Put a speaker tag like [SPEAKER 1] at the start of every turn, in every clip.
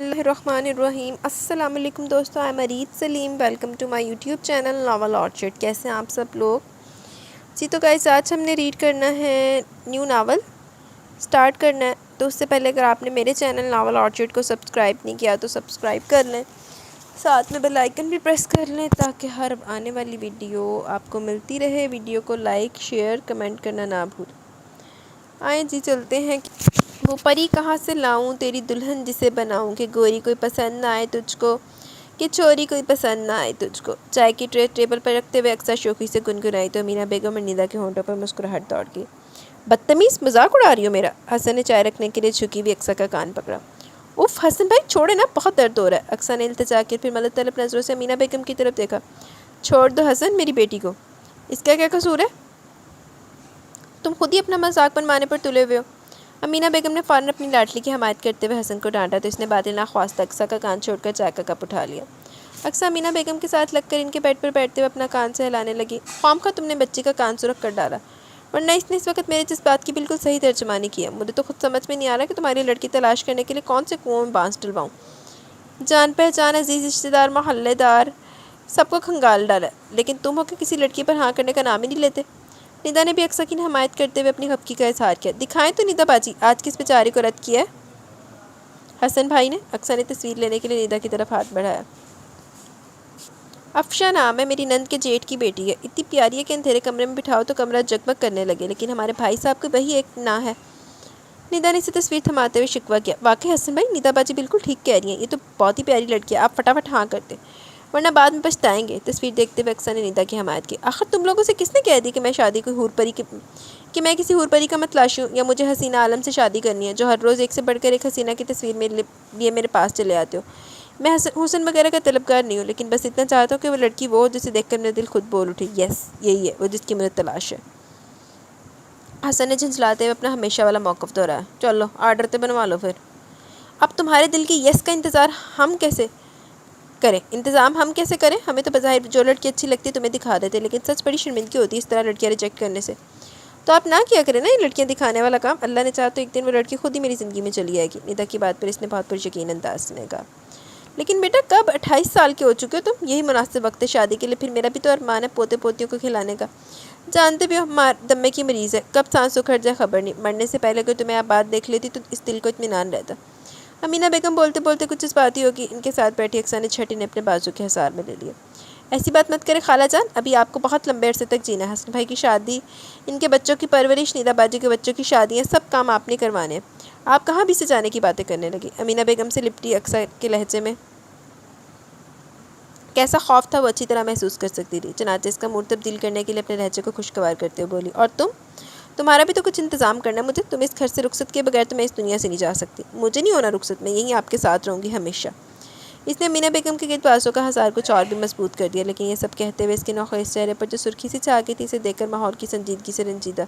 [SPEAKER 1] اللہ الرحمن الرحیم۔ السلام علیکم دوستو، I am Areed Saleem, welcome to my YouTube channel Novel Orchard. کیسے ہیں آپ سب لوگ؟ جی تو گائز، آج ہم نے ریڈ کرنا ہے نیو ناول، سٹارٹ کرنا ہے۔ تو اس سے پہلے اگر آپ نے میرے چینل ناول آرچرڈ کو سبسکرائب نہیں کیا تو سبسکرائب کر لیں، ساتھ میں بیل آئیکن بھی پریس کر لیں تاکہ ہر آنے والی ویڈیو آپ کو ملتی رہے۔ ویڈیو کو لائک، شیئر، کمنٹ کرنا نہ بھولیں۔ آئیں جی چلتے ہیں۔ وہ پری کہاں سے لاؤں تیری دلہن جسے بناؤں، کہ گوری کوئی پسند نہ آئے تجھ کو، کہ چوری کوئی پسند نہ آئے تجھ کو۔ چائے کی ٹرے ٹیبل پر رکھتے ہوئے اکثر شوخی سے گنگنائی تو امینا بیگم اور ندا کے ہونٹوں پر مسکراہٹ دوڑ گئی۔ بدتمیز، مذاق اڑا رہی ہو میرا؟ حسن نے چائے رکھنے کے لیے جھکی ہوئی اقصیٰ کا کان پکڑا۔ اف حسن بھائی چھوڑے نا، بہت درد ہو رہا ہے۔ اقصیٰ نے التجا کے پھر مدد طلب نظروں سے امینا بیگم کی طرف دیکھا۔ چھوڑ دو حسن میری بیٹی کو، اس کا کیا قصور ہے؟ تم خود ہی اپنا مذاق بنوانے پر تلے ہوئے ہو۔ امینا بیگم نے فوراً اپنی لاڈلی کی حمایت کرتے ہوئے حسن کو ڈانٹا تو اس نے باطل ناخواستہ اقصیٰ کا کان چھوڑ کر چائے کا کپ اٹھا لیا۔ اقصیٰ امینا بیگم کے ساتھ لگ کر ان کے بیڈ پر بیٹھتے ہوئے اپنا کان سے ہلانے لگی۔ خواہ تم نے بچی کا کان سرخ کر ڈالا، ورنہ اس نے اس وقت میرے جذبات کی بالکل صحیح ترجمانی کی ہے۔ مجھے تو خود سمجھ میں نہیں آ رہا کہ تمہاری لڑکی تلاش کرنے کے لیے کون سے کنویں میں بانس ڈلواؤں۔ جان پہچان، عزیز رشتہ دار، محلے دار سب کو کھنگال ڈالا ہے، لیکن تم ہو کہ کسی لڑکی پر ہاں کرنے کا نام ہی نہیں لیتے۔ ندا نے بھی اقصیٰ کی حمایت کرتے ہوئے اپنی خفگی کا اظہار کیا۔ دکھائیں تو ندا باجی، آج کس بیچاری کو رد کیا ہے؟ حسن بھائی نے۔ اقصیٰ نے تصویر لینے کے لیے ندا کی طرف ہاتھ بڑھایا۔ افشا نام ہے، میری نند کے جیٹھ کی بیٹی ہے، اتنی پیاری ہے کہ اندھیرے کمرے میں بٹھاؤ تو کمرہ جگمگ کرنے لگے، لیکن ہمارے بھائی صاحب کو وہی ایک نا ہے۔ ندا نے اسے تصویر تھماتے ہوئے شکوہ کیا۔ واقعی حسن بھائی، ندا باجی بالکل ٹھیک کہہ رہی ہیں، یہ تو بہت ہی پیاری لڑکی ہے، آپ فٹافٹ ہاں کرتے ورنہ بعد میں پچھتائیں گے۔ تصویر دیکھتے ہوئے اقصیٰ نے ندا کی حمایت کی۔ آخر تم لوگوں سے کس نے کہہ دی کہ میں شادی کوئی حور پری کہ میں کسی حور پری کا متلاشی ہوں، یا مجھے حسینہ عالم سے شادی کرنی ہے جو ہر روز ایک سے بڑھ کر ایک حسینہ کی تصویر میرے لیے میرے پاس چلے آتے ہو۔ میں حسن وغیرہ کا طلبگار نہیں ہوں، لیکن بس اتنا چاہتا ہوں کہ وہ لڑکی وہ ہو جسے دیکھ کر میرا دل خود بول اٹھے، یس یہی ہے وہ جس کی مجھے تلاش ہے۔ حسن نے جھنجھلاتے ہوئے اپنا ہمیشہ والا موقف دہرایا۔ چلو آرڈر تے بنوا لو پھر۔ اب تمہارے دل کی یس کا انتظام ہم کیسے کریں؟ ہمیں تو بظاہر جو لڑکی اچھی لگتی ہے تمہیں دکھا دیتے، لیکن سچ بڑی شرمندگی ہوتی ہے اس طرح لڑکیاں ریجیکٹ کرنے سے۔ تو آپ نہ کیا کریں نا یہ لڑکیاں دکھانے والا کام، اللہ نے چاہا تو ایک دن وہ لڑکی خود ہی میری زندگی میں چلی آئے گی۔ ندا کی بات پر اس نے بہت پر یقین انداز نے کہا۔ لیکن بیٹا کب 28 سال کے ہو چکے ہو تم، یہی مناسب وقت ہے شادی کے لیے، پھر میرا بھی تو ارمان ہے پوتے پوتیوں کو کھلانے کا۔ جانتے بھی ہو دمے کی مریض ہے، کب سانس اکھڑ جائے خبر نہیں، مرنے سے پہلے اگر تمہیں آپ بات دیکھ لیتی تو اس دل کو اطمینان رہتا۔ امینا بیگم بولتے بولتے کچھ جذباتی ہوگی ان کے ساتھ بیٹھی اقصیٰ نے چھٹی نے اپنے بازو کے حصار میں لے لیا۔ ایسی بات مت کرے خالہ جان، ابھی آپ کو بہت لمبے عرصے تک جینا ہے۔ حسن بھائی کی شادی، ان کے بچوں کی پرورش، ندا باجی کے بچوں کی شادیاں، سب کام آپ نے کروانے ہیں۔ آپ کہاں بھی سے جانے کی باتیں کرنے لگی؟ امینا بیگم سے لپٹی اقصیٰ کے لہجے میں کیسا خوف تھا وہ اچھی طرح محسوس کر سکتی تھی، چنانچہ اس کا موڈ تبدیل کرنے کے لیے اپنے لہجے کو خوشگوار کرتے ہوئے بولی، اور تمہارا بھی تو کچھ انتظام کرنا ہے، تم اس گھر سے رخصت کے بغیر تو میں اس دنیا سے نہیں جا سکتی۔ مجھے نہیں ہونا رخصت، میں یہیں آپ کے ساتھ رہوں گی ہمیشہ۔ اس نے امینا بیگم کے گرد بازوں کا حصار کچھ اور بھی مضبوط کر دیا، لیکن یہ سب کہتے ہوئے اس کے نوخیز چہرے پر جو سرخی سی چھا گئی تھی اسے دیکھ کر ماحول کی سنجیدگی سے رنجیدہ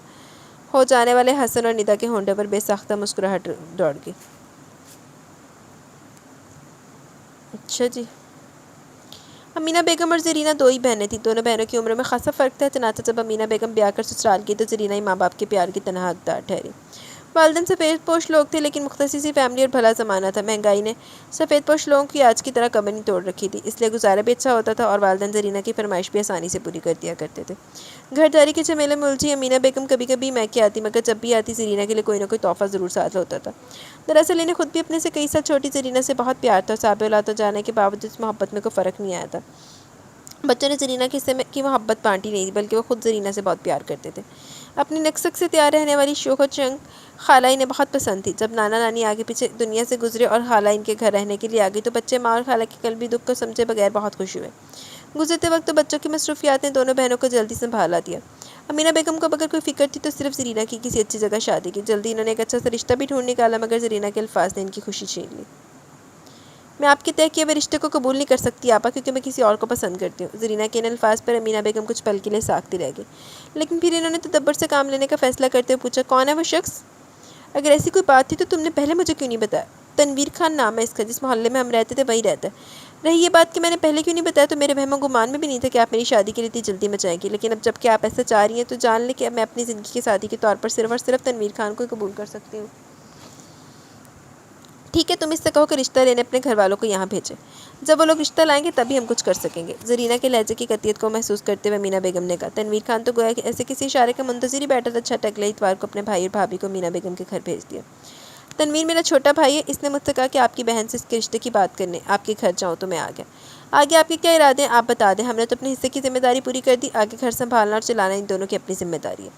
[SPEAKER 1] ہو جانے والے حسن اور ندا کے ہونٹوں پر بے ساختہ مسکراہٹ دوڑ گئی۔ اچھا جی۔ امینا بیگم اور زرینہ دو ہی بہنیں تھیں، دونوں بہنوں کی عمروں میں خاصا فرق تھا، چنانچہ جب امینا بیگم بیاہ کر سسرال کی تو زرینہ ہی ماں باپ کے پیار کی تنہا حقدار ٹھہری۔ والدین سفید پوش لوگ تھے، لیکن مختصر سی فیملی اور بھلا زمانہ تھا۔ مہنگائی نے سفید پوش لوگوں کی آج کی طرح کمر نہیں توڑ رکھی تھی، اس لیے گزارا بھی اچھا ہوتا تھا اور والدین زرینہ کی فرمائش بھی آسانی سے پوری کر دیا کرتے تھے۔ گھرداری کے جھمیلے میں الجھی امینا بیگم کبھی کبھی میکے آتی، مگر جب بھی آتی زرینہ کے لیے کوئی نہ کوئی تحفہ ضرور ساتھ ہوتا تھا۔ دراصل انہیں خود بھی اپنے سے کئی سال چھوٹی زرینہ سے بہت پیار تھا، اور صاحب اولاد ہو جانے کے باوجود اس محبت میں کوئی فرق نہیں آیا تھا۔ بچوں نے زرینہ کے حصے کی محبت بانٹی نہیں تھی، بلکہ وہ خود زرینہ سے بہت پیار کرتے تھے۔ اپنی نکسک سے تیار رہنے والی شوخ و چنگ خالہ انہیں بہت پسند تھی۔ جب نانا نانی آگے پیچھے دنیا سے گزرے اور خالہ ان کے گھر رہنے کے لیے آ گئی تو بچے ماں اور خالہ کے قلبی دکھ کو سمجھے بغیر بہت خوش ہوئے۔ گزرتے وقت تو بچوں کی مصروفیات نے دونوں بہنوں کو جلدی سنبھالا دیا۔ امینا بیگم کو اگر کوئی فکر تھی تو صرف زرینہ کی کسی اچھی جگہ شادی کی۔ جلدی انہوں نے ایک اچھا سا رشتہ بھی ڈھونڈ نکالا، مگر زرینہ کے الفاظ نے ان کی خوشی چھین لی۔ میں آپ کے طے کیے ہوئے رشتے کو قبول نہیں کر سکتی آپا، کیونکہ میں کسی اور کو پسند کرتی ہوں۔ زرینہ کے ان الفاظ پر امینا بیگم کچھ پل کے لیے ساکتی رہ گئی، لیکن پھر انہوں نے تدبر سے کام لینے کا فیصلہ کرتے ہوئے پوچھا، کون ہے وہ شخص؟ اگر ایسی کوئی بات تھی تو تم نے پہلے مجھے کیوں نہیں بتایا؟ تنویر خان نام ہے اس کا، جس محلے میں ہم رہتے تھے وہی رہتا ہے۔ رہی یہ بات کہ میں نے پہلے کیوں نہیں بتایا تو میرے وہم و گمان میں بھی نہیں تھا کہ آپ میری شادی کے لیے اتنی جلدی مچائیں گی، لیکن اب جب کہ آپ ایسا چاہ رہی ہیں تو جان لیں کہ میں اپنی زندگی کے ساتھی کے طور پر صرف اور صرف تنویر خان کو قبول کر سکتی ہوں۔ ٹھیک ہے، تم اس سے کہو کہ رشتہ لینے اپنے گھر والوں کو یہاں بھیجے، جب وہ لوگ رشتہ لائیں گے تبھی ہم کچھ کر سکیں گے۔ زرینہ کے لہجے کی قطعیت کو محسوس کرتے ہوئے مینا بیگم نے کہا۔ تنویر خان تو گویا کہ ایسے کسی اشارے کا منتظر ہی بیٹھا تھا، چھٹ اگلے اتوار کو اپنے بھائی اور بھابھی کو مینا بیگم کے گھر بھیج دیا۔ تنویر میرا چھوٹا بھائی ہے، اس نے مجھ سے کہا کہ آپ کی بہن سے اس کے رشتے کی بات کرنے آپ کے گھر جاؤں، تو میں آ گیا۔ آگے آپ کے کیا ارادے ہیں آپ بتا دیں، ہم نے تو اپنے حصے کی ذمہ داری پوری کر دی، آگے گھر سنبھالنا اور چلانا ان دونوں کی اپنی ذمہ داری ہے۔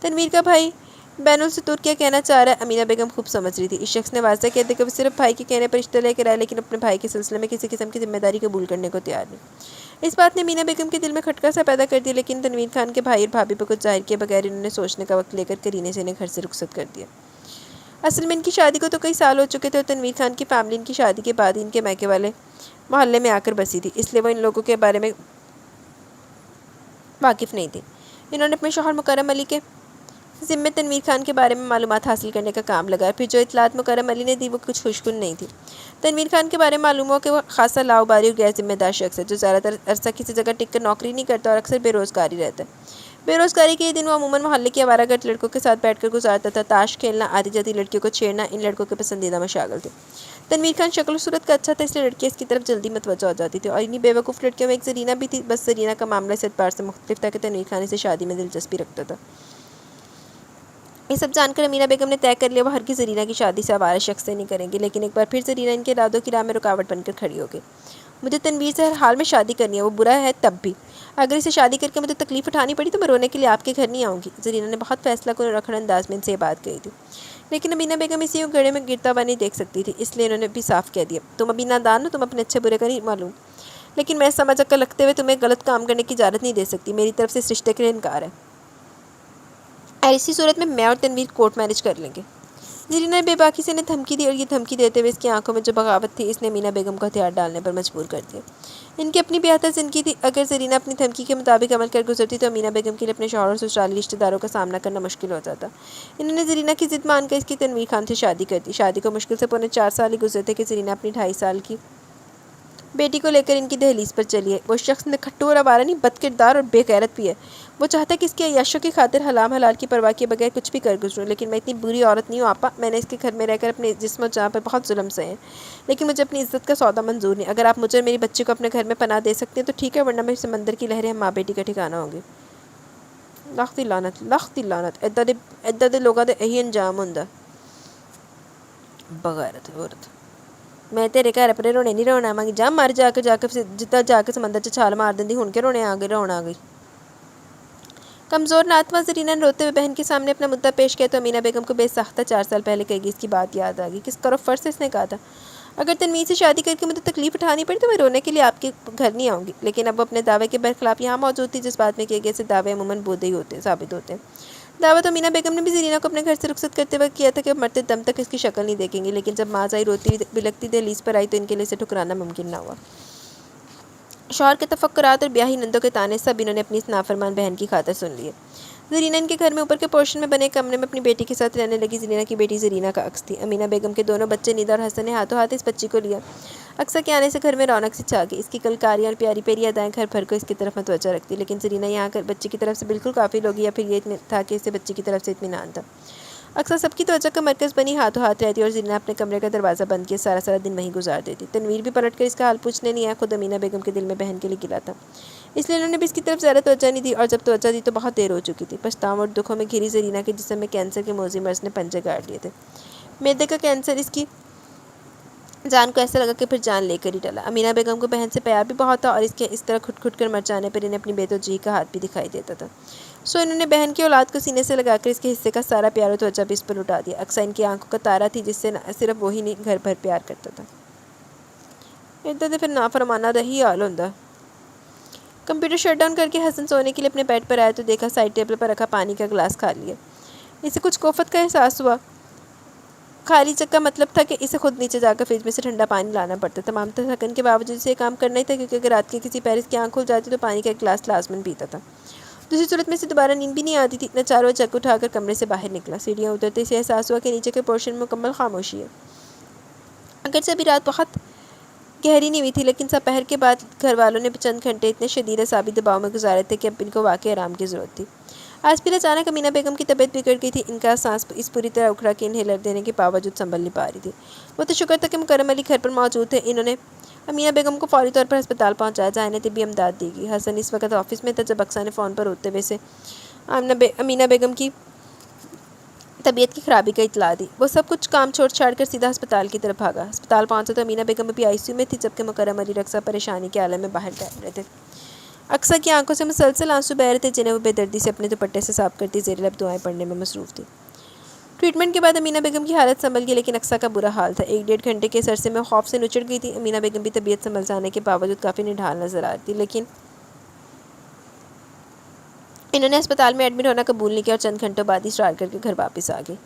[SPEAKER 1] تنویر کا بھائی بین السطور کیا کہنا چاہ رہا ہے، امینہ بیگم خوب سمجھ رہی تھی۔ اس شخص نے واضح کہہ دیا کہ وہ صرف بھائی کے کہنے پر رشتہ لے کر آئے، لیکن اپنے بھائی کے سلسلے میں کسی قسم کی ذمہ داری قبول کرنے کو تیار نہیں۔ اس بات نے مینا بیگم کے دل میں کھٹکا سا پیدا کر دیا، لیکن تنویر خان کے بھائی اور بھابھی پر کچھ ظاہر کیے بغیر انہوں نے سوچنے کا وقت لے کر کرینے سے انہیں گھر سے رخصت کر دیا۔ اصل میں ان کی شادی کو تو کئی سال ہو چکے تھے اور تنویر خان کی فیملی ان کی شادی کے بعد ان کے میکے والے محلے میں آ کر بسی تھی، اس لیے وہ ان لوگوں کے بارے میں واقف نہیں تھی۔ انہوں نے اپنے شوہر مکرم علی کے ذمے تنویر خان کے بارے میں معلومات حاصل کرنے کا کام لگایا، پھر جو اطلاعات مکرم علی نے دی وہ کچھ خوشگوار نہیں تھی۔ تنویر خان کے بارے میں معلوم ہوا کہ وہ خاصا لاؤبالی اور غیر ذمہ دار شخص ہے، جو زیادہ تر عرصہ کسی جگہ ٹک کر نوکری نہیں کرتا اور اکثر بے روزگار ہی رہتا ہے۔ بے روزگاری کے یہ دن وہ عموماً محلے کی آوارہ گرد لڑکوں کے ساتھ بیٹھ کر گزارتا تھا۔ تاش کھیلنا، آدھی جدی لڑکیوں کو چھیڑنا ان لڑکوں کے پسندیدہ مشاغل تھے۔ تنویر خان شکل و صورت کا اچھا تھا، اس لیے لڑکیاں اس کی طرف جلدی متوجہ ہو جاتی تھی، اور انہی بے وقوف لڑکیوں میں ایک زرینہ بھی تھی۔ بس زرینہ کا معاملہ اس اعتبار سے مختلف تھا کہ تنویر خان اسے شادی میں دلچسپی رکھتا تھا۔ یہ سب جان کر امینہ بیگم نے طے کر لیا وہ ہرگز زرینہ کی شادی سے آوارہ شخص سے نہیں کریں گے، لیکن ایک بار پھر زرینہ ان کے ارادوں کی راہ میں رکاوٹ بن کر کھڑی ہو گئی۔ مجھے تنویر سے ہر حال میں شادی کرنی ہے، وہ برا ہے تب بھی۔ اگر اسے شادی کر کے مجھے تکلیف اٹھانی پڑی تو میں رونے کے لیے آپ کے گھر نہیں آؤں گی۔ زرینہ نے بہت فیصلہ کن اور اکڑ انداز میں ان سے یہ بات کہی تھی، لیکن امینہ بیگم اسی گڑھے میں گرتا ہوا نہیں دیکھ سکتی تھی، اس لیے انہوں نے بھی صاف کہہ دیا، تم ابھی نادان ہو، تم اپنے اچھے برے کا نہیں معلوم، لیکن میں سمجھ کر رکھتے ہوئے تمہیں غلط کام کرنے کی اجازت نہیں دے سکتی۔ میری طرف سے اس رشتے کے لیے انکار ہے، ایسی صورت میں اور تنویر کورٹ میرج کر لیں گے۔ زرینہ نے بے باکی سے انہیں دھمکی دی، اور یہ دھمکی دیتے ہوئے اس کی آنکھوں میں جو بغاوت تھی اس نے امینہ بیگم کو ہتھیار ڈالنے پر مجبور کر دیا۔ ان کی اپنی بیاہتا زندگی تھی، اگر زرینہ اپنی دھمکی کے مطابق عمل کر گزرتی تو امینہ بیگم کے لیے اپنے شوہر اور سسرالی رشتہ داروں کا سامنا کرنا مشکل ہو جاتا۔ انہوں نے زرینہ کی ضد مان کر اس کی تنویر خان سے شادی کر دی۔ شادی کو مشکل سے پونے 4 سال ہی گزرے تھے کہ زرینہ اپنی 2.5 سال کی بیٹی کو لے کر ان کی دہلیز پر چلی ہے۔ وہ شخص نکھٹو اور آوارہ نہیں، بد کردار اور بے غیرت بھی ہے۔ وہ چاہتا ہے کہ اس کی عیاشیوں کی خاطر حرام حلال کی پرواہ کیے بغیر کچھ بھی کر گزروں، لیکن میں اتنی بری عورت نہیں ہوں آپا۔ میں نے اس کے گھر میں رہ کر اپنے جسم و جاں پر بہت ظلم سہے ہیں، لیکن مجھے اپنی عزت کا سودا منظور نہیں۔ اگر آپ مجھے اور میری بچی کو اپنے گھر میں پناہ دے سکتے ہیں تو ٹھیک ہے، ورنہ میں سمندر کی لہریں ہم ماں بیٹی کا ٹھکانہ ہوں گی۔ لختی لعنت ایدہ دے لوگاں دے یہی انجام ہوندا، بغیرت عورت۔ میں تیرے گھر اپنے رونے نہیں رونا آواں گی، جا مر جا کے جدھر جا کے سمندر چ چھال مار دیندی، ہن کے رونے آ گئی رون آ گئی۔ کمزور ناتواں زرینہ نے روتے ہوئے بہن کے سامنے اپنا مدعا پیش کیا تو امینہ بیگم کو بے ساختہ 4 سال پہلے کہی گئی اس کی بات یاد آ گئی۔ کس کرو فرض سے اس نے کہا تھا، اگر تنویر سے شادی کر کے مجھے تکلیف اٹھانی پڑی تو میں رونے کے لیے آپ کے گھر نہیں آؤں گی، لیکن اب وہ اپنے دعوے کے برخلاف یہاں موجود تھی، جس بات میں کیے گئے سے دعوے عموماً بودھی ثابت ہوتے ہیں۔ دعوت امینہ بیگم نے بھی زرینہ کو اپنے گھر سے رخصت کرتے وقت کیا تھا کہ وہ مرتے دم تک اس کی شکل نہیں دیکھیں گے، لیکن جب ماں آئی روتی بلکتی دہلیز پر آئی تو ان کے لیے اسے ٹھکرانا ممکن نہ ہوا۔ شوہر کے تفکرات اور بیاہی نندوں کے طعنے سب انہوں نے اپنی اس نافرمان بہن کی خاطر سن لیے۔ زرینہ ان کے گھر میں اوپر کے پورشن میں بنے کمرے میں اپنی بیٹی کے ساتھ رہنے لگی۔ زرینہ کی بیٹی زرینہ کا عکس تھی۔ امینہ بیگم کے دونوں بچے ندا اور حسن نے ہاتھوں ہاتھ اس بچی کو لیا۔ اکثر کے آنے سے گھر میں رونق سی چھا گئی، اس کی کلکاریاں اور پیاری پیری ادائیں گھر بھر کو اس کی طرف متوجہ رکھتی، لیکن زرینہ یہاں کر بچی کی طرف سے بالکل غافل ہو گئی، یا پھر یہ تھا کہ اسے بچی کی طرف سے اطمینان تھا۔ اکثر سب کی توجہ کا مرکز بنی ہاتھوں ہاتھ رہتی اور زرینہ اپنے کمرے کا دروازہ بند کیے سارا دن وہیں گزار دیتی۔ تنویر بھی پلٹ کر اس کا حال پوچھنے نہیں آیا، خود امینہ بیگم کے دل میں بہن کے لیے گلا تھا، اس لیے انہوں نے بھی اس کی طرف زیادہ توجہ نہیں دی، اور جب توجہ دی تو بہت دیر ہو چکی تھی۔ پچھتاؤں اور دکھوں میں گھری زرینہ کے جسم میں کینسر کے موذی مرض نے پنجے گاڑ لیے تھے۔ معدے کا کینسر اس کی جان کو ایسا لگا کہ پھر جان لے کر ہی ڈلا۔ امینہ بیگم کو بہن سے پیار بھی بہت تھا، اور اس کے اس طرح کھٹ کھٹ کر مر جانے پر انہیں اپنی بے توجہی کا ہاتھ بھی دکھائی دیتا تھا۔ سو انہوں نے بہن کی اولاد کو سینے سے لگا کر اس کے حصے کا سارا پیار و توجہ بھی اس پر لٹا دیا۔ اکثر ان کی آنکھوں کا تارا تھی، جس سے صرف وہی نہیں گھر بھر پیار کرتا تھا۔ ادھر پھر نافرمانہ دا ہی حال ہوندا۔ کمپیوٹر شٹ ڈاؤن کر کے حسن سونے کے لیے اپنے بیڈ پر آیا تو دیکھا سائڈ ٹیبل پر رکھا پانی کا گلاس خالی ہے۔ اسے کچھ کوفت کا احساس ہوا۔ خالی جگ کا مطلب تھا کہ اسے خود نیچے جا کر فریج میں سے ٹھنڈا پانی لانا پڑتا۔ تمام تھکن کے باوجود اسے یہ کام کرنا ہی تھا، کیونکہ اگر رات کے کسی پہر اس کی آنکھ کھل جاتی تو پانی کا ایک گلاس لازماً پیتا تھا۔ دوسری صورت میں سے دوبارہ نیند بھی نہیں آتی تھی۔ نہ چاروں جگ اٹھا کر کمرے سے باہر نکلا۔ سیڑھیاں اترتے اسے احساس ہوا کہ نیچے کے پورشن میں مکمل خاموشی ہے۔ اگرچہ ابھی رات بہت گہری نہیں ہوئی تھی، لیکن سپہر کے بعد گھر والوں نے چند گھنٹے اتنے شدید اعصابی دباؤ میں گزارے تھے کہ اب ان کو واقعی آرام کی ضرورت تھی۔ آج پھر اچانک امینہ بیگم کی طبیعت بگڑ گئی تھی۔ ان کا سانس اس پوری طرح اکھڑا کہ انہیلر دینے کے باوجود سنبھل نہیں پا رہی تھی۔ وہ تو شکر تھا کہ مکرم علی گھر پر موجود تھے۔ انہوں نے امینہ بیگم کو فوری طور پر ہسپتال پہنچایا جہاں انہیں طبی امداد دی گئی۔ حسن اس وقت آفس میں تھا جب اقصیٰ نے فون پر ہوتے ہوئے سے امینہ بیگم کی طبیعت کی خرابی کا اطلاع دی۔ وہ سب کچھ کام چھاڑ کر سیدھا ہسپتال کی طرف بھاگا۔ ہسپتال پہنچا تو امینہ بیگم ابھی آئی سی یو میں تھی جبکہ مکرم علی رقصہ پریشانی کے عالم میں باہر ٹہل رہے تھے۔ اقصیٰ کی آنکھوں سے مسلسل آنسو بہہ رہے تھے جنہیں وہ بے دردی سے اپنے دوپٹے سے صاف کرتی زیر لب دعائیں پڑھنے میں مصروف تھی۔ ٹریٹمنٹ کے بعد امینہ بیگم کی حالت سنبھل گئی لیکن اقصیٰ کا برا حال تھا۔ 1 ڈیڑھ گھنٹے کے اس عرصے میں خوف سے نچڑ گئی تھی۔ امینہ بیگم بھی طبیعت سنبھل جانے کے باوجود کافی نڈھال نظر آ رہی تھی لیکن انہوں نے ہسپتال میں ایڈمٹ ہونا قبول نہیں کیا اور چند گھنٹوں بعد اصرار کر کے گھر واپس آ گئی۔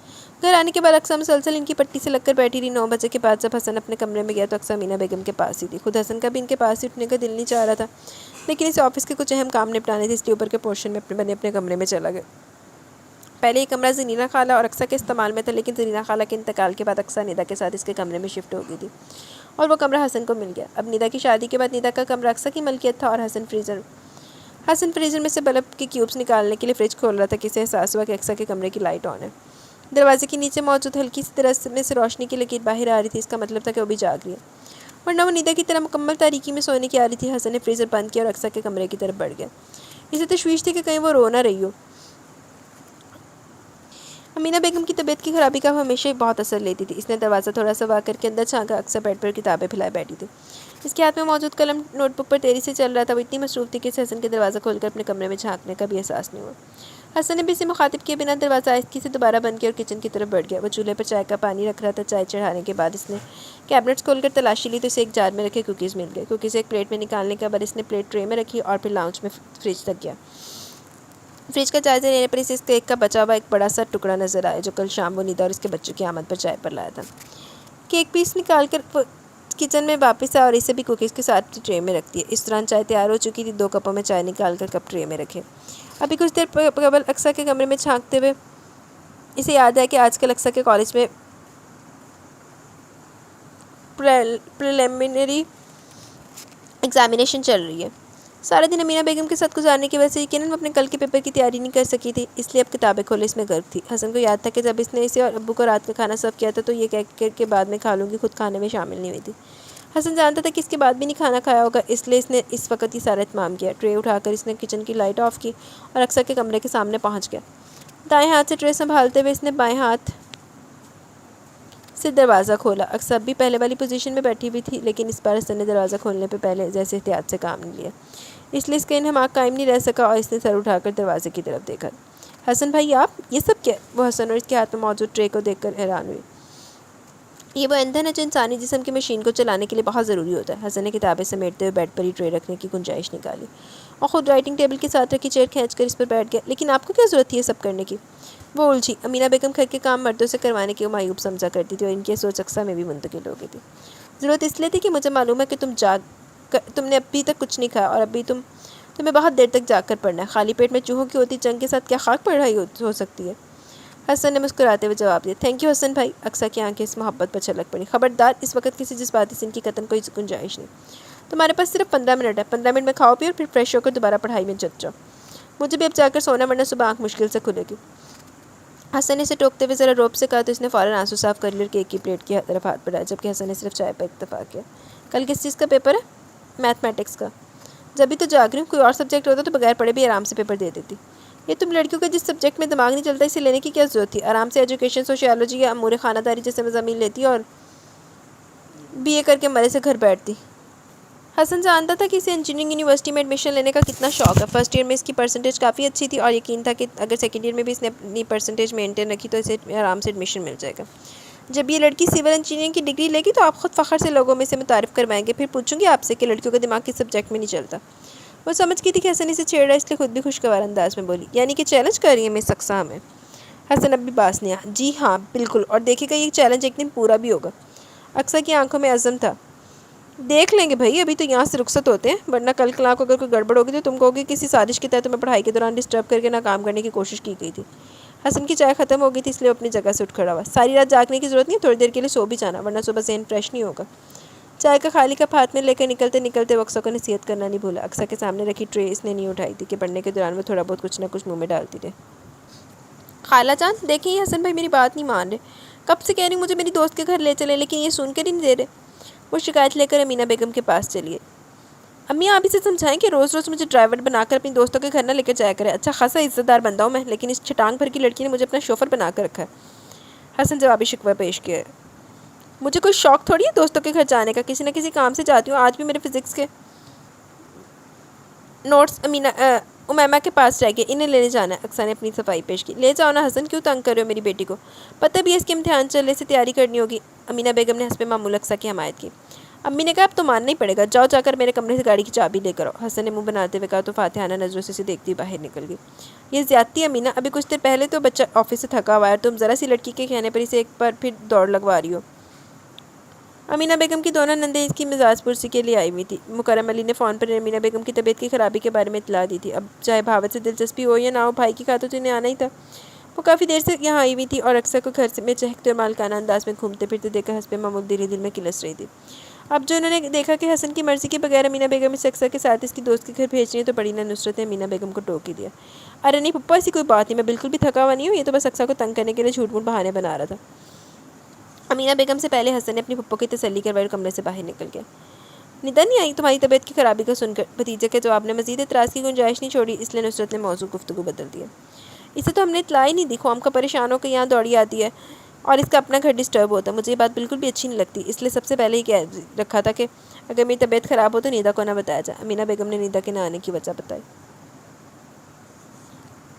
[SPEAKER 1] گھر آنے کے بعد اقصیٰ مسلسل ان کی پٹی سے لگ کر بیٹھی رہی۔ 9 بجے کے بعد جب حسن اپنے کمرے میں گیا تو اقصیٰ امینہ بیگم کے پاس ہی تھی۔ خود حسن کا بھی ان کے پاس ہی اٹھنے کا دل نہیں چاہ رہا تھا لیکن اسے آفس کے کچھ اہم کام نپٹانے تھے اس لیے اوپر کے پورشن میں اپنے کمرے میں چلا گیا۔ پہلے یہ کمرہ زرینہ خالہ اور اقصیٰ کے استعمال میں تھا لیکن زرینہ خالہ کے انتقال کے بعد اقصیٰ ندا کے ساتھ اس کے کمرے میں شفٹ ہو گئی تھی اور وہ کمرہ حسن کو مل گیا۔ اب ندا کی شادی کے بعد ندا کا کمرہ اقصیٰ کی ملکیت تھا اور حسن فریزر میں سے برف کے کیوبز نکالنے کے لیے فریج کھول رہا تھا کہ اسے احساس ہوا کہ اقصیٰ کے کمرے کی لائٹ آن ہے۔ دروازے کے نیچے موجود ہلکی سی طرح میں سے روشنی کی لکیر باہر آ رہی تھی۔ اس کا مطلب تھا کہ وہ بھی جاگ رہی ہے ورنہ وہ ندا کی طرح مکمل تاریکی میں سونے کی آ رہی تھی۔ حسن نے فریزر بند کیا اور اقصیٰ کے کمرے کی طرف بڑھ گیا۔ اسے تشویش تھی کہ کہیں وہ رو نہ رہی ہو۔ امینہ بیگم کی طبیعت کی خرابی کا وہ ہمیشہ ہی بہت اثر لیتی تھی۔ اس نے دروازہ تھوڑا سا وا کر کے اندر جھانکا۔ اقصیٰ بیڈ پر کتابیں پھیلائے بیٹھی تھی۔ اس کے ہاتھ میں موجود قلم نوٹ بک پر تیزی سے چل رہا تھا۔ وہ اتنی مصروف تھی کہ اسے حسن کے دروازہ کھول کر اپنے کمرے میں جھانکنے کا بھی احساس نہیں ہوا۔ حسن نے بھی اسے مخاطب کیے بنا دروازہ آہستگی سے دوبارہ بند کیا اور کچن کی طرف بڑھ گیا۔ وہ چولہے پر چائے کا پانی رکھ رہا تھا۔ چائے چڑھانے کے بعد اس نے کیبنٹس کھول کر تلاشی لی تو اسے ایک جار میں رکھے کوکیز مل گئے۔ کوکیز ایک پلیٹ میں نکالنے کے بعد اس نے پلیٹ ٹرے میں رکھی اور پھر لاؤنج میں فریج تک گیا۔ فریج کا جائزہ لینے پر اسے اس کیک کا بچا ہوا ایک بڑا سا ٹکڑا نظر آیا جو کل شام وہ ندا اور اس کے بچوں کی آمد پر چائے پر لایا تھا۔ کیک پیس نکال کر کچن میں واپس آیا اور اسے بھی کوکیز کے ساتھ ٹرے میں رکھ دیا۔ اس دوران چائے تیار ہو چکی تھی۔ 2 کپوں میں چائے نکال کر کپ ٹرے میں رکھے۔ ابھی کچھ دیر قبل اقصیٰ کے کمرے میں جھانکتے ہوئے اسے یاد آیا کہ آج کل اقصیٰ کے کالج میں پریلیمنری ایگزامینیشن چل رہی ہے۔ سارے دن امینہ بیگم کے ساتھ گزارنے کی وجہ سے یقیناً وہ اپنے کل کے پیپر کی تیاری نہیں کر سکی تھی اس لیے اب کتابیں کھولے اس میں غرق تھی۔ حسن کو یاد تھا کہ جب اس نے اسے اور ابو کو رات کا کھانا سرو کیا تھا تو یہ کہہ کر کے بعد میں کھا لوں گی خود کھانے میں شامل نہیں ہوئی تھی۔ حسن جانتا تھا کہ اس کے بعد بھی نہیں کھانا کھایا ہوگا اس لیے اس نے اس وقت یہ سارا اہتمام کیا۔ ٹرے اٹھا کر اس نے کچن کی لائٹ آف کی اور اقصیٰ کے کمرے کے سامنے پہنچ گیا۔ دائیں ہاتھ سے ٹرے سنبھالتے ہوئے اس نے بائیں ہاتھ سے دروازہ کھولا۔ اقصیٰ بھی پہلے والی پوزیشن میں بیٹھی ہوئی تھی لیکن اس بار حسن نے دروازہ کھولنے پہ پہلے جیسے احتیاط سے کام نہیں لیا اس لیے اس کا انہماک قائم نہیں رہ سکا اور اس نے سر اٹھا کر دروازے کی طرف دیکھا۔ حسن بھائی آپ یہ سب کیا؟ وہ حسن اور اس کے ہاتھ میں موجود ٹرے کو دیکھ کر حیران ہوئی۔ یہ وہ ایندھن ہے جو انسانی جسم کی مشین کو چلانے کے لیے بہت ضروری ہوتا ہے۔ حسن نے کتابیں سمیٹتے ہوئے بیڈ پر ہی ٹرے رکھنے کی گنجائش نکالی اور خود رائٹنگ ٹیبل کے ساتھ رکھی چیئر کھینچ کر اس پر بیٹھ گیا۔ لیکن آپ کو کیا ضرورت تھی یہ سب کرنے کی؟ وہ الجھی۔ امینہ بیگم گھر کے کام مردوں سے کروانے کی معیوب سمجھا کرتی تھی اور ان کی سوچ اقصیٰ میں بھی منتقل ہو گئی تھی۔ ضرورت اس لیے تھی کہ مجھے معلوم ہے کہ تم نے ابھی تک کچھ نہیں کھایا اور ابھی تمہیں بہت دیر تک جاگ کر پڑھنا ہے۔ خالی پیٹ میں چوہوں کی ہوتی جنگ کے ساتھ کیا خاک پڑھائی ہو سکتی ہے؟ حسن نے مسکراتے ہوئے جواب دیا۔ تھینک یو حسن بھائی۔ اقصیٰ کی آنکھیں اس محبت پر چھلک پڑی۔ خبردار اس وقت کسی جذباتی سن کی قطعاً کوئی گنجائش نہیں۔ تمہارے پاس صرف 15 منٹ ہے۔ 15 منٹ میں کھاؤ پیو اور پھر فریش ہو کر دوبارہ پڑھائی میں جت جاؤ۔ مجھے بھی اب جا کر سونا ورنہ صبح آنکھ مشکل سے کھلے گی۔ حسن نے اسے ٹوکتے ہوئے ذرا روب سے کہا تو اس نے فوراً آنسو صاف کر لی اور کیک کی پلیٹ کی طرف ہاتھ بڑھایا جبکہ حسن نے صرف چائے پر اتفاق کیا۔ کل کس چیز کا پیپر ہے؟ میتھمیٹکس کا۔ جب بھی تو جاگ رہی ہوں، کوئی اور سبجیکٹ ہوتا تو بغیر پڑھے بھی آرام سے پیپر دے دیتی۔ یہ تم لڑکیوں کا جس سبجیکٹ میں دماغ نہیں چلتا اسے لینے کی کیا ضرورت تھی؟ آرام سے ایجوکیشن، سوشیالوجی یا امور خانہ داری جیسے مضامین لیتی اور بی اے کر کے مرے سے گھر بیٹھتی۔ حسن جانتا تھا کہ اسے انجینئرنگ یونیورسٹی میں ایڈمیشن لینے کا کتنا شوق ہے۔ فرسٹ ایئر میں اس کی پرسنٹیج کافی اچھی تھی اور یقین تھا کہ اگر سیکنڈ ایئر میں بھی اس نے اپنی پرسنٹیج مینٹین رکھی تو اسے آرام سے ایڈمیشن مل جائے گا۔ جب یہ لڑکی سول انجینئرنگ کی ڈگری لے گی تو آپ خود فخر سے لوگوں میں سے متعارف کروائیں گے۔ پھر پوچھوں گی آپ سے کہ لڑکیوں کا دماغ کس سبجیکٹ میں نہیں چلتا۔ وہ سمجھ گئی تھی کہ حسن اسے چھیڑ رہا ہے اس لیے خود بھی خوشگوار انداز میں بولی۔ یعنی کہ چیلنج کر رہی ہے مس اقصیٰ ہمیں؟ حسن اب بھی باس نہیں آیا۔ جی ہاں بالکل، اور دیکھے گا یہ چیلنج ایک دن پورا بھی ہوگا۔ اقصیٰ کی آنکھوں میں عزم تھا۔ دیکھ لیں گے بھائی، ابھی تو یہاں سے رخصت ہوتے ہیں ورنہ کل کلاں کو اگر کوئی گڑبڑ ہوگی تو تم کہو گی کسی سازش کے تحت تمہیں پڑھائی کے دوران ڈسٹرب کر کے ناکام کرنے کی کوشش کی گئی تھی۔ حسن کی چائے ختم ہو گئی تھی اس لیے وہ اپنی جگہ سے اٹھ کھڑا ہوا۔ ساری رات جاگنے کی ضرورت نہیں ہے، تھوڑی دیر کے لیے سو بھی جانا ورنہ صبح ذہن فریش نہیں ہوگا۔ چائے کا خالی کپ ہاتھ میں لے کر نکلتے وہ اقصیٰ کو نصیحت کرنا نہیں بھولا۔ اقصیٰ کے سامنے رکھی ٹرے اس نے نہیں اٹھائی تھی کہ پڑھنے کے دوران وہ تھوڑا بہت کچھ نہ کچھ منہ میں ڈالتی رہے۔ خالہ جان دیکھیں، یہ حسن بھائی میری بات نہیں مان رہے، کب سے کہہ رہی ہوں مجھے میری دوست کے گھر لے چلیں، لیکن یہ سن کر ہی نہیں دے رہے۔ وہ شکایت لے کر امینہ بیگم کے پاس چلی گئی۔ امی آپ اسے سمجھائیں کہ روز روز مجھے ڈرائیور بنا کر اپنی دوستوں کے گھر نہ لے کر جایا کرے۔ اچھا خاصا عزت دار بندہ ہوں میں، لیکن اس چھٹانگ بھر کی لڑکی نے مجھے اپنا شوفر بنا کر رکھا ہے۔ حسن جوابی شکوہ پیش کیا ہے۔ مجھے کوئی شوق تھوڑی ہے دوستوں کے گھر جانے کا، کسی نہ کسی کام سے جاتی ہوں۔ آج بھی میرے فزکس کے نوٹس امیمہ کے پاس رہ گئے، انہیں لینے جانا ہے۔ اقصیٰ نے اپنی صفائی پیش کی۔ لے جاؤ نا حسن، کیوں تنگ کر رہے ہو میری بیٹی کو؟ پتہ بھی ہے اس کے امتحان چلنے سے تیاری کرنی ہوگی۔ امینہ بیگم نے حسب معمول اقصیٰ کی حمایت کی۔ امی نے کہا اب تو ماننا ہی پڑے گا، جاؤ جا کر میرے کمرے سے گاڑی کی چابی لے کر آؤ۔ حسن نے منہ بناتے ہوئے کہا تو فاتحانہ نظروں سے دیکھتی باہر نکل گئی۔ یہ زیادتی امینہ، ابھی کچھ دیر پہلے تو بچہ آفس سے تھکا ہوا ہے اور تم ذرا سی لڑکی کے کہنے پر اسے ایک بار پھر دوڑ لگوا رہی ہو۔ امینہ بیگم کی دونوں نندیں اس کی مزاج پرسی کے لیے آئی ہوئی تھی۔ مکرم علی نے فون پر امینہ بیگم کی طبیعت کی خرابی کے بارے میں اطلاع دی تھی۔ اب چاہے بھاوت سے دلچسپی ہو یا نہ ہو، بھائی کی خاطر تو انہیں آنا ہی تھا۔ وہ کافی دیر سے یہاں آئی ہوئی تھی اور اقصیٰ کو گھر میں چہکتے اور مالکانہ انداز میں گھومتے پھرتے دیکھ کر حسب معمول دل میں کلس رہی تھی۔ اب جو انہوں نے دیکھا کہ حسن کی مرضی کے بغیر امینہ بیگم اسے اقصیٰ کے ساتھ اس کی دوست کے گھر بھیج رہی ہے تو بڑی نصرت نے امینہ بیگم کو ٹوک ہی دیا۔ ارے نہیں پپا، ایسی کوئی بات نہیں، میں بالکل بھی تھکا ہوا نہیں ہوں، یہ تو بس اقصیٰ کو تنگ کرنے کے لیے جھوٹ موٹ بہانے بنا رہا تھا۔ امینہ بیگم سے پہلے حسن نے اپنی پھپھو کی تسلی کروائی اور کمرے سے باہر نکل گیا۔ ندا نہیں آئی تمہاری طبیعت کی خرابی کو سن کر؟ بھتیجے کے جواب نے مزید اعتراض کی گنجائش نہیں چھوڑی، اس لیے نصرت نے موضوع گفتگو بدل دیا۔ اسے تو ہم نے اطلاع ہی نہیں دی، خوام کا پریشان ہو کے یہاں دوڑی آتی ہے اور اس کا اپنا گھر ڈسٹرب ہوتا ہے۔ مجھے یہ بات بالکل بھی اچھی نہیں لگتی، اس لیے سب سے پہلے ہی کہہ رکھا تھا کہ اگر میری طبیعت خراب ہو تو ندا کو نہ بتایا جائے۔ امینہ بیگم نے ندا کے نہ آنے کی وجہ بتائی۔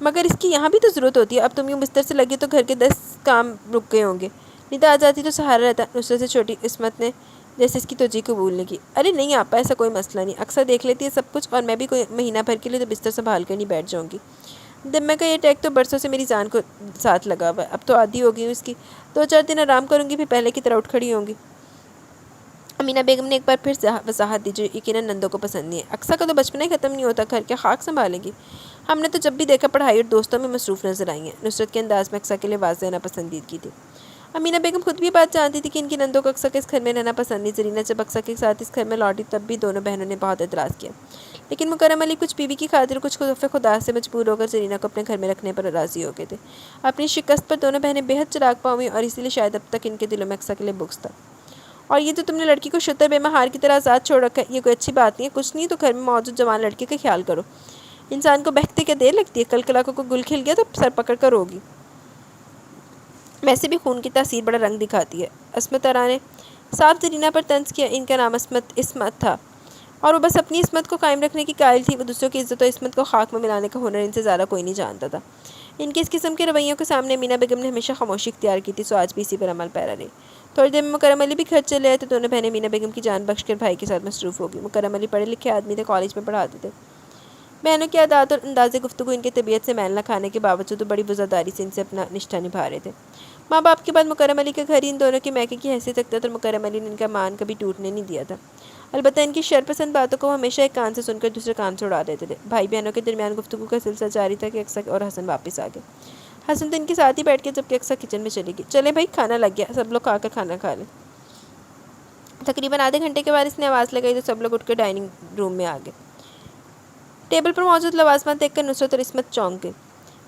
[SPEAKER 1] مگر اس کی یہاں بھی تو ضرورت ہوتی ہے، اب تم یوں بستر سے لگی تو گھر کے 10 کام رک گئے ہوں گے، ندا آ جاتی تو سہارا رہتا۔ نصرت سے چھوٹی عصمت نے جیسے اس کی توجہ قبول نہیں کی۔ ارے نہیں آپا، ایسا کوئی مسئلہ نہیں، اکثر دیکھ لیتی ہے سب کچھ، اور میں بھی کوئی مہینہ بھر کے لیے تو بستر سنبھال کر نہیں بیٹھ جاؤں گی۔ دمے کا یہ ٹیک تو برسوں سے میری جان کو ساتھ لگا ہوا ہے، اب تو عادی ہو گئی ہوں اس کی، 2-4 دن آرام کروں گی پھر پہلے کی طرح اٹھ کھڑی ہوں گی۔ امینہ بیگم نے ایک بار پھر وضاحت دی جو یقیناً نندوں کو پسند نہیں ہے۔ اقصیٰ کا تو بچپنا ہی ختم نہیں ہوتا، گھر کے خاک سنبھالے گی؟ ہم نے تو جب بھی دیکھا پڑھائی اور دوستوں میں مصروف نظر آئی ہیں۔ نصرت کے انداز میں اقصیٰ کے لیے واضح ناپسندیدگی تھی۔ امینہ بیگم خود بھی بات جانتی تھی کہ ان کی نندوں کو اقصیٰ کے اس گھر میں رہنا پسند نہیں۔ زرینہ جب اقصیٰ کے ساتھ اس گھر میں لوٹی تب بھی دونوں بہنوں نے بہت اعتراض کیا، لیکن مکرم علی کچھ بیوی کی خاطر کچھ خدا سے مجبور ہو کر زرینہ کو اپنے گھر میں رکھنے پر راضی ہو گئے تھے۔ اپنی شکست پر دونوں بہنیں بے حد چلاک پاؤں ہوئیں اور اسی لیے شاید اب تک ان کے دلوں میں اقصیٰ کے لیے بغض تھا۔ اور یہ تو تم نے لڑکی کو شتر بے مہار کی طرح آزاد چھوڑ رکھا ہے، یہ کوئی اچھی بات نہیں ہے۔ کچھ نہیں تو گھر میں موجود جوان لڑکے کا خیال کرو، انسان کو بہکتے کیا دیر لگتی ہے، کل کلاکوں کو گل کھل گیا تو سر پکڑ کر ہوگی۔ ویسے بھی خون کی تاثیر بڑا رنگ دکھاتی ہے۔ عصمت آرا نے صاف زرینہ پر طنز کیا۔ ان کا نام عصمت تھا اور وہ بس اپنی عصمت کو قائم رکھنے کی قائل تھی، وہ دوسروں کی عزت و عصمت کو خاک میں ملانے کا ہنر ان سے زیادہ کوئی نہیں جانتا تھا۔ ان کے اس قسم کے رویوں کے سامنے امینہ بیگم نے ہمیشہ خاموشی اختیار کی تھی، سو آج بھی اسی پر عمل پیرا رہی۔ تھوڑی دیر میں مکرم علی بھی گھر چلے آئے تو دونوں بہنیں امینہ بیگم کی جان بخش کر بھائی کے ساتھ مصروف ہو گئی۔ مکرم علی پڑھے لکھے آدمی تھے، کالج میں پڑھاتے تھے۔ بہنوں کی عادات اور انداز گفتگو ان کی طبیعت سے میل نہ کھانے کے باوجود وہ بڑی وفاداری سے ان سے اپنا نشتہ نبھا رہے تھے۔ ماں باپ کے بعد مکرم علی کا گھر ہی ان دونوں کے میکے کی حیثیت رکھتا تھا اور مکرم علی نے ان کا مان کبھی ٹوٹنے نہیں دیا تھا۔ البتہ ان کی شرپسند باتوں کو وہ ہمیشہ ایک کان سے سن کر دوسرے کان سے اڑا دیتے تھے۔ بھائی بہنوں کے درمیان گفتگو کا سلسلہ جاری تھا کہ اقصیٰ اور حسن واپس آ گئے۔ حسن تو ان کے ساتھ ہی بیٹھ کے جبکہ اقصیٰ کچن میں چلی گئی۔ چلے بھائی کھانا لگ گیا، سب لوگ آ کر کھانا کھا لیں۔ تقریباً آدھے گھنٹے کے بعد اس نے آواز لگائی تو سب لوگ اٹھ کر ڈائننگ روم میں آ گئے۔ ٹیبل پر موجود لوازمات دیکھ کر نصرت اور عصمت چونک گئے۔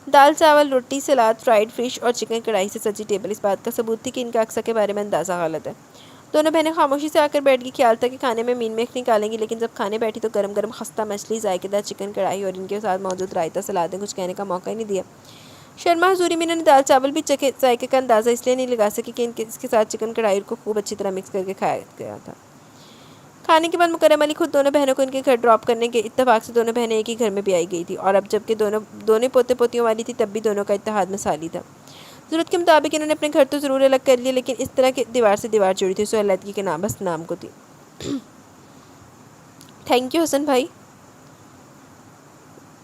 [SPEAKER 1] دال چاول، روٹی، سلاد، فرائیڈ فش اور چکن کڑھائی سے سجی ٹیبل اس بات کا ثبوت تھی کہ ان کا اقصیٰ کے بارے میں اندازہ غلط ہے۔ دونوں بہنیں خاموشی سے آ کر بیٹھ گئی۔ خیال تھا کہ کھانے میں مین میخ نکالیں گی، لیکن جب کھانے بیٹھی تو گرم گرم خستہ مچھلی، ذائقے دار چکن کڑھائی اور ان کے ساتھ موجود رائتہ سلاد نے کچھ کہنے کا موقع ہی نہیں دیا۔ شرما حضوری میں انہوں نے دال چاول بھی چکھے، ذائقے کا اندازہ اس لیے نہیں لگا سکی کہ اس کے ساتھ چکن کڑھائی کو خوب اچھی طرح مکس کر کے کھایا گیا تھا۔ کھانے کے بعد مکرم علی خود دونوں بہنوں کو ان کے گھر ڈراپ کرنے کے اتفاق سے دونوں بہنیں ایک ہی گھر میں بھی آئی گئی تھی، اور اب جب کہ دونوں پوتے پوتیوں والی تھی تب بھی دونوں کا اتحاد مثالی تھا۔ ضرورت کے مطابق انہوں نے اپنے گھر تو ضرور الگ کر لیے، لیکن اس طرح کے دیوار سے دیوار جڑی تھی، سو علیحدگی کے نام بس نام کو تھی۔ تھینک یو حسن بھائی۔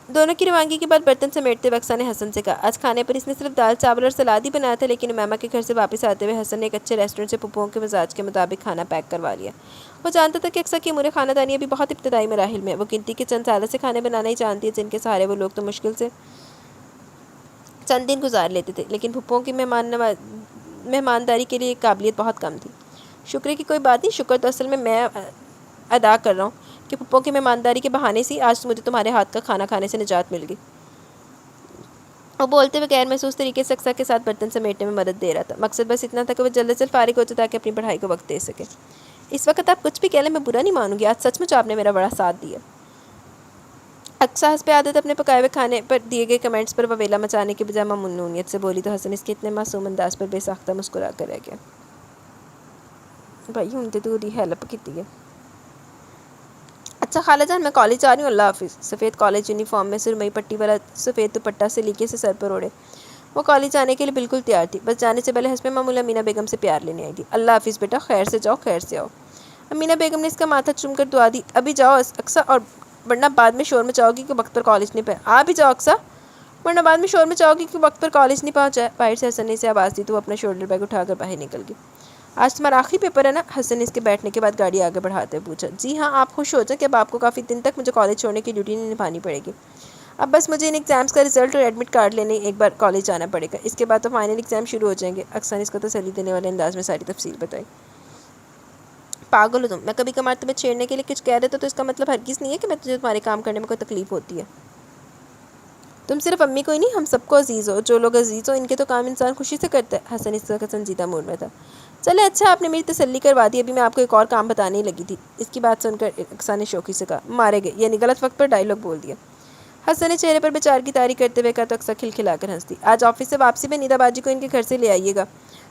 [SPEAKER 1] دونوں کی روانگی کے بعد برتن سمیٹتے ہوئے اقصیٰ نے حسن سے کہا، آج کھانے پر اس نے صرف دال چاول اور سلاد ہی بنایا تھا، لیکن امیمہ کے گھر سے واپس آتے ہوئے حسن نے ایک اچھے ریسٹورنٹ سے پھپھوؤں کے مزاج کے مطابق کھانا پیک کروا لیا۔ وہ جانتا تھا کہ اقصیٰ کی امور خاندانی ابھی بہت ابتدائی مراحل میں، وہ گنتی کے چند سالوں سے کھانے بنانا ہی جانتی ہے، جن کے سہارے وہ لوگ تو مشکل سے چند دن گزار لیتے تھے، لیکن پھپھوؤں کی مہمانداری کے لیے یہ قابلیت بہت کم تھی۔ شکر کی کوئی بات نہیں، شکر تو اصل میں ادا کر رہا ہوں کہ پھپھو کی مہمانداری کے بہانے سے آج مجھے تمہارے ہاتھ کا کھانا کھانے سے نجات مل گئی۔ وہ بولتے ہوئے غیر محسوس طریقے سے اقصیٰ کے ساتھ برتن سمیٹنے میں مدد دے رہا تھا۔ مقصد بس اتنا تھا کہ وہ جلد از جلد فارغ ہو جائے تاکہ اپنی پڑھائی کو وقت دے سکے۔ اس وقت آپ کچھ بھی کہہ لیں میں برا نہیں مانوں گی، آج سچ مچ آپ نے میرا بڑا ساتھ دیا۔ اقصیٰ حسب عادت اپنے پکائے ہوئے کھانے پر دیے گئے کمنٹس پر وویلا مچانے کے بجائے ممنونیت سے بولی تو حسن اس کے اتنے معصوم انداز پر بے ساختہ مسکرا کر رہ گیا۔ بھائی ہوں تو ہیلپ کیتی ہے۔ اچھا خالہ جان میں کالج جا رہی ہوں، اللہ حافظ۔ سفید کالج یونیفارم میں سرمئی پٹی والا سفید دوپٹہ سلیقے سے سر پر اوڑھے وہ کالج جانے کے لیے بالکل تیار تھی، بس جانے سے پہلے حسب معمول امینہ بیگم سے پیار لینے آئی تھی۔ اللہ حافظ بیٹا، خیر سے جاؤ خیر سے آؤ۔ امینہ بیگم نے اس کا ماتھا چوم کر دعا دی، ابھی جاؤ اقصیٰ، اور ورنہ بعد میں شور مچاؤ گی کہ وقت پر کالج نہیں پہنچا۔ آپ بھی جاؤ اقصیٰ، ورنہ بعد میں شور مچاؤ گی کہ وقت پر کالج نہیں پہنچا ہے۔ باہر سے حسن نے اسے آواز دی تو وہ اپنا شولڈر بیگ اٹھا کر باہر نکل گئی۔ آج تمہارا آخری پیپر ہے نا؟ حسن نے اس کے بیٹھنے کے بعد گاڑی آگے بڑھاتے ہوئے پوچھا۔ جی ہاں، آپ خوش ہو جائیں کہ اب آپ کو کافی دن تک مجھے کالج چھوڑنے کی ڈیوٹی نہیں نبھانی پڑے گی۔ اب بس مجھے ان ایگزامز کا رزلٹ اور ایڈمٹ کارڈ لینے ایک بار کالج جانا پڑے گا، اس کے بعد تو فائنل ایگزام شروع ہو جائیں گے۔ اقصیٰ نے اس کو تسلی دینے والے انداز میں ساری تفصیل بتائی۔ پاگل ہو تم، میں کبھی کبھار تمہیں چھیڑنے کے لیے کچھ کہہ دیتا تو اس کا مطلب ہرگز نہیں ہے کہ میں تجھے تمہارے کام کرنے میں کوئی تکلیف ہوتی ہے۔ تم صرف امی کو ہی نہیں ہم سب کو عزیز ہو، جو لوگ عزیز ہو ان کے تو کام انسان خوشی سے کرتا ہے۔ حسن اس کا سنجیدہ موڈ میں تھا۔ چلے اچھا، آپ نے میری تسلی کروا دی، ابھی میں آپ کو ایک اور کام بتانے ہی لگی تھی۔ اس کی بات سن کر اقصیٰ نے شوخی سے کہا، مارے گئے، یعنی غلط وقت پر ڈائیلاگ بول دیا۔ حسن نے چہرے پر بیچار کی طاری کرتے ہوئے کہا تو اقصیٰ کھلکھلا کر ہنس دی۔ آج آفس سے واپسی میں نیدا باجی کو ان کے گھر سے لے آئیے گا۔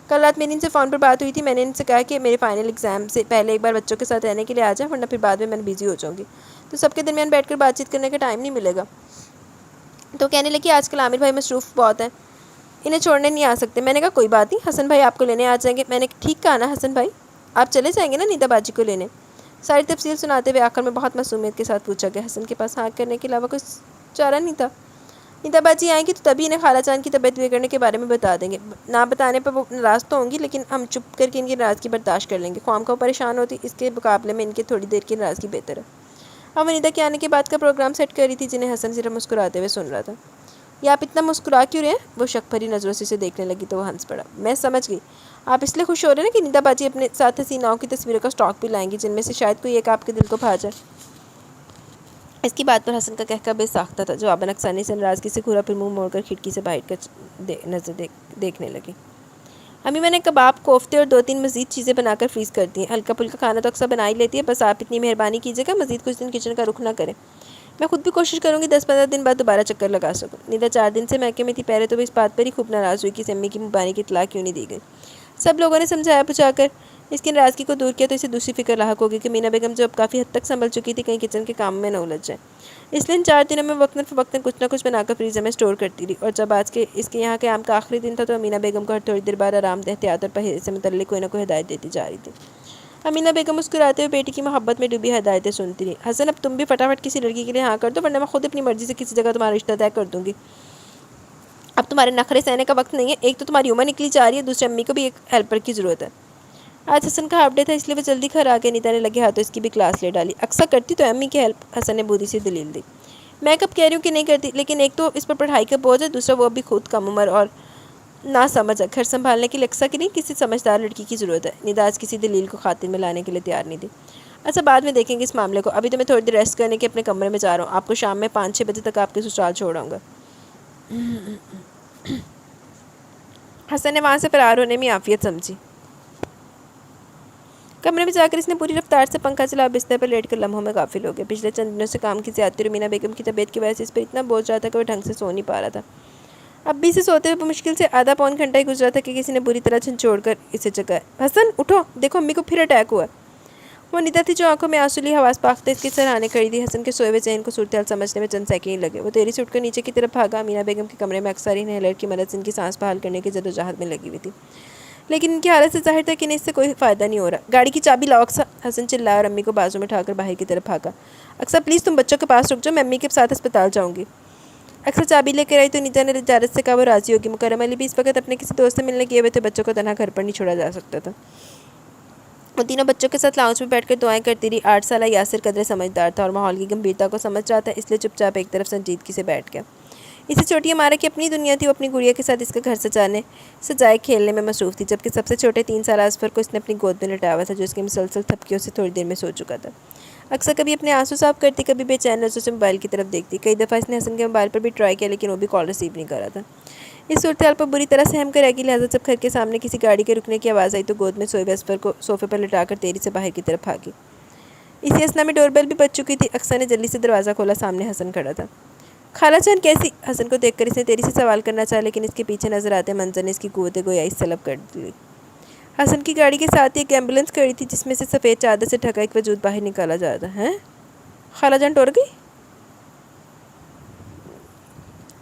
[SPEAKER 1] کل رات میری ان سے فون پر بات ہوئی تھی، میں نے ان سے کہا کہ میرے فائنل ایگزام سے پہلے ایک بار بچوں کے ساتھ رہنے کے لیے آ جائیں، ورنہ پھر بعد میں بزی ہو جاؤں گی تو سب کے درمیان بیٹھ کر بات چیت کرنے کا ٹائم نہیں ملے گا۔ تو کہنے لگی آج کل عامر بھائی مصروف بہت ہیں، انہیں چھوڑنے نہیں آ سکتے۔ میں نے کہا کوئی بات نہیں، حسن بھائی آپ کو لینے آ جائیں گے۔ میں نے ٹھیک کہا نا حسن بھائی، آپ چلے جائیں گے نا نیدا باجی کو لینے؟ ساری تفصیل سناتے ہوئے آخر میں بہت معصومیت کے ساتھ پوچھا گیا۔ حسن کے پاس ہاں کرنے کے علاوہ کچھ چارہ نہیں تھا۔ نیدا باجی آئیں گی تو تبھی انہیں خالہ جان کی طبیعت بگڑنے کے بارے میں بتا دیں گے، نہ بتانے پر وہ ناراض تو ہوں گی لیکن ہم چپ کر کے ان کی ناراضگی برداشت کر لیں گے، خواہ مخواہ پریشان ہوتی اس کے مقابلے میں ان کی تھوڑی دیر کی ناراضگی بہتر ہے۔ اب وہ نیدا کے آنے کے بعد کا پروگرام سیٹ کر رہی تھی جنہیں حسن صرف مسکراتے ہوئے سن رہا تھا۔ یہ آپ اتنا مسکرا کیوں رہے ہیں؟ وہ شک بھری نظروں سے اسے دیکھنے لگی تو وہ ہنس پڑا۔ میں سمجھ گئی، آپ اس لیے خوش ہو رہے ہیں کہ نیدا باجی اپنے ساتھ حسیناؤں کی تصویروں کا سٹاک بھی لائیں گی جن میں سے شاید کوئی ایک آپ کے دل کو بھا جائے۔ اس کی بات پر حسن کا کہکہ بے ساختہ تھا۔ جواباً اقصیٰ نے اسے ناراضگی سے گھورا، پھر منہ موڑ کر کھڑکی سے باہر کا نظر دیکھنے لگی۔ امی میں نے کباب، کوفتے اور 2-3 مزید چیزیں بنا کر فریز کر دی ہیں، ہلکا پھلکا کھانا تو اقصیٰ بنا ہی لیتی ہے، بس آپ اتنی مہربانی کیجیے گا مزید کچھ دن کچن کا رخ نہ کریں، میں خود بھی کوشش کروں گی 10-15 دن بعد دوبارہ چکر لگا سکوں۔ نیدا 4 دن سے میکے میں تھی، پہلے تو وہ اس بات پر ہی خوب ناراض ہوئی کہ اسے امی کی مبانی کی اطلاع کیوں نہیں دی گئی۔ سب لوگوں نے سمجھایا بجھا کر اس کی ناراضگی کو دور کیا تو اسے دوسری فکر لاحق ہوگی کہ امینہ بیگم جو اب کافی حد تک سنبھل چکی تھی کہیں کچن کے کام میں نہ الجھ جائے، اس لیے ان 4 دنوں میں وقتاً فوقتاً کچھ نہ کچھ بنا کر فریزر میں اسٹور کرتی رہی۔ اور جب آج کے اس کے یہاں قیام کا آخری دن تھا تو امینہ بیگم کو ہر تھوڑی دیر بعد آرام دہ احتیاط اور پرہیز سے متعلق کوئی نہ کوئی ہدایت دیتی جا رہی تھی۔ امینہ بیگم مسکراتے ہوئے بیٹی کی محبت میں ڈوبی ہدایتیں سنتی رہی۔ حسن اب تم بھی فٹافٹ کسی لڑکی کے لیے ہاں کر دو ورنہ میں خود اپنی مرضی سے کسی جگہ تمہارا رشتہ طے کر دوں گی، اب تمہارے نخرے سہنے کا وقت نہیں ہے، ایک تو تمہاری عمر نکلی جا رہی ہے، دوسرے امی کو بھی ایک ہیلپر کی ضرورت ہے۔ آج حسن کا ہاف ڈے تھا اس لیے وہ جلدی گھر آ کے نیدا نے لگے ہاتھوں اس کی بھی کلاس لے ڈالی۔ اقصیٰ کرتی تو امی کی ہیلپ، حسن نے بودھی سے دلیل دی۔ میں کب کہہ رہی ہوں کہ نہیں کرتی، لیکن ایک تو اس پر پڑھائی کا بوجھ ہے، دوسرا وہ ابھی خود کم عمر اور نہ سمجھ ہے، گھر سنبھالنے کے لیے اقصیٰ کی نہیں کسی سمجھدار لڑکی کی ضرورت ہے۔ نیدا آج کسی دلیل کو خاطر میں لانے کے لیے تیار نہیں تھی۔ اچھا بعد میں دیکھیں گے اس معاملے کو، ابھی تو میں تھوڑی دیر ریسٹ کرنے کے اپنے کمرے میں جا رہا ہوں، آپ کو شام میں 5-6 بجے تک آپ کے سسرال چھوڑ آؤں گا۔ حسن نے وہاں سے فرار ہونے میں عافیت سمجھی۔ کمرے میں جا کر اس نے پوری رفتار سے پنکھا چلا، بستر پر لیٹ کر لمحوں میں غافل ہو گیا۔ پچھلے چند دنوں سے کام کی زیادتی اور امینہ بیگم کی طبیعت کی وجہ سے اس پر اتنا بوجھ رہا تھا کہ وہ ڈھنگ سے سو نہیں پا رہا تھا۔ اب بھی اسے سوتے ہوئے مشکل سے آدھا پون گھنٹہ ہی گزرا تھا کہ کسی نے بری طرح جھنجھوڑ کر اسے جگایا۔ حسن اٹھو، دیکھو امی کو پھر اٹیک ہوا ہے۔ وہ نیدا تھی جو آنکھوں میں آنسو لی حواس باختہ اس کے سرہانے کھڑی تھی۔ حسن کے سوئے ہوئے ذہن کو صورتحال سمجھنے میں چند سیکنڈ ہی لگے۔ وہ تیزی سے اٹھ کر نیچے کی طرف بھاگا۔ امینہ بیگم کے کمرے میں اکثر انہیلر کی مدد سے ان کی سانس بحال کرنے کی جدوجہد میں لگی ہوئی تھی، لیکن ان کی حالت سے ظاہر تھا کہ انہیں اس سے کوئی فائدہ نہیں ہو رہا۔ گاڑی کی چابی لاؤ اقصیٰ، حسن چلایا اور امی کو بازو میں اٹھا کر باہر کی طرف بھاگا۔ اقصیٰ پلیز تم بچوں کے پاس رک جاؤ، میں امی کے ساتھ اسپتال جاؤں گی۔ اقصیٰ چابی لے کر آئی تو نیدا نے اجازت سے کہا وہ راضی ہوگی۔ مکرم علی بھی اس وقت اپنے کسی دوست سے ملنے گئے ہوئے تھے، بچوں کو تنہا گھر پر نہیں چھوڑا جا سکتا تھا۔ وہ تینوں بچوں کے ساتھ لاؤنج میں بیٹھ کر دعائیں کرتی رہی۔ 8 سالہ یاسر قدرے سمجھدار تھا اور ماحول کی گمبھیرتا کو سمجھ رہا تھا، اس لیے چپ چاپ ایک طرف سنجیدگی سے بیٹھ گیا۔ اسے چھوٹی امارہ کی اپنی دنیا تھی، وہ اپنی گڑیا کے ساتھ اس کا گھر سجائے کھیلنے میں مصروف تھی، جبکہ سب سے چھوٹے 3 سالہ اصفر کو اس نے اپنی گود میں لٹایا ہوا تھا، جو اس کی مسلسل تھپکیوں سے تھوڑی دیر میں سو چکا تھا۔ اکثر کبھی اپنے آنسو صاف کرتی، کبھی بے چین نظروں سے موبائل کی طرف دیکھتی۔ کئی دفعہ اس نے حسن کے موبائل پر بھی ٹرائی کیا، لیکن وہ بھی کال ریسیو نہیں کر رہا تھا۔ اس صورتحال پر بری طرح سہم کر رہ گئی، لہٰذا جب گھر کے سامنے کسی گاڑی کے رکنے کی آواز آئی تو گود میں سوئے ہوئے اصفر کو صوفے پر لٹا کر تیزی سے باہر کی طرف بھاگی۔ اسی اثنا میں ڈور بیل بھی بج چکی تھی۔ اکثر نے جلدی سے دروازہ کھولا، سامنے حسن کھڑا تھا۔ خالہ جان کیسی؟ حسن کو دیکھ کر اس نے تیزی سے سوال کرنا چاہا، لیکن اس کے پیچھے نظر آتے منظر نے اس کی قوت گویائی سلب کر لی۔ حسن کی گاڑی کے ساتھ ایک ایمبولینس کھڑی تھی، جس میں سے سفید چادر سے ڈھکا ایک وجود باہر نکالا جا رہا تھا۔ خالہ جان ٹور گئی؟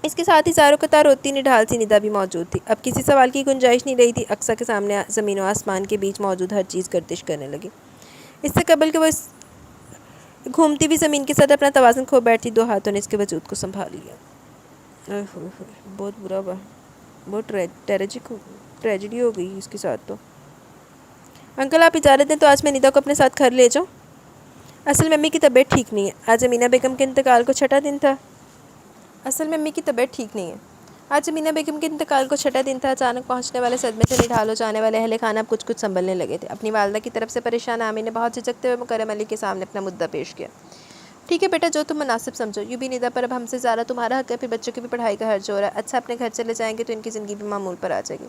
[SPEAKER 1] اس کے ساتھ ہی زاروں قطار روتی نڈھال سی ندا بھی موجود تھی۔ اب کسی سوال کی گنجائش نہیں رہی تھی۔ اقصیٰ کے سامنے زمین و آسمان کے بیچ موجود ہر چیز گردش کرنے لگی۔ اس سے قبل کہ وہ اس گھومتی ہوئی زمین کے ساتھ اپنا توازن کھو بیٹھتی، 2 ہاتھوں نے اس کے وجود کو سنبھال لیا۔ بہت برا بہت ٹریجڈی ہو گئی اس کے ساتھ تو۔ انکل آپ اجازت دیں تو آج میں ندا کو اپنے ساتھ گھر لے جاؤں؟ اصل میں امی کی طبیعت ٹھیک نہیں ہے۔ آج امینہ بیگم کے انتقال کو 6واں دن تھا۔ اچانک پہنچنے والے صدمے سے نڈھال ہو جانے والے اہل خانہ اب کچھ سنبھلنے لگے تھے۔ اپنی والدہ کی طرف سے پریشان عامر نے بہت جھجکتے ہوئے مکرم علی کے سامنے اپنا مدعا پیش کیا۔ ٹھیک ہے بیٹا، جو تم مناسب سمجھو۔ یوں بھی ندا پر اب ہم سے زیادہ تمہارا حق ہے، پھر بچوں کی بھی پڑھائی کا خرچ ہو رہا ہے۔ اچھا اپنے گھر چلے جائیں گے تو ان کی زندگی بھی معمول پر آ جائے گی۔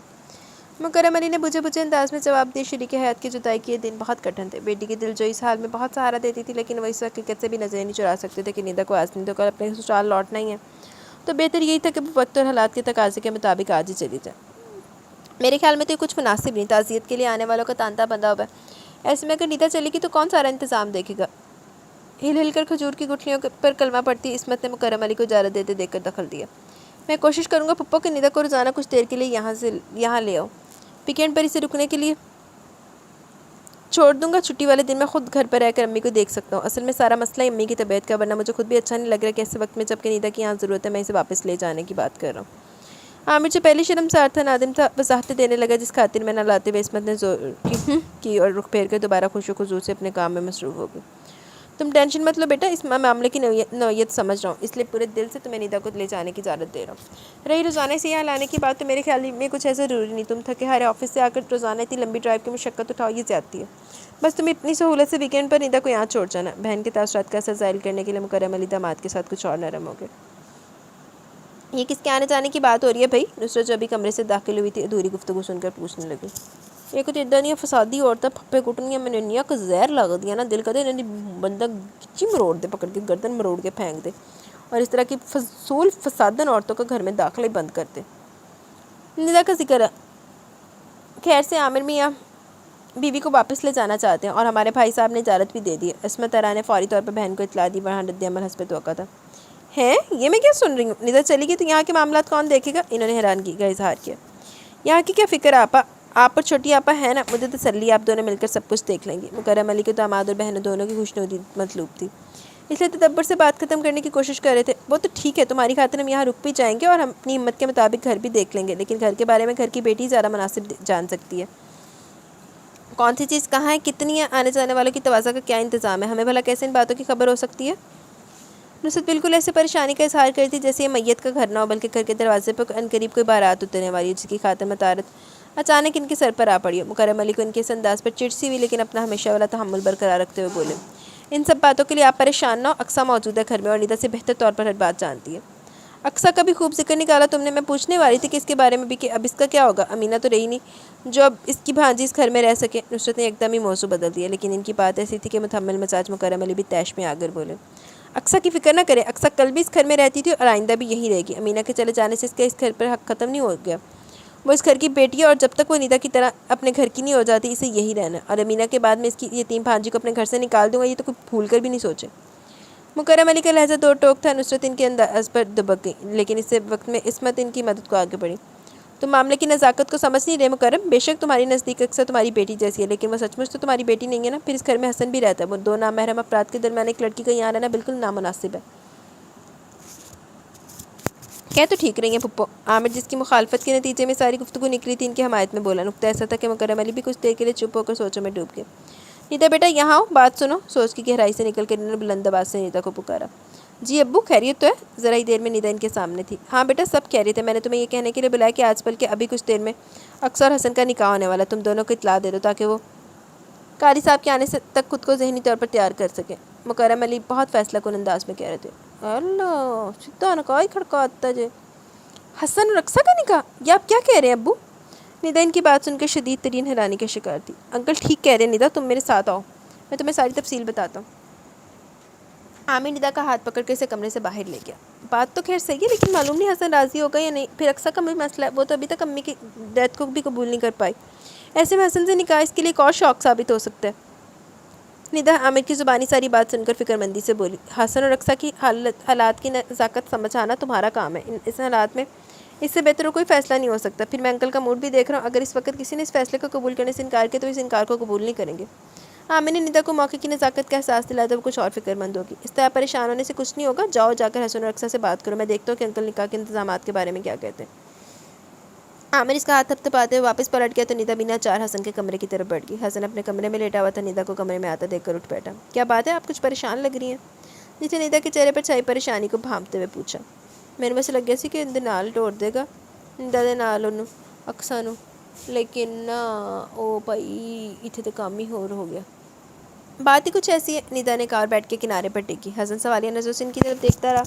[SPEAKER 1] مکرم علی نے بجھے انداز میں جواب دیا، شریک حیات کی جدائی کے یہ دن بہت کٹھن تھے۔ بیٹی کی دلجوئی اس حال میں بہت سہارا دیتی تھی، لیکن وہ اس حقیقت سے بھی نظریں نہیں چرا سکتے تھے کہ ندا کو آج نہیں تو کل اپنے سسرال لوٹنا ہی ہے، تو بہتر یہی تھا کہ وہ وقت اور حالات کے تقاضے کے مطابق آج ہی چلی جائے۔ میرے خیال میں تو یہ کچھ مناسب نہیں، تعزیت کے لیے آنے والوں کا تانتا بندھا ہوا ہے، ایسے میں اگر ندا چلے گی تو کون سارا انتظام دیکھے گا؟ ہل ہل کر کھجور کی گٹھلیوں پر کلمہ پڑتی عصمت نے مکرم علی کو اجازت دیتے دیکھ کر دخل دیا۔ میں کوشش کروں گا پھپھو کہ ندا کو روزانہ کچھ دیر کے لیے یہاں لے آؤ، ویکینڈ پر اسے رکنے کے لیے چھوڑ دوں گا۔ چھٹی والے دن میں خود گھر پر رہ کر امی کو دیکھ سکتا ہوں۔ اصل میں سارا مسئلہ امی کی طبیعت کا، ورنہ مجھے خود بھی اچھا نہیں لگ رہا کہ ایسے وقت میں جب کہ ندا کی یہاں ضرورت ہے میں اسے واپس لے جانے کی بات کر رہا ہوں۔ عامر جو پہلی شرمسار تھا، نادم تھا، وضاحتیں دینے لگا، جس خاطر میں نہ لاتے ہوئے عصمت نے زور کی اور رخ پھیر کر دوبارہ خوش و خضوع سے اپنے کام میں مصروف ہو گئی۔ تم ٹینشن مت لو بیٹا، اس معاملے کی نوعیت سمجھ رہا ہوں، اس لیے پورے دل سے تمہیں ندا کو لے جانے کی اجازت دے رہا ہوں۔ رہی روزانہ سے یہاں لانے کی بات، تو میرے خیال میں کچھ ایسا ضروری نہیں۔ تم تھکے ہارے آفس سے آ کر روزانہ اتنی لمبی ڈرائیو کی مشقت اٹھاؤ، یہ زیادتی ہے۔ بس تم اتنی سہولت سے ویکینڈ پر ندا کو یہاں چھوڑ جانا۔ بہن کے تاثرات کا اثر ظاہر کرنے کے لیے مکرم علی داماد کے ساتھ کچھ اور نرم ہو گئے۔ یہ کس کے آنے جانے کی بات ہو رہی ہے بھائی؟ نصرت جو ابھی کمرے سے داخل ہوئی تھی ادھوری گفتگو سن کر پوچھنے لگی۔ یہ کچھ ادھر نہیں فسادی عورتیں پھپے کٹنی میں نے نیا کو زہر لگا دیا نا، دل کرتے بندہ گچی مروڑ دے، پکڑ کے گردن مروڑ کے پھینک دے، اور اس طرح کی فضول فسادن عورتوں کا گھر میں داخلے بند کرتے۔ ندا کا ذکر ہے خیر سے عامر میاں بیوی کو واپس لے جانا چاہتے ہیں، اور ہمارے بھائی صاحب نے اجازت بھی دے دی ہے۔ عصمت ارا نے فوری طور پر بہن کو اطلاع دی، وہاں رد عمل حسب توقع تھا۔ ہیں یہ میں کیا سن رہی ہوں؟ ندا چلی گئی تو یہاں کے معاملات کون دیکھے گا؟ انہوں نے حیرانگی کا اظہار کیا۔ یہاں کی کیا فکر آپا، آپ اور چھوٹی آپا ہے نا، مجھے تسلی، آپ دونوں مل کر سب کچھ دیکھ لیں گے۔ مکرم علی کے داماد اور بہنوں دونوں کی خوشنودی مطلوب تھی، اس لیے تدبر سے بات ختم کرنے کی کوشش کر رہے تھے۔ وہ تو ٹھیک ہے، تمہاری خاطر ہم یہاں رک بھی جائیں گے اور ہم اپنی ہمت کے مطابق گھر بھی دیکھ لیں گے، لیکن گھر کے بارے میں گھر کی بیٹی زیادہ مناسب جان سکتی ہے، کون سی چیز کہاں ہے، کتنی ہے، آنے جانے والوں کی توازہ کا کیا انتظام ہے، ہمیں بھلا کیسے ان باتوں کی خبر ہو سکتی ہے؟ نصرت بالکل ایسے پریشانی کا اظہار کرتی جیسے یہ میت کا گھر نہ ہو، بلکہ گھر کے دروازے پر عنقریب کوئی بارات اترنے والی ہے، جس کی خاطر مطارد اچانک ان کے سر پر آ پڑی ہو۔ مکرم علی کو ان کے اس انداز پر چڑ سی ہوئی، لیکن اپنا ہمیشہ والا تحمل برقرار رکھتے ہوئے بولے، ان سب باتوں کے لیے آپ پریشان نہ ہو، اقصیٰ موجود ہے گھر میں اور ندا سے بہتر طور پر ہر بات جانتی ہے۔ اقصیٰ کا بھی خوب ذکر نکالا تم نے، میں پوچھنے والی تھی کہ اس کے بارے میں بھی کہ اب اس کا کیا ہوگا؟ امینہ تو رہی نہیں جو اب اس کی بھانجی اس گھر میں رہ سکے۔ نصرت نے ایک دم ہی موضوع بدل دیا، لیکن ان کی بات ایسی تھی کہ متحمل مزاج مکرم علی بھی طیش میں آ کر بولے، اقصیٰ کی فکر نہ کریں، اقصیٰ کل بھی اس گھر میں رہتی تھی اور آئندہ بھی یہیں رہے گی۔ امینہ کے چلے جانے سے اس کا اس گھر پر حق ختم نہیں ہو گیا، وہ اس گھر کی بیٹی ہے، اور جب تک وہ ندا کی طرح اپنے گھر کی نہیں ہو جاتی اسے یہی رہنا ہے، اور امینہ کے بعد میں اس کی یتیم بھانجی کو اپنے گھر سے نکال دوں گا، یہ تو کوئی بھول کر بھی نہیں سوچے۔ مکرم علی کا لہجہ دو ٹوک تھا۔ نصرت ان کے انداز پر دبک گئی، لیکن اس وقت میں عصمت ان کی مدد کو آگے بڑھی۔ تم معاملے کی نزاکت کو سمجھ نہیں رہے مکرم، بے شک تمہاری نزدیک اقصیٰ تمہاری بیٹی جیسی ہے، لیکن وہ سچ مچ تو تمہاری بیٹی نہیں ہے نا، پھر اس گھر میں حسن بھی رہتا ہے، وہ دو نامحرم افراد کے درمیان ایک لڑکی کا یہاں رہنا بالکل نامناسب ہے۔ کہہ تو ٹھیک رہی ہیں پھپھو، عامر جس کی مخالفت کے نتیجے میں ساری گفتگو نکلی تھی ان کی حمایت میں بولا۔ نقطہ ایسا تھا کہ مکرم علی بھی کچھ دیر کے لیے چپ ہو کر سوچوں میں ڈوب گئے۔ ندا بیٹا یہاں آؤ، بات سنو۔ سوچ کی گہرائی سے نکل کر انہوں نے بلند آواز سے ندا کو پکارا۔ جی ابو خیریت تو ہے؟ ذرا ہی دیر میں ندا ان کے سامنے تھی۔ ہاں بیٹا سب کہہ رہے تھے، میں نے تمہیں یہ کہنے کے لیے بلایا کہ آج بلکہ ابھی کچھ دیر میں اکثر حسن کا نکاح ہونے والا، تم دونوں کو اطلاع دے دو تاکہ وہ قاری صاحب کے آنے سے تک خود کو ذہنی طور پر تیار کر سکیں۔ مکرم علی بہت فیصلہ کن انداز میں کہہ رہے تھے۔ اللہ سیدھا نکاح ہی کھڑکاتا جے، حسن اور رقصہ کا نکاح؟ یہ آپ کیا کہہ رہے ہیں ابو؟ ندا ان کی بات سن کر شدید ترین حیرانی کا شکار تھی۔ انکل ٹھیک کہہ رہے ہیں ندا، تم میرے ساتھ آؤ، میں تمہیں ساری تفصیل بتاتا ہوں۔ عامر ندا کا ہاتھ پکڑ کے اسے کمرے سے باہر لے گیا۔ بات تو خیر صحیح ہے، لیکن معلوم نہیں حسن راضی ہوگا یا نہیں، پھر رقصہ کا بھی مسئلہ ہے، وہ تو ابھی تک امی کی ڈیتھ کو بھی قبول نہیں کر پائی، ایسے میں حسن سے نکاح اس کے لیے ایک اور شوق ثابت ہو سکتا ہے۔ ندا عامر کی زبانی ساری بات سن کر فکر مندی سے بولی، حسن اور رقصہ کی حالات کی نزاکت سمجھانا تمہارا کام ہے، اس حالات میں اس سے بہتر کوئی فیصلہ نہیں ہو سکتا۔ پھر میں انکل کا موڈ بھی دیکھ رہا ہوں، اگر اس وقت کسی نے اس فیصلے کو قبول کرنے سے انکار کیا تو اس انکار کو قبول نہیں کریں گے۔ عامر نے ندا کو موقع کی نزاکت کا احساس دلایا تو وہ کچھ اور فکر مند ہوگی۔ اس طرح پریشان ہونے سے کچھ نہیں ہوگا، جاؤ جا کر حسن اور رقصہ سے بات کرو، میں دیکھتا ہوں کہ انکل نکاح کے انتظامات کے بارے میں کیا کہتے ہیں۔ عامر اس کا ہاتھ تھپتھپاتے ہوئے واپس پلٹ گیا تو ندا بنا چار حسن کے کمرے کی طرف بڑھ گئی۔ حسن اپنے کمرے میں لیٹا ہوا تھا، ندا کو کمرے میں آتا دیکھ کر اٹھ بیٹھا۔ کیا بات ہے، آپ کچھ پریشان لگ رہی ہیں؟ جس نے ندا کے چہرے پر چھائی پریشانی کو بھانپتے ہوئے پوچھا۔ میرے بس لگ گیا سی کہ نال ٹوڑ دے گا ندا دے نال انہوں اکساں نوں، لیکن نا او بھائی اتنے تو کام ہی ہو گیا۔ بات ہی کچھ ایسی ہے، ندا نے کہا اور بیٹھ کے کنارے پر ٹیکی۔ حسن سوالیہ نظروں سے ان کی طرف دیکھتا رہا۔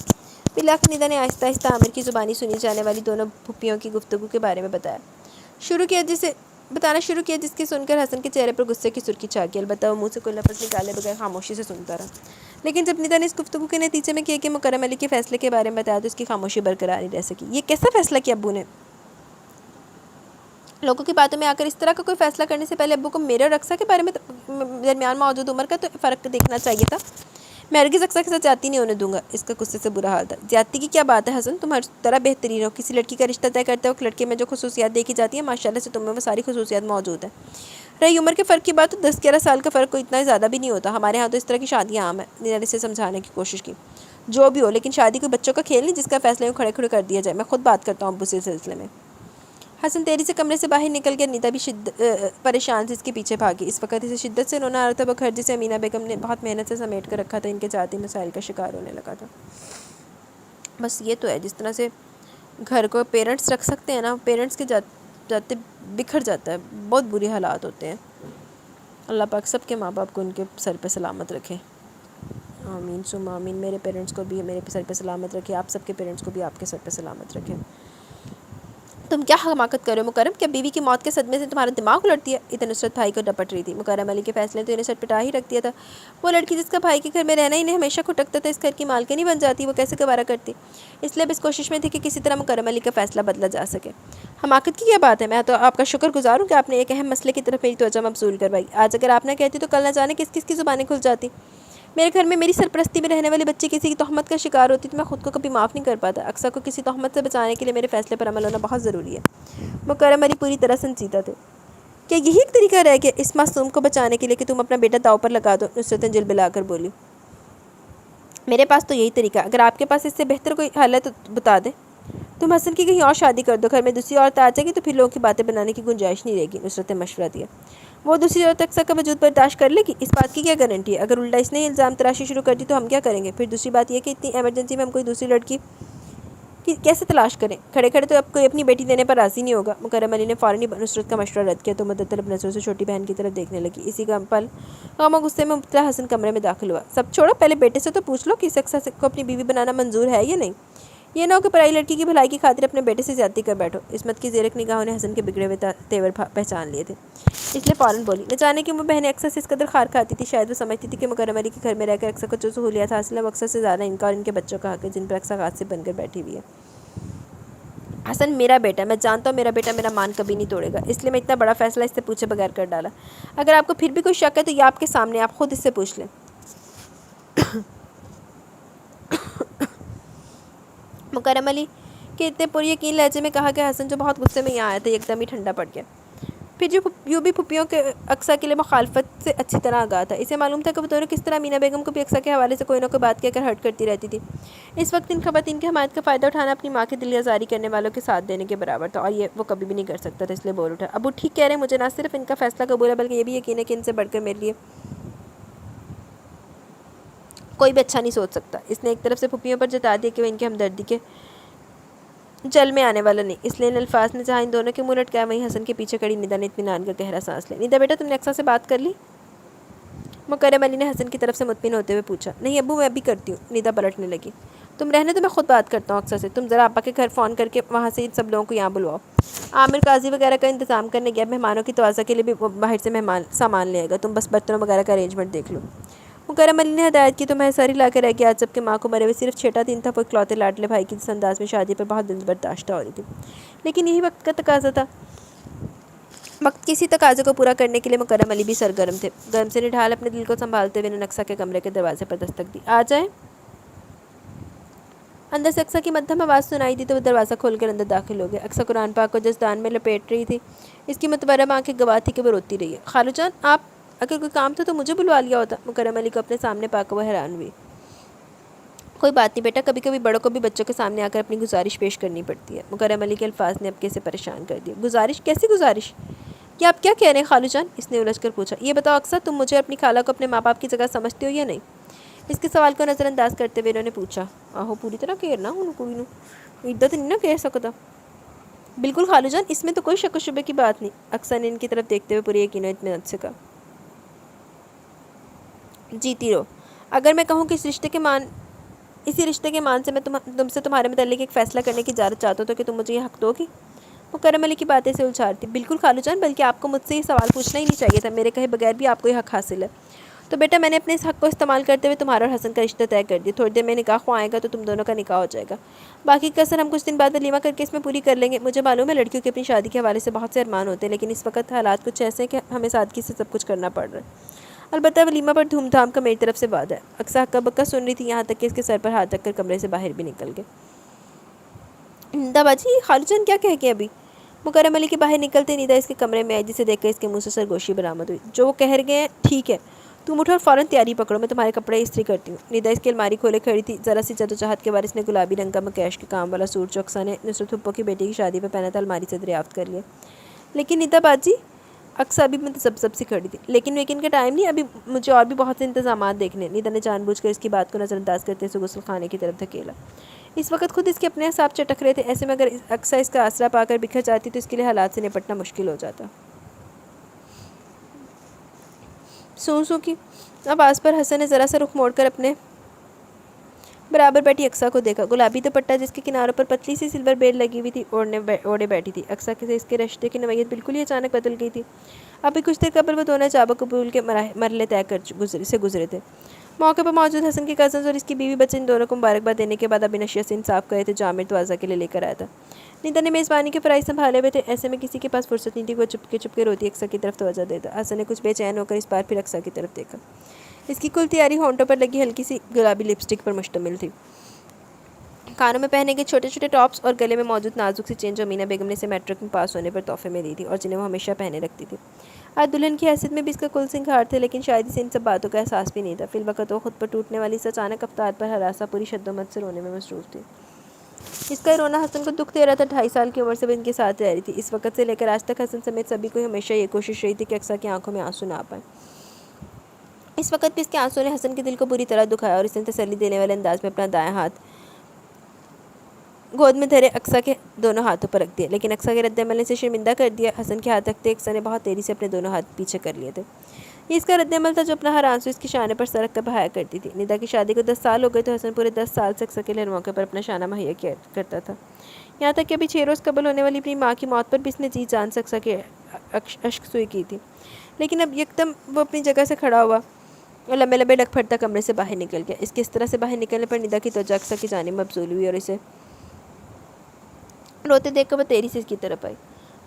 [SPEAKER 1] بالآخر ندا نے آہستہ آہستہ عامر کی زبانی سنی جانے والی دونوں پھپھیوں کی گفتگو کے بارے میں بتانا شروع کیا جس کے سن کر حسن کے چہرے پر غصے کی سرخی چھا گئی، البتہ وہ منہ سے کوئی لفظ نکالے بغیر خاموشی سے سنتا رہا۔ لیکن جب ندا نے اس گفتگو کے نتیجے میں کیا کہ مکرم علی کے فیصلے کے بارے میں بتایا تو اس کی خاموشی برقرار نہیں رہ سکی۔ یہ کیسا فیصلہ کیا ابو نے؟ لوگوں کی باتوں میں آ کر اس طرح کا کوئی فیصلہ کرنے سے پہلے ابو کو میرے اور رقصہ کے بارے میں درمیان موجود عمر کا تو فرق دیکھنا چاہیے تھا۔ میں ہرگز رقصہ کے ساتھ زیادتی نہیں ہونے دوں گا۔ اس کا غصے سے برا حال تھا۔ زیادتی کی کیا بات ہے حسن، تم ہر طرح بہترین ہو، کسی لڑکی کا رشتہ طے کرتے وقت لڑکے میں جو خصوصیات دیکھی جاتی ہیں ماشاءاللہ سے تم میں وہ ساری خصوصیات موجود ہیں۔ رہی عمر کے فرق کی بات تو 10-11 سال کا فرق کوئی اتنا زیادہ بھی نہیں ہوتا، ہمارے ہاں تو اس طرح کی شادیاں عام ہیں۔ ندا نے اسے سمجھانے کی کوشش کی۔ جو بھی ہو، لیکن شادی کوئی بچوں کا کھیل نہیں جس کا فیصلہ یوں کھڑے کھڑے کر دیا جائے، میں خود بات کرتا ہوں ابو سے اس سلسلے میں۔ حسن تیزی سے کمرے سے باہر نکل گیا۔ ندا بھی پریشان سے اس کے پیچھے بھاگی۔ اس وقت اسے شدت سے رونا آ رہا تھا، وہ گھر جسے امینہ بیگم نے بہت محنت سے سمیٹ کر رکھا تھا ان کے ذاتی مسائل کا شکار ہونے لگا تھا۔ بس یہ تو ہے، جس طرح سے گھر کو پیرنٹس رکھ سکتے ہیں نا، پیرنٹس کے جاتے بکھر جاتا ہے، بہت بری حالات ہوتے ہیں۔ اللہ پاک سب کے ماں باپ کو ان کے سر پہ سلامت رکھے، آمین ثم آمین۔ میرے پیرنٹس کو بھی میرے سر پہ سلامت رکھے، آپ سب کے پیرنٹس کو بھی آپ کے سر پہ سلامت رکھے۔ تم کیا حماقت کر رہے ہو مکرم، کیا بیوی کی موت کے صدمے سے تمہارا دماغ الٹ دیا؟ ادھر نصرت بھائی کو ڈپٹ رہی تھی۔ مکرم علی کے فیصلے تو انہیں سٹپٹا ہی رکھ دیا تھا۔ وہ لڑکی جس کا بھائی کے گھر میں رہنا انہیں ہمیشہ کھٹکتا تھا، اس گھر کی مالکنی بن جاتی، وہ کیسے گوارا کرتی؟ اس لیے اب اس کوشش میں تھی کہ کسی طرح مکرم علی کا فیصلہ بدلا جا سکے۔ حماقت کی کیا بات ہے، میں تو آپ کا شکر گزار ہوں کہ آپ نے ایک اہم مسئلے کی طرف میری توجہ مبذول کروائی۔ آج اگر آپ نہ کہتی تو کل نہ جانے کس کس کی زبانیں کھل جاتی۔ میرے گھر میں میری سرپرستی میں رہنے والی بچی کسی کی تہمت کا شکار ہوتی تو میں خود کو کبھی معاف نہیں کر پاتا۔ اکثر کو کسی تہمت سے بچانے کے لیے میرے فیصلے پر عمل ہونا بہت ضروری ہے۔ مکرم علی پوری طرح سنجیدہ تھے۔ کیا یہی ایک طریقہ رہ گیا اس معصوم کو بچانے کے لیے کہ تم اپنا بیٹا داؤ پر لگا دو؟ نصرت جل بلا کر بولی۔ میرے پاس تو یہی طریقہ، اگر آپ کے پاس اس سے بہتر کوئی حل ہے تو بتا دیں۔ تم حسن کی کہیں اور شادی کر دو، گھر میں دوسری عورت آ جائے گی تو پھر لوگوں کی باتیں بنانے کی گنجائش نہیں رہے گی۔ نصرت نے مشورہ دیا۔ وہ دوسری عورت اکثر کا وجود برداشت کر لے گی، اس بات کی کیا گارنٹی ہے؟ اگر الٹا اس نے الزام تراشی شروع کر دی تو ہم کیا کریں گے؟ پھر دوسری بات یہ کہ اتنی ایمرجنسی میں ہم کوئی دوسری لڑکی کیسے تلاش کریں؟ کھڑے کھڑے تو اب کوئی اپنی بیٹی دینے پر راضی نہیں ہوگا۔ مکرم علی نے فوراً نصرت کا مشورہ رد کیا تو مدت طلب نظروں سے چھوٹی بہن کی طرف دیکھنے لگی۔ اسی کا پل غم و غصے میں مبتلا حسن کمرے میں داخل ہوا۔ سب چھوڑو، پہلے بیٹے سے تو پوچھ لو کہ اس اکثر کو اپنی بیوی بنانا منظور ہے یا نہیں۔ یہ نہ ہو کہ پرائی لڑکی کی بھلائی کی خاطر اپنے بیٹے سے زیادتی کر بیٹھو۔ عصمت کی زیرک نگاہوں نے حسن کے بگڑے ہوئے تیور پہچان لیے تھے، اس لیے فوراً بولی۔ نہ جانے کہ وہ بہنیں اکثر سے اس قدر خار کھاتی تھی، شاید وہ سمجھتی تھی کہ مکرم علی کے گھر میں رہ کر اکثر کو جو سہولیات حاصل ہیں وہ اکثر سے زیادہ ان کا اور ان کے بچوں کا حق ہے جن پر اکثر ہاتھ سے بن کر بیٹھی ہوئی ہے۔ حسن میرا بیٹا ہے، میں جانتا ہوں میرا بیٹا میرا مان کبھی نہیں توڑے گا، اس لیے میں اتنا بڑا فیصلہ اس سے پوچھے بغیر کر ڈالا۔ اگر آپ کو پھر بھی کوئی شک ہے تو یہ آپ کے سامنے، آپ خود اس سے پوچھ لیں۔ مکرم علی کے اتنے پر یقین لہجے میں کہا کہ حسن جو بہت غصے میں یہاں آیا تھا ایک دم ہی ٹھنڈا پڑ گیا۔ پھر جو یوں بھی پھپھیوں کے اقصیٰ کے لیے مخالفت سے اچھی طرح آگاہ تھا، اسے معلوم تھا کہ وہ دونوں کس طرح امینہ بیگم کو بھی اقصیٰ کے حوالے سے کوئی نہ کوئی بات کہہ کر ہرٹ کرتی رہتی تھی۔ اس وقت ان خواتین کی حمایت کا فائدہ اٹھانا اپنی ماں کی دل آزاری کرنے والوں کے ساتھ دینے کے برابر تھا، اور یہ وہ کبھی بھی نہیں کر سکتا تھا، اس لیے بول اٹھا۔ ابو ٹھیک کہہ رہے ہیں، مجھے نہ صرف ان کا فیصلہ قبول ہے بلکہ یہ بھی یقین ہے کہ ان سے بڑھ کر میرے لیے کوئی بھی اچھا نہیں سوچ سکتا۔ اس نے ایک طرف سے پھپھیوں پر جتا دیا کہ وہ ان کی ہمدردی کے جل میں آنے والا نہیں۔ اس لیے ان الفاظ نے جہاں ان دونوں کے منہ لٹکایا وہیں حسن کے پیچھے کھڑی ندا نے اطمینان کا گہرا سانس لیا۔ ندا بیٹا، تم نے اقصیٰ سے بات کر لی؟ مکرم علی نے حسن کی طرف سے مطمئن ہوتے ہوئے پوچھا۔ نہیں ابو، میں ابھی کرتی ہوں، ندا پلٹنے لگی۔ تم رہنے تو میں خود بات کرتا ہوں اقصیٰ سے، تم ذرا آپا کے گھر فون کر کے وہاں سے ان سب لوگوں کو یہاں بلواؤ۔ عامر قاضی وغیرہ کا انتظام کرنے گیا، مہمانوں کی توازہ کے لیے بھی باہر سے سامان لے گا، تم بس برتنوں وغیرہ کا ارینجمنٹ دیکھ لو۔ مکرم علی نے ہدایت کی تو میں ساری لا کے رہ گیا، جب کہ ماں کو مرے ہوئے صرف چھٹا دن تھا۔ وہ اکلوتے لاڈلے بھائی کی جس انداز میں شادی پر بہت دل برداشتہ ہو رہی تھی، لیکن یہی وقت کا تقاضا تھا۔ وقت کسی تقاضے کو پورا کرنے کے لیے مکرم علی بھی سرگرم تھے۔ گرم سے نڈھال اپنے دل کو سنبھالتے ہوئے انہوں نے اقصیٰ کے کمرے کے دروازے پر دستک دی۔ آ جائیں۔ اندر سے اقصیٰ کی مدھم آواز سنائی دی تو وہ دروازہ کھول کر اندر داخل ہو گیا۔ اقصیٰ قرآن پاک کو جزدان میں لپیٹ رہی تھی۔ اس کی متورم آنکھیں گواہ تھی کہ وہ روتی رہی ہے۔ خالو جان، آپ اگر کوئی کام تھا تو مجھے بلوا لیا ہوتا۔ مکرم علی کو اپنے سامنے پا کر وہ حیران ہوئی۔ کوئی بات نہیں بیٹا، کبھی کبھی بڑوں کو بھی بچوں کے سامنے آ کر اپنی گزارش پیش کرنی پڑتی ہے۔ مکرم علی کے الفاظ نے ابکے سے پریشان کر دیا۔ گزارش؟ کیسی گزارش؟ یہ آپ کیا کہہ رہے ہیں خالو جان؟ اس نے الجھ کر پوچھا۔ یہ بتاؤ اقصیٰ، تم مجھے اپنی خالہ کو اپنے ماں باپ کی جگہ سمجھتے ہو یا نہیں؟ اس کے سوال کو نظر انداز کرتے ہوئے انہوں نے پوچھا۔ آہو پوری طرح کہنا ہوں کوئی نو ادھر تو نہیں نہ کہہ سکتا۔ بالکل خالو جان، اس میں تو کوئی شک و شبے کی بات نہیں، اقصیٰ نے ان کی طرف دیکھتے ہوئے پوری یقین و اطمینان سے کہا۔ جیتی رہو۔ اگر میں کہوں کہ اسی رشتے کے مان سے میں تم سے تمہارے متعلق ایک فیصلہ کرنے کی اجازت چاہتا ہوں تو کہ تم مجھے یہ حق دو گی؟ مکرم علی کی باتیں سے الجھا رہی تھی۔ بالکل خالو جان، بلکہ آپ کو مجھ سے یہ سوال پوچھنا ہی نہیں چاہیے تھا، میرے کہے بغیر بھی آپ کو یہ حق حاصل ہے۔ تو بیٹا، میں نے اپنے اس حق کو استعمال کرتے ہوئے تمہارا اور حسن کا رشتہ طے کر دیا۔ تھوڑی دیر میں نکاح خواہ آئے گا تو تم دونوں کا نکاح ہو جائے گا، باقی کسر ہم کچھ دن بعد ولیمہ کر کے اس میں پوری کر لیں گے۔ مجھے معلوم ہے لڑکیوں کے اپنی شادی کے حوالے سے بہت سے ارمان ہوتے ہیں، لیکن اس وقت حالات کچھ ایسے ہیں کہ ہمیں سادگی سے سب کچھ کرنا پڑ رہا ہے۔ البتہ ولیمہ پر دھوم دھام کا میری طرف سے وعدہ ہے۔ اقصیٰ ہکا بکا سن رہی تھی، یہاں تک کہ اس کے سر پر ہاتھ رکھ کر کمرے سے باہر بھی نکل گئے۔ ندا باجی، خالو جان کیا کہہ گئے ابھی؟ مکرم علی کے باہر نکلتے ندا اس کے کمرے میں آئی، جسے دیکھ کر اس کے منہ سے سرگوشی برآمد ہوئی۔ جو وہ کہہ گئے ہیں ٹھیک ہے، تم اٹھو اور فوراً تیاری پکڑو، میں تمہارے کپڑے استری کرتی ہوں۔ ندا اس کی الماری کھولے کھڑی تھی۔ ذرا سی جدوجہد کے بعد اس نے گلابی رنگ کا مکیش کے کام والا سوٹ جو اقصیٰ نے نصرت پھپھو کی بیٹی کی شادی پہ پہنا تھا الماری سے دریافت کر لیا۔ لیکن ندا باجی، اقصیٰ ابھی متذبذب سی کھڑی تھی۔ لیکن کا ٹائم نہیں، ابھی مجھے اور بھی بہت سے انتظامات دیکھنے۔ ندا نے جان بوجھ کر اس کی بات کو نظر انداز کرتے اسے غسل خانے کی طرف دھکیلا۔ اس وقت خود اس کے اپنے اعصاب چٹک رہے تھے، ایسے میں اگر اقصیٰ اس کا آسرا پا کر بکھر جاتی تو اس کے لیے حالات سے نپٹنا مشکل ہو جاتا۔ سو کی آواز پر حسن نے ذرا سا رخ موڑ کر اپنے برابر بیٹھی اقصیٰ کو دیکھا۔ گلابی دوپٹہ جس کے کناروں پر پتلی سی سلور بیل لگی ہوئی تھی اوڑے بیٹھی تھی۔ اقصیٰ سے اس کے رشتے کی نوعیت بالکل ہی اچانک بدل گئی تھی۔ ابھی کچھ دیر قبل وہ دونوں جابہ قبول کے مرحلے طے سے گزرے تھے۔ موقع پر موجود حسن کے کزنز اور اس کی بیوی بچے ان دونوں کو مبارکباد دینے کے بعد ابھی نشیت سے انصاف کرے تھے جو عامر توازہ کے لیے لے کر آیا تھا۔ ندا نے میزبانی کے فرائض سنبھالے ہوئے تھے، ایسے میں کسی کے پاس فرصت نہیں تھی، وہ چپکے روتی اقصیٰ کی طرف توجہ دیتا۔ حسن نے کچھ بے چین ہو کر اس بار پھر اقصیٰ کی طرف دیکھا۔ اس کی کل تیاری ہونٹوں پر لگی ہلکی سی گلابی لپسٹک پر مشتمل تھی۔ کانوں میں پہنے گئے چھوٹے چھوٹے ٹاپس اور گلے میں موجود نازک سی چین جو امینا بیگم نے اسے میٹرک میں پاس ہونے پر تحفے میں دی تھی اور جنہیں وہ ہمیشہ پہنے رکھتی تھی۔ آج دلہن کی حیثیت میں بھی اس کا کل سنگھار تھے، لیکن شاید اسے ان سب باتوں کا احساس بھی نہیں تھا۔ فی الوقت وہ خود پر ٹوٹنے والی اس اچانک افطار پر ہراساں پوری شد و مت سے رونے میں مصروف تھی۔ اس کا رونا حسن کو دکھ دے رہا تھا۔ 2.5 سال کی عمر سے وہ ان کے ساتھ رہ رہی تھی۔ اس وقت سے لے کر آج تک حسن سمیت سبھی کو ہمیشہ یہ کوشش رہی تھی کہ اقصیٰ کی آنکھوں میں آنسو نہ آ پائیں۔ اس وقت بھی اس کے آنسو نے حسن کے دل کو بری طرح دکھایا اور اس نے تسلی دینے والے انداز میں اپنا دائیں ہاتھ گود میں دھرے اقصیٰ کے دونوں ہاتھوں پر رکھ دیا، لیکن اقصیٰ کے رد عمل نے اسے شرمندہ کر دیا۔ حسن کے ہاتھ رکھتے اقصیٰ نے بہت تیزی سے اپنے دونوں ہاتھ پیچھے کر لیے تھے۔ یہ اس کا رد عمل تھا جو اپنا ہر آنسو اس کی شانے پر سرک کر بہایا کرتی تھی۔ ندا کی شادی کو 10 سال ہو گئے تو حسن پورے 10 سال سے اقصیٰ کے لیے ہر موقع پر اپنا شانہ مہیا کیا کرتا تھا، یہاں تک کہ ابھی 6 روز قبل ہونے والی اپنی ماں کی موت پر بھی اس نے جی جان سے اقصیٰ کی اشک سوئی کی تھی۔ لیکن اب یکدم وہ اپنی جگہ سے کھڑا ہوا اور لمبے لمبے ڈگ پھٹتا کمرے سے باہر نکل گیا۔ اس کے اس طرح سے باہر نکلنے پر ندا کی توجہ اقصیٰ کی جانب مبذول ہوئی اور اسے روتے دیکھ کر وہ تیزی سے اس کی طرف آئی۔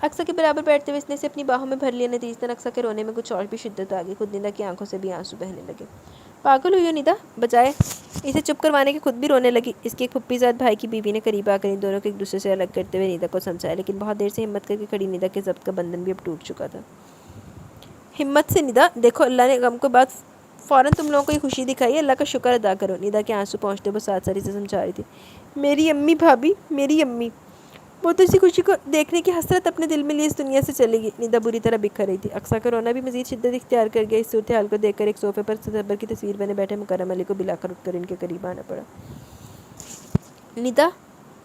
[SPEAKER 1] اقصیٰ کے برابر بیٹھتے ہوئے اس نے اسے اپنی باہوں میں بھر لیا۔ نتیجتاً اقصیٰ کے رونے میں کچھ اور بھی شدت آ گئی، خود ندا کی آنکھوں سے بھی آنسو بہنے لگے۔ پاگل ہوئی ہو ندا؟ بجائے اسے چپ کروانے کے خود بھی رونے لگی۔ اس کے ایک پھپھی زاد بھائی کی بیوی نے قریب آ کر ان دونوں کو ایک دوسرے سے الگ کرتے ہوئے ندا کو سمجھایا، لیکن بہت دیر سے ہمت کر کے کھڑی ندا کے ضبط کا بندھن بھی اب ٹوٹ چکا تھا۔ ہمت سے ندا، دیکھو اللہ نے غم کو بعد فوراً تم لوگوں کو یہ خوشی دکھائی ہے، اللہ کا شکر ادا کرو۔ ندا کے آنسو پہنچتے وہ ساتھ ساری سے سمجھا رہی تھی۔ میری امی بھابھی، میری امی۔ وہ تو اسی خوشی کو دیکھنے کی حسرت اپنے دل میں لیے اس دنیا سے چلے گی۔ ندا بری طرح بکھر رہی تھی۔ اقصیٰ کا رونا بھی مزید شدت اختیار کر گیا۔ اس صورتحال کو دیکھ کر ایک صوفے پر تصور کی تصویر بنے بیٹھے مکرم علی کو بلا کر اٹھ کر ان کے قریب آنا پڑا۔ ندا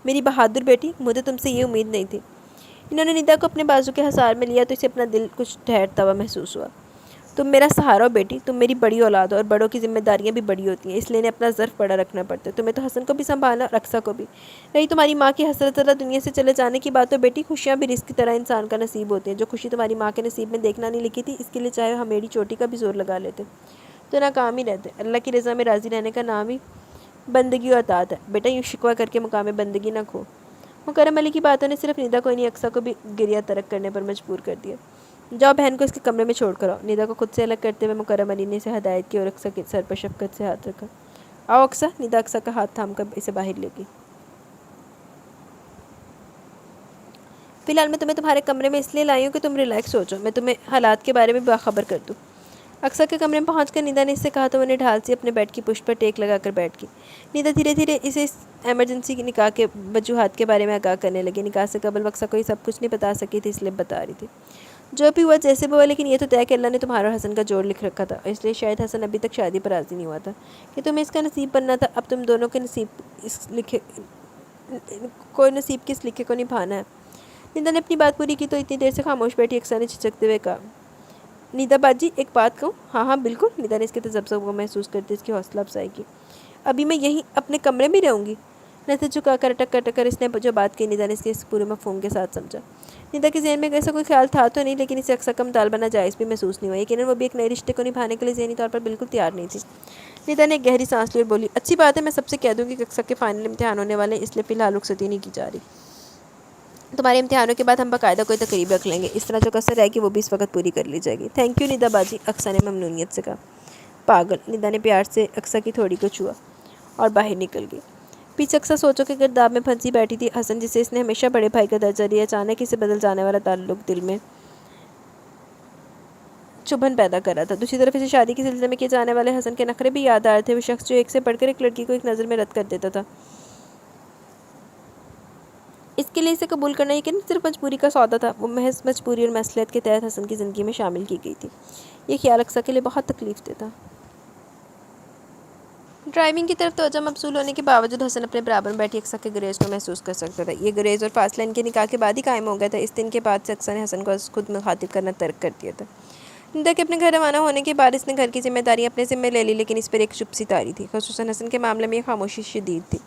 [SPEAKER 1] میری بہادر بیٹی، مجھے تم سے یہ امید نہیں تھی۔ انہوں نے ندا کو اپنے بازو کے حصار میں لیا تو اسے اپنا دل کچھ ٹھہرتا ہوا محسوس ہوا۔ تم میرا سہارا ہو بیٹی، تم میری بڑی اولاد ہو اور بڑوں کی ذمہ داریاں بھی بڑی ہوتی ہیں، اس لیے انہیں اپنا ظرف بڑا رکھنا پڑتا ہے۔ تمہیں تو حسن کو بھی سنبھالنا اور اقصیٰ کو بھی۔ رہی تمہاری ماں کی حسرت زدہ دنیا سے چلے جانے کی بات، تو بیٹی خوشیاں بھی رزق کی طرح انسان کا نصیب ہوتے ہیں۔ جو خوشی تمہاری ماں کے نصیب میں دیکھنا نہیں لکھی تھی، اس کے لیے چاہے ہم میری چوٹی کا بھی زور لگا لیتے تو ناکام ہی رہتے۔ اللہ کی رضا میں راضی رہنے کا نام ہی بندگی و اطاعت ہے۔ بیٹا یوں شکوہ کر کے مقام بندگی نہ کھو۔ مکرم علی کی باتوں نے صرف ندا کو نہیں اقصیٰ کو بھی گریہ ترک کرنے پر مجبور کر دیا۔ جاؤ بہن کو اس کے کمرے میں چھوڑ کر آؤ۔ ندا کو خود سے الگ کرتے ہوئے مکرم علی نے اسے ہدایت کی اور اقصیٰ کے سر پر شفقت سے ہاتھ رکھا۔ آؤ اقصیٰ۔ ندا اقصیٰ کا ہاتھ تھام کر اسے باہر لے گئی۔ فی الحال میں تمہیں تمہارے کمرے میں اس لیے لائی ہوں کہ تم ریلیکس ہو جاؤ، میں تمہیں حالات کے بارے میں باخبر کر دوں۔ اقصیٰ کے کمرے میں پہنچ کر ندا نے اس سے کہا تو وہ نے ڈھال سے اپنے بیڈ کی پشت پر ٹیک لگا کر بیٹھ گئی۔ ندا دھیرے دھیرے اسے اس ایمرجنسی کی نکاح کے وجوہات کے بارے میں آگاہ کرنے لگی۔ نکاح سے قبل اقصیٰ کو یہ سب کچھ نہیں بتا سکی تھی، اس لیے بتا رہی تھی۔ جو بھی ہوا جیسے بھی ہوا، لیکن یہ تو طے کہ اللہ نے تمہارا اور حسن کا جوڑ لکھ رکھا تھا، اس لیے شاید حسن ابھی تک شادی پر راضی نہیں ہوا تھا کہ تمہیں اس کا نصیب بننا تھا۔ اب تم دونوں کے نصیب کس لکھے کو نبھانا ہے۔ ندا نے اپنی بات پوری کی تو اتنی دیر سے خاموش بیٹھی اقصیٰ نے جھجکتے ہوئے کہا، ندا باجی ایک بات کہوں؟ ہاں ہاں بالکل۔ ندا نے اس کے تذبذب کو محسوس کرتے اس کی حوصلہ افزائی کی۔ ابھی میں یہیں اپنے کمرے میں رہوں گی؟ نظر جھکا کر اٹک کر اس نے جو بات کی ندا نے اس کے پورے مفہوم کے ساتھ سمجھا۔ ندا کے ذہن میں ایسا کوئی خیال تھا تو نہیں، لیکن اسے اقصیٰ کا مطالبہ ناجائز بھی محسوس نہیں ہوا۔ یقیناً وہ بھی ایک نئے رشتے کو نبھانے کے لیے ذہنی طور پر بالکل تیار نہیں تھی۔ ندا نے ایک گہری سانس لی اور بولی، اچھی بات ہے، میں سب سے کہہ دوں گی کہ اقصیٰ کے فائنل امتحان ہونے والے ہیں، اس لیے فی الحال رخصتی نہیں کی جا رہی۔ تمہارے امتحانوں کے بعد ہم باقاعدہ کوئی تقریب رکھ لیں گے، اس طرح جو کسر رہے گی وہ بھی اس وقت پوری کر لی جائے گی۔ تھینک یو ندا باجی، اقصیٰ نے ممنونیت سے کہا۔ پاگل۔ ندا نے پیار سے اقصیٰ کی تھوڑی کو چھوا اور باہر نکل گئی۔ پیچھے اقصیٰ سوچوں کے گرداب میں پھنسی بیٹھی تھی۔ حسن جسے اس نے ہمیشہ بڑے بھائی کا درجہ دیا، اچانک اسے بدل جانے والا تعلق دل میں چبھن پیدا کر رہا تھا۔ دوسری طرف اسے شادی کے سلسلے میں کیے جانے والے حسن کے نخرے بھی یاد آ رہے تھے۔ وہ شخص جو ایک سے پڑھ کر ایک لڑکی کو ایک نظر میں رد کر دیتا تھا، اس کے لیے اسے قبول کرنا یقیناً صرف مجبوری کا سودا تھا۔ وہ محض مجبوری اور مصلحت کے تحت حسن کی زندگی میں شامل کی گئی تھی۔ یہ خیال اقصیٰ کے لیے بہت تکلیف دہ تھا۔ ڈرائیونگ کی طرف توجہ مبذول ہونے کے باوجود حسن اپنے برابر میں بیٹھی اقصیٰ کے گریز کو محسوس کر سکتا تھا۔ یہ گریز اور فاصلہ ان کے نکاح کے بعد ہی قائم ہو گیا تھا۔ اس دن کے بعد سے اقصیٰ نے حسن کو خود مخاطب کرنا ترک کر دیا تھا۔ ندا کے اپنے گھر روانہ ہونے کے بعد اس نے گھر کی ذمہ داریاں اپنے ذمہ لے لی، لیکن اس پر ایک چپ سی طاری تھی۔ خصوصاً حسن کے معاملے میں یہ خاموشی شدید تھی۔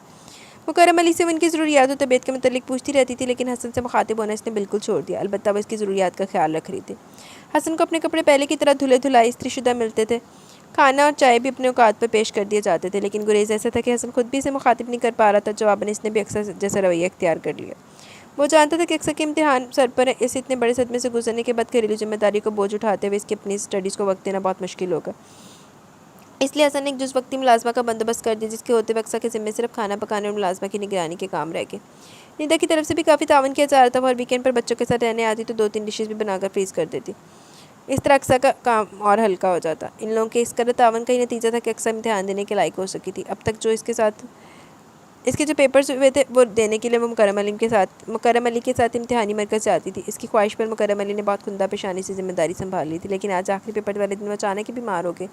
[SPEAKER 1] مکرم علی سے وہ ان کی ضروریات و طبیعت کے متعلق پوچھتی رہتی تھی، لیکن حسن سے مخاطب ہونا اس نے بالکل چھوڑ دیا۔ البتہ وہ اس کی ضروریات کا خیال رکھ رہی تھی۔ حسن کو اپنے کپڑے پہلے کی طرح دھلے دھلائے استری شدہ ملتے تھے، کھانا اور چائے بھی اپنے اوقات پر پیش کر دیے جاتے تھے، لیکن گریز ایسا تھا کہ حسن خود بھی اسے مخاطب نہیں کر پا رہا تھا۔ جواباً اس نے بھی اقصیٰ جیسا رویہ اختیار کر لیا۔ وہ جانتا تھا کہ اقصیٰ کے امتحان سر پر ہے، اس اتنے بڑے صدمے سے گزرنے کے بعد گھریلو ذمہ داری کو بوجھ اٹھاتے ہوئے اس کی اپنی اسٹڈیز کو وقت دینا بہت مشکل ہوگا۔ اس لیے حسن نے ایک جز وقتی ملازمہ کا بندوبست کر دیا، جس کے ہوتے ہوئے اقصیٰ کے ذمے صرف کھانا پکانے اور ملازمہ کی نگرانی کے کام رہ گئے۔ ندا کی طرف سے بھی کافی تعاون کیا جا رہا تھا۔ وہ ہر ویکینڈ پر بچوں کے ساتھ رہنے آتی تو 2-3 ڈشز بھی بنا کر فریز کر دیتی۔ اس طرح اقصیٰ کا کام اور ہلکا ہو جاتا۔ ان لوگوں کے اس قدر تعاون کا ہی نتیجہ تھا کہ اقصیٰ امتحان دینے کے لائق ہو سکی تھی۔ اب تک جو اس کے جو پیپرز ہوئے تھے وہ دینے کے لیے وہ مکرم علی کے ساتھ امتحانی مرکز سے آتی تھی۔ اس کی خواہش پر مکرم علی نے بہت خندہ پیشانی سے ذمہ داری سنبھال لی تھی، لیکن آج آخری پیپر والے دن وہ اچانک ہی بیمار ہو گئے۔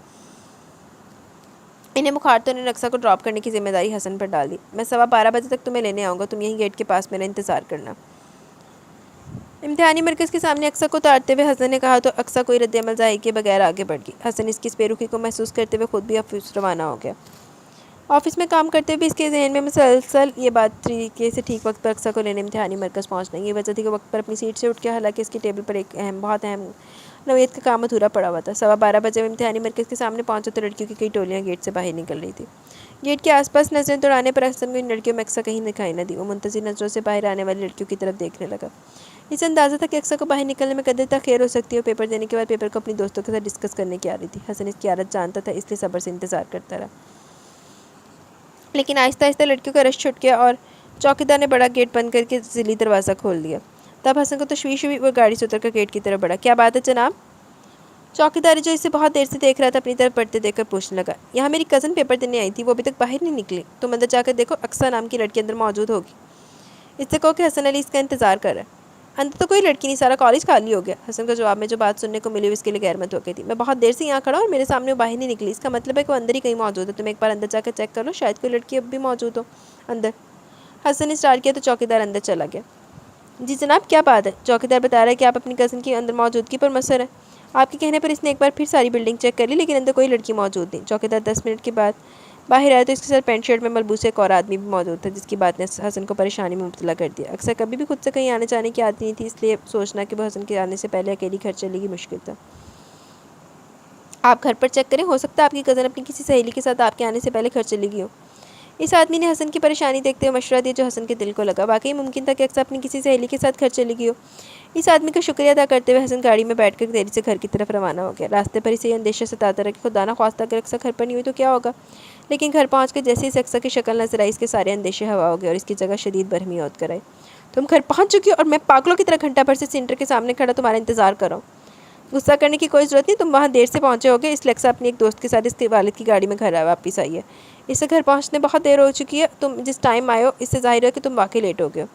[SPEAKER 1] انہیں بخار تو انہوں نے اقصیٰ کو ڈراپ کرنے کی ذمہ داری حسن پر ڈال دی۔ میں 12:15 بجے تک تمہیں لینے آؤں گا، تم یہیں گیٹ کے پاس میرا انتظار کرنا۔ امتحانی مرکز کے سامنے اقصیٰ کو اتارتے ہوئے حسن نے کہا تو اقصیٰ کوئی رد عمل ظاہر کیے بغیر آگے بڑھ گئی۔ حسن اس کی اس بے رخی کو محسوس کرتے ہوئے خود بھی آفس روانہ ہو گیا۔ آفس میں کام کرتے ہوئے اس کے ذہن میں مسلسل یہ بات تھی کہ اسے ٹھیک وقت پر اقصیٰ کو لینے امتحانی مرکز پہنچنا ہے۔ یہ وجہ تھی کہ وقت پر اپنی سیٹ سے اٹھ گیا، حالانکہ اس کی ٹیبل پر ایک بہت اہم نوعیت کا کام ادھورا پڑا ہوا تھا۔ 12:15 بجے وہ امتحانی مرکز کے سامنے پہنچا تو لڑکیوں کی کئی ٹولیاں گیٹ سے باہر نکل رہی تھی۔ گیٹ کے آس پاس نظریں دوڑانے پر حسن کو ان لڑکیوں میں اقصیٰ کہیں دکھائی نہ دی۔ وہ منتظر نظروں سے باہر آنے والی لڑکیوں کی طرف دیکھنے لگا۔ اسے اندازہ تھا کہ اقصیٰ کو باہر نکلنے میں قدر تاخیر ہو سکتی ہے۔ وہ پیپر دینے کے بعد پیپر کو اپنی دوستوں کے ساتھ ڈسکس کرنے کی آ رہی تھی۔ حسن اس کی عادت جانتا تھا، اس لیے صبر سے انتظار کرتا رہا، لیکن آہستہ آہستہ لڑکیوں کا رش چھٹ گیا اور چوکیدار نے بڑا گیٹ بند کر کے ذیلی دروازہ کھول دیا۔ تب حسن کو تشویش ہوئی، وہ گاڑی سے اتر کر گیٹ کی طرف بڑھا۔ کیا بات ہے جناب؟ چوکیدار جو اسے بہت دیر سے دیکھ رہا تھا اپنی طرف بڑھتے دیکھ کر پوچھنے لگا۔ یہاں میری کزن پیپر دینے آئی تھی، وہ ابھی تک باہر نہیں نکلی، تم اندر جا کر دیکھو، اقصیٰ نام کی لڑکی اندر موجود ہوگی۔ اس سے کہو کہ حسن علی اس کا انتظار کر رہا ہے۔ اندر تو کوئی لڑکی نہیں، سارا کالج خالی ہو گیا۔ حسن کو جواب میں جو بات سننے کو ملی اس کے لیے غیر متوقع تھی۔ میں بہت دیر سے یہاں کھڑا اور میرے سامنے وہ باہر نہیں نکلی، اس کا مطلب ہے کہ وہ اندر ہی کہیں موجود ہے۔ تم ایک بار اندر جا کر چیک کر لو، شاید کوئی لڑکی اب بھی موجود ہو اندر۔ حسن نے اسٹارٹ کیا تو چوکیدار اندر چلا گیا۔ جی جناب، کیا بات ہے؟ چوکیدار بتا رہا ہے کہ آپ اپنی کزن کی اندر موجودگی پر مصر ہیں۔ آپ کے کہنے پر اس نے ایک بار پھر ساری بلڈنگ چیک کر لی، لیکن اندر کوئی لڑکی موجود نہیں۔ چوکیدار 10 منٹ کے بعد باہر آیا تو اس کے ساتھ پینٹ شرٹ میں ملبوس ایک اور آدمی بھی موجود تھا، جس کی بات نے حسن کو پریشانی میں مبتلا کر دیا۔ اکثر کبھی بھی خود سے کہیں آنے جانے کی عادت نہیں تھی، اس لیے سوچنا کہ وہ حسن کے آنے سے پہلے اکیلی گھر چلے گی مشکل تھا۔ آپ گھر پر چیک کریں، ہو سکتا ہے آپ کی کزن اپنی کسی سہیلی کے ساتھ آپ کے آنے سے پہلے گھر چلی گئی ہو۔ اس آدمی نے حسن کی پریشانی دیکھتے ہوئے مشورہ دیا جو حسن کے دل کو لگا۔ واقعی ممکن تھا کہ اکثر اپنی کسی سہیلی کے ساتھ گھر چلی گئی ہو۔ اس آدمی کا شکریہ ادا کرتے ہوئے حسن گاڑی میں بیٹھ کر تیزی سے گھر کی طرف روانہ ہو گیا۔ راستے پر اسے یہ اندیشہ ستاتا رہا کہ خدا نہ خواستہ اگر اکثر گھر پر نہیں ہوئی تو کیا ہوگا، لیکن گھر پہنچ کر جیسے ہی اکثر کی شکل نظر آئی، اس کے سارے اندیشے ہوا ہو گئے اور اس کی جگہ شدید برہمی عود کر آئی۔ تم گھر پہنچ چکی ہو اور میں پاگلوں کی طرح گھنٹہ بھر سے سینٹر کے سامنے کھڑا تمہارا انتظار کر رہا ہوں۔ غصہ کرنے کی کوئی ضرورت نہیں، تم وہاں دیر سے پہنچے ہوگے، اس لیے اکثر اپنی ایک دوست کے ساتھ اس کے والد کی گاڑی میں گھر واپس آئی ہے۔ اس سے گھر پہنچنے بہت دیر ہو چکی ہے، تم جس ٹائم آئے ہو اس سے ظاہر ہے کہ تم واقعی لیٹ ہو گئے ہو۔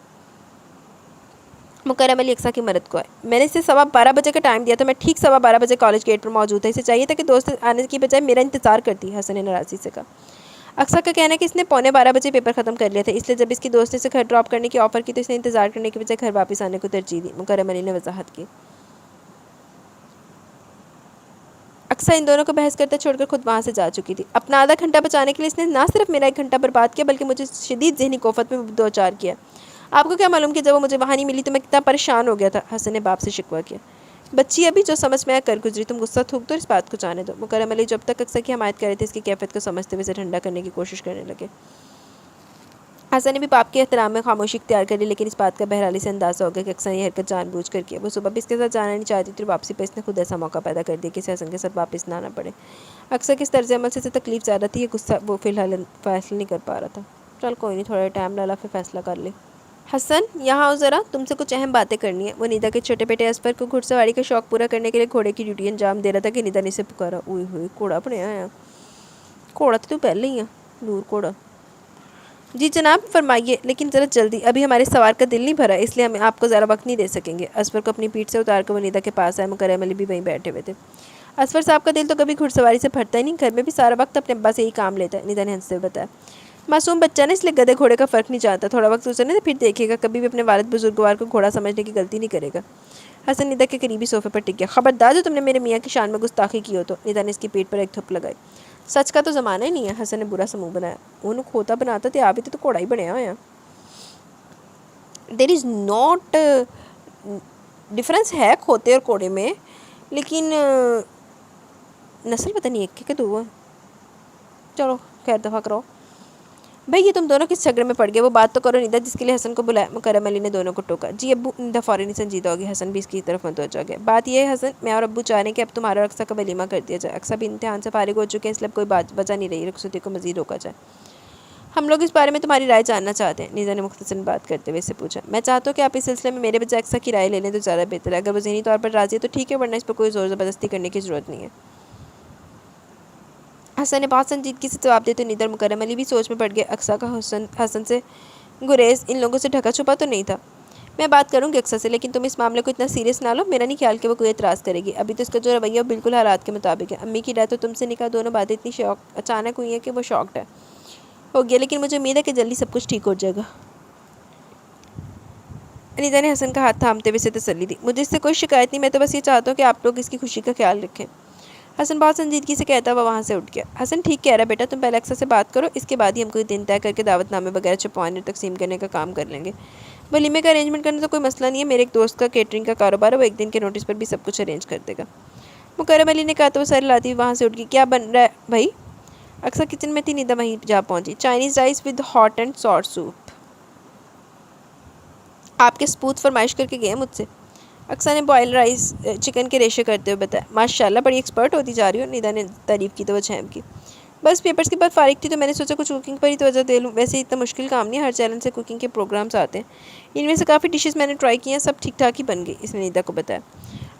[SPEAKER 1] مکرم علی اقصیٰ کی مدد کو آئے۔ میں نے اسے 12:15 بجے کا ٹائم دیا تھا، میں ٹھیک 12:15 بجے کالج گیٹ پر موجود تھا، اسے چاہیے تھا کہ دوست آنے کی بجائے میرا انتظار کرتی، حسن نے ناراضی سے کہا۔ اقصیٰ کا کہنا ہے کہ اس نے 12:15 بجے پیپر ختم کر لیا تھا، اس لیے جب اس کی دوست نے اسے گھر ڈراپ کرنے کی آفر کی تو اس نے انتظار کرنے کی بجائے گھر واپس آنے کو ترجیح دی، مکرم علی نے وضاحت کی۔ اقصیٰ ان دونوں کو بحث کرتے چھوڑ کر خود وہاں سے جا چکی تھی۔ اپنا آدھا گھنٹہ بچانے کے لیے اس نے نہ صرف میرا 1 گھنٹہ برباد کیا بلکہ مجھے شدید ذہنی کوفت میں دوچار کیا۔ آپ کو کیا معلوم کہ جب وہ مجھے وہاں نہیں ملی تو میں کتنا پریشان ہو گیا تھا، حسن نے باپ سے شکوہ کیا۔ بچی ابھی جو سمجھ میں آیا کر گزری، تم غصہ تھوک دو اور اس بات کو جانے دو۔ مکرم علی جب تک اقصیٰ کی حمایت کر رہے تھے اس کی کیفیت کو سمجھتے ہوئے اسے ٹھنڈا کرنے کی کوشش کرنے لگے۔ حسن نے بھی باپ کے احترام میں خاموشی اختیار کر لی، لیکن اس بات کا بہرحال سے اندازہ ہو گیا کہ اقصیٰ نے یہ حرکت جان بوجھ کر کی۔ وہ صبح بھی اس کے ساتھ جانا نہیں چاہتی تھی اور واپسی پر اس نے خود ایسا موقع پیدا کر دیا کہ اسے حسن کے ساتھ واپس نہ آنا پڑے۔ اقصیٰ کے اس طرز عمل سے اسے تکلیف زیادہ تھی، یہ غصہ وہ فی الحال فیصلہ نہیں کر پا رہا تھا۔ چل کوئی نہیں، تھوڑا ٹائم لالا پھر فیصلہ کر لے۔ حسن یہاں آؤ ذرا، تم سے کچھ اہم باتیں کرنی ہے۔ وہ نیدا کے چھوٹے بیٹے اصفر کو گھڑ سواری کا شوق پورا کرنے کے لیے گھوڑے کی ڈیوٹی انجام دے رہا تھا کہ نیدا نے اسے پکارا۔ اوئے ہوئے، گھوڑا بنیا ہے؟ گھوڑا تو پہلے ہی ہے، دور گھوڑا۔ جی جناب فرمائیے، لیکن ذرا جلدی، ابھی ہمارے سوار کا دل نہیں بھرا، اس لیے ہم آپ کو ذرا وقت نہیں دے سکیں گے۔ اصفر کو اپنی پیٹھ سے اتار کر وہ نیدا کے پاس آئے، مکرم علی بھی وہیں بیٹھے ہوئے تھے۔ اصفر صاحب کا دل تو کبھی گھڑ سواری سے بھرتا ہی نہیں، گھر میں بھی سارا وقت اپنے ابا سے ہی کام لیتا ہے، نیدا نے ہنستے ہوئے بتایا۔ معصوم بچہ نا، اس لیے گدھے گھوڑے کا فرق نہیں جانتا، تھوڑا وقت گزرنے سے پھر دیکھے گا، کبھی بھی اپنے والد بزرگوار کو گھوڑا سمجھنے کی غلطی نہیں کرے گا۔ حسن نیدا کے قریبی صوفے پر ٹک گیا۔ خبردار جو تم نے میرے میاں کی شان میں گستاخی کی ہو تو، نیدا نے اس کی پیٹھ پر ایک تھپ لگائی۔ سچ کا تو زمانہ ہی نہیں ہے، حسن نے برا سا منہ بنایا۔ انہوں کھوتا بناتا تے آبی تو گھوڑا ہی بنیا ہوا ہے۔ دیر از ناٹ ڈفرینس ہے کھوتے اور کوڑے میں، لیکن نسل پتہ نہیں ایک کہ دو ہے۔ چلو خیر دفعہ کرو بھائی، یہ تم دونوں کس جھگڑے میں پڑ گئے؟ وہ بات تو کرو نیدا جس کے لیے حسن کو بلایا۔ مکرم علی نے دونوں کو ٹوکا۔ جی ابو، نیدا فوراً سنجیدہ ہوگی، حسن بھی اس کی طرف متوجہ ہو گیا۔ بات یہ ہے حسن، میں اور ابو چاہ رہے ہیں کہ اب تمہارا اور اقصیٰ کا ولیمہ کر دیا جائے۔ اقصیٰ بھی امتحان سے فارغ ہو چکے ہیں، اس لیے اب کوئی وجہ نہیں رہی رخصتی کو مزید روکا جائے۔ ہم لوگ اس بارے میں تمہاری رائے جاننا چاہتے ہیں، نیدا نے مختصراً بات کرتے ہوئے اس سے پوچھا۔ میں چاہتا ہوں کہ آپ اس سلسلے میں میرے بجائے اقصیٰ کی رائے لے لیں تو زیادہ بہتر ہے، اگر وہ ذہنی طور پر راضی ہے تو ٹھیک ہے، ورنہ اس پر کوئی زور زبردستی کرنے کی ضرورت نہیں ہے۔ حسن نے بہت سنجیدگی سے جواب دیتے نیدا اور مکرم علی بھی سوچ میں پڑ گئے۔ اقصیٰ کا حسن سے گریز ان لوگوں سے ڈھکا چھپا تو نہیں تھا۔ میں بات کروں گی اقصیٰ سے، لیکن تم اس معاملے کو اتنا سیریس نہ لو، میرا نہیں خیال کہ وہ کوئی اعتراض کرے گی۔ ابھی تو اس کا جو رویہ وہ بالکل حالات کے مطابق ہے۔ امی کی ڈیتھ اور تم سے نکاح، دونوں باتیں اتنی اچانک ہوئی ہیں کہ وہ شاکڈ ہے ہو گیا، لیکن مجھے امید ہے کہ جلدی سب کچھ ٹھیک ہو جائے گا۔ نیدا نے حسن کا ہاتھ تھامتے ہوئے اسے تسلی دی۔ مجھے اس سے کوئی شکایت نہیں، میں تو بس یہ چاہتا ہوں کہ آپ لوگ اس کی خوشی کا خیال رکھیں۔ حسن بہت سنجیدگی سے کہتا ہوا وہاں سے اٹھ گیا۔ حسن ٹھیک کہہ رہا بیٹا، تم پہلے اقصیٰ سے بات کرو، اس کے بعد ہی ہم کوئی دن طے کر کے دعوت نامے وغیرہ چھپوانے اور تقسیم کرنے کا کام کر لیں گے۔ ولیمے کا ارینجمنٹ کرنا تو کوئی مسئلہ نہیں ہے، میرے ایک دوست کا کیٹرنگ کا کاروبار ہے، وہ 1 دن کے نوٹس پر بھی سب کچھ ارینج کر دے گا۔ مکرم علی نے کہا تو وہ سر لاتی ہوئی وہاں سے اٹھ گئی۔ کیا بن رہا ہے بھائی؟ اقصیٰ کچن میں تھی، نیدا وہیں جا پہنچی۔ Chinese rice with hot and sour soup. آپ کے سپوت فرمائش کر کے گئے مجھ سے، اقصیٰ نے بوائل رائس چکن کے ریشے کرتے ہوئے بتایا۔ ماشاءاللہ بڑی ایکسپرٹ ہوتی جا رہی ہو، نیدا نے تعریف کی تو وہ چھیم کی۔ بس پیپرز کے بعد فارغ تھی تو میں نے سوچا کچھ کوکنگ پر ہی توجہ دے لوں، ویسے اتنا مشکل کام نہیں ہے، ہر چیلنج سے کوکنگ کے پروگرامز آتے ہیں، ان میں سے کافی ڈشز میں نے ٹرائی کی ہیں، سب ٹھیک ٹھاک ہی بن گئی، اس نے نیدا کو بتایا۔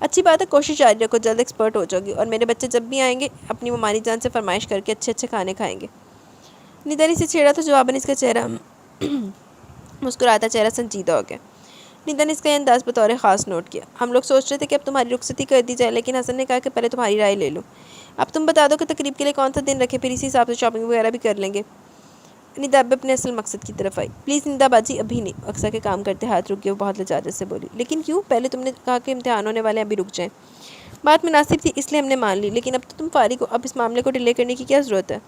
[SPEAKER 1] اچھی بات ہے، کوشش جاری رکھو، جلد ایکسپرٹ ہو جاؤ گی، اور میرے بچے جب بھی آئیں گے اپنی ممانی جان سے فرمائش کر کے اچھے اچھے کھانے کھائیں گے۔ نیدا نے اسے چھیڑا تو جواباً اس کا چہرہ مسکراتا چہرہ سنجیدہ ہو گیا۔ ندا نے اس کا یہ انداز بطور خاص نوٹ کیا۔ ہم لوگ سوچ رہے تھے کہ اب تمہاری رخصتی کر دی جائے، لیکن حسن نے کہا کہ پہلے تمہاری رائے لے لو۔ اب تم بتا دو کہ تقریب کے لیے کون سا دن رکھے، پھر اسی حساب سے شاپنگ وغیرہ بھی کر لیں گے۔ ندا اب اپنے اصل مقصد کی طرف آئی۔ پلیز ندا باجی، ابھی نہیں۔ اقصیٰ کے کام کرتے ہاتھ رک گئے، وہ بہت لجاجت سے بولی۔ لیکن کیوں؟ پہلے تم نے کہا کہ امتحان ہونے والے ہیں، ابھی رک جائیں۔ بات مناسب تھی، اس لیے ہم نے مان لی، لیکن اب تو تم فارغ ہو، اب اس معاملے کو ڈیلے کرنے کی کیا ضرورت ہے؟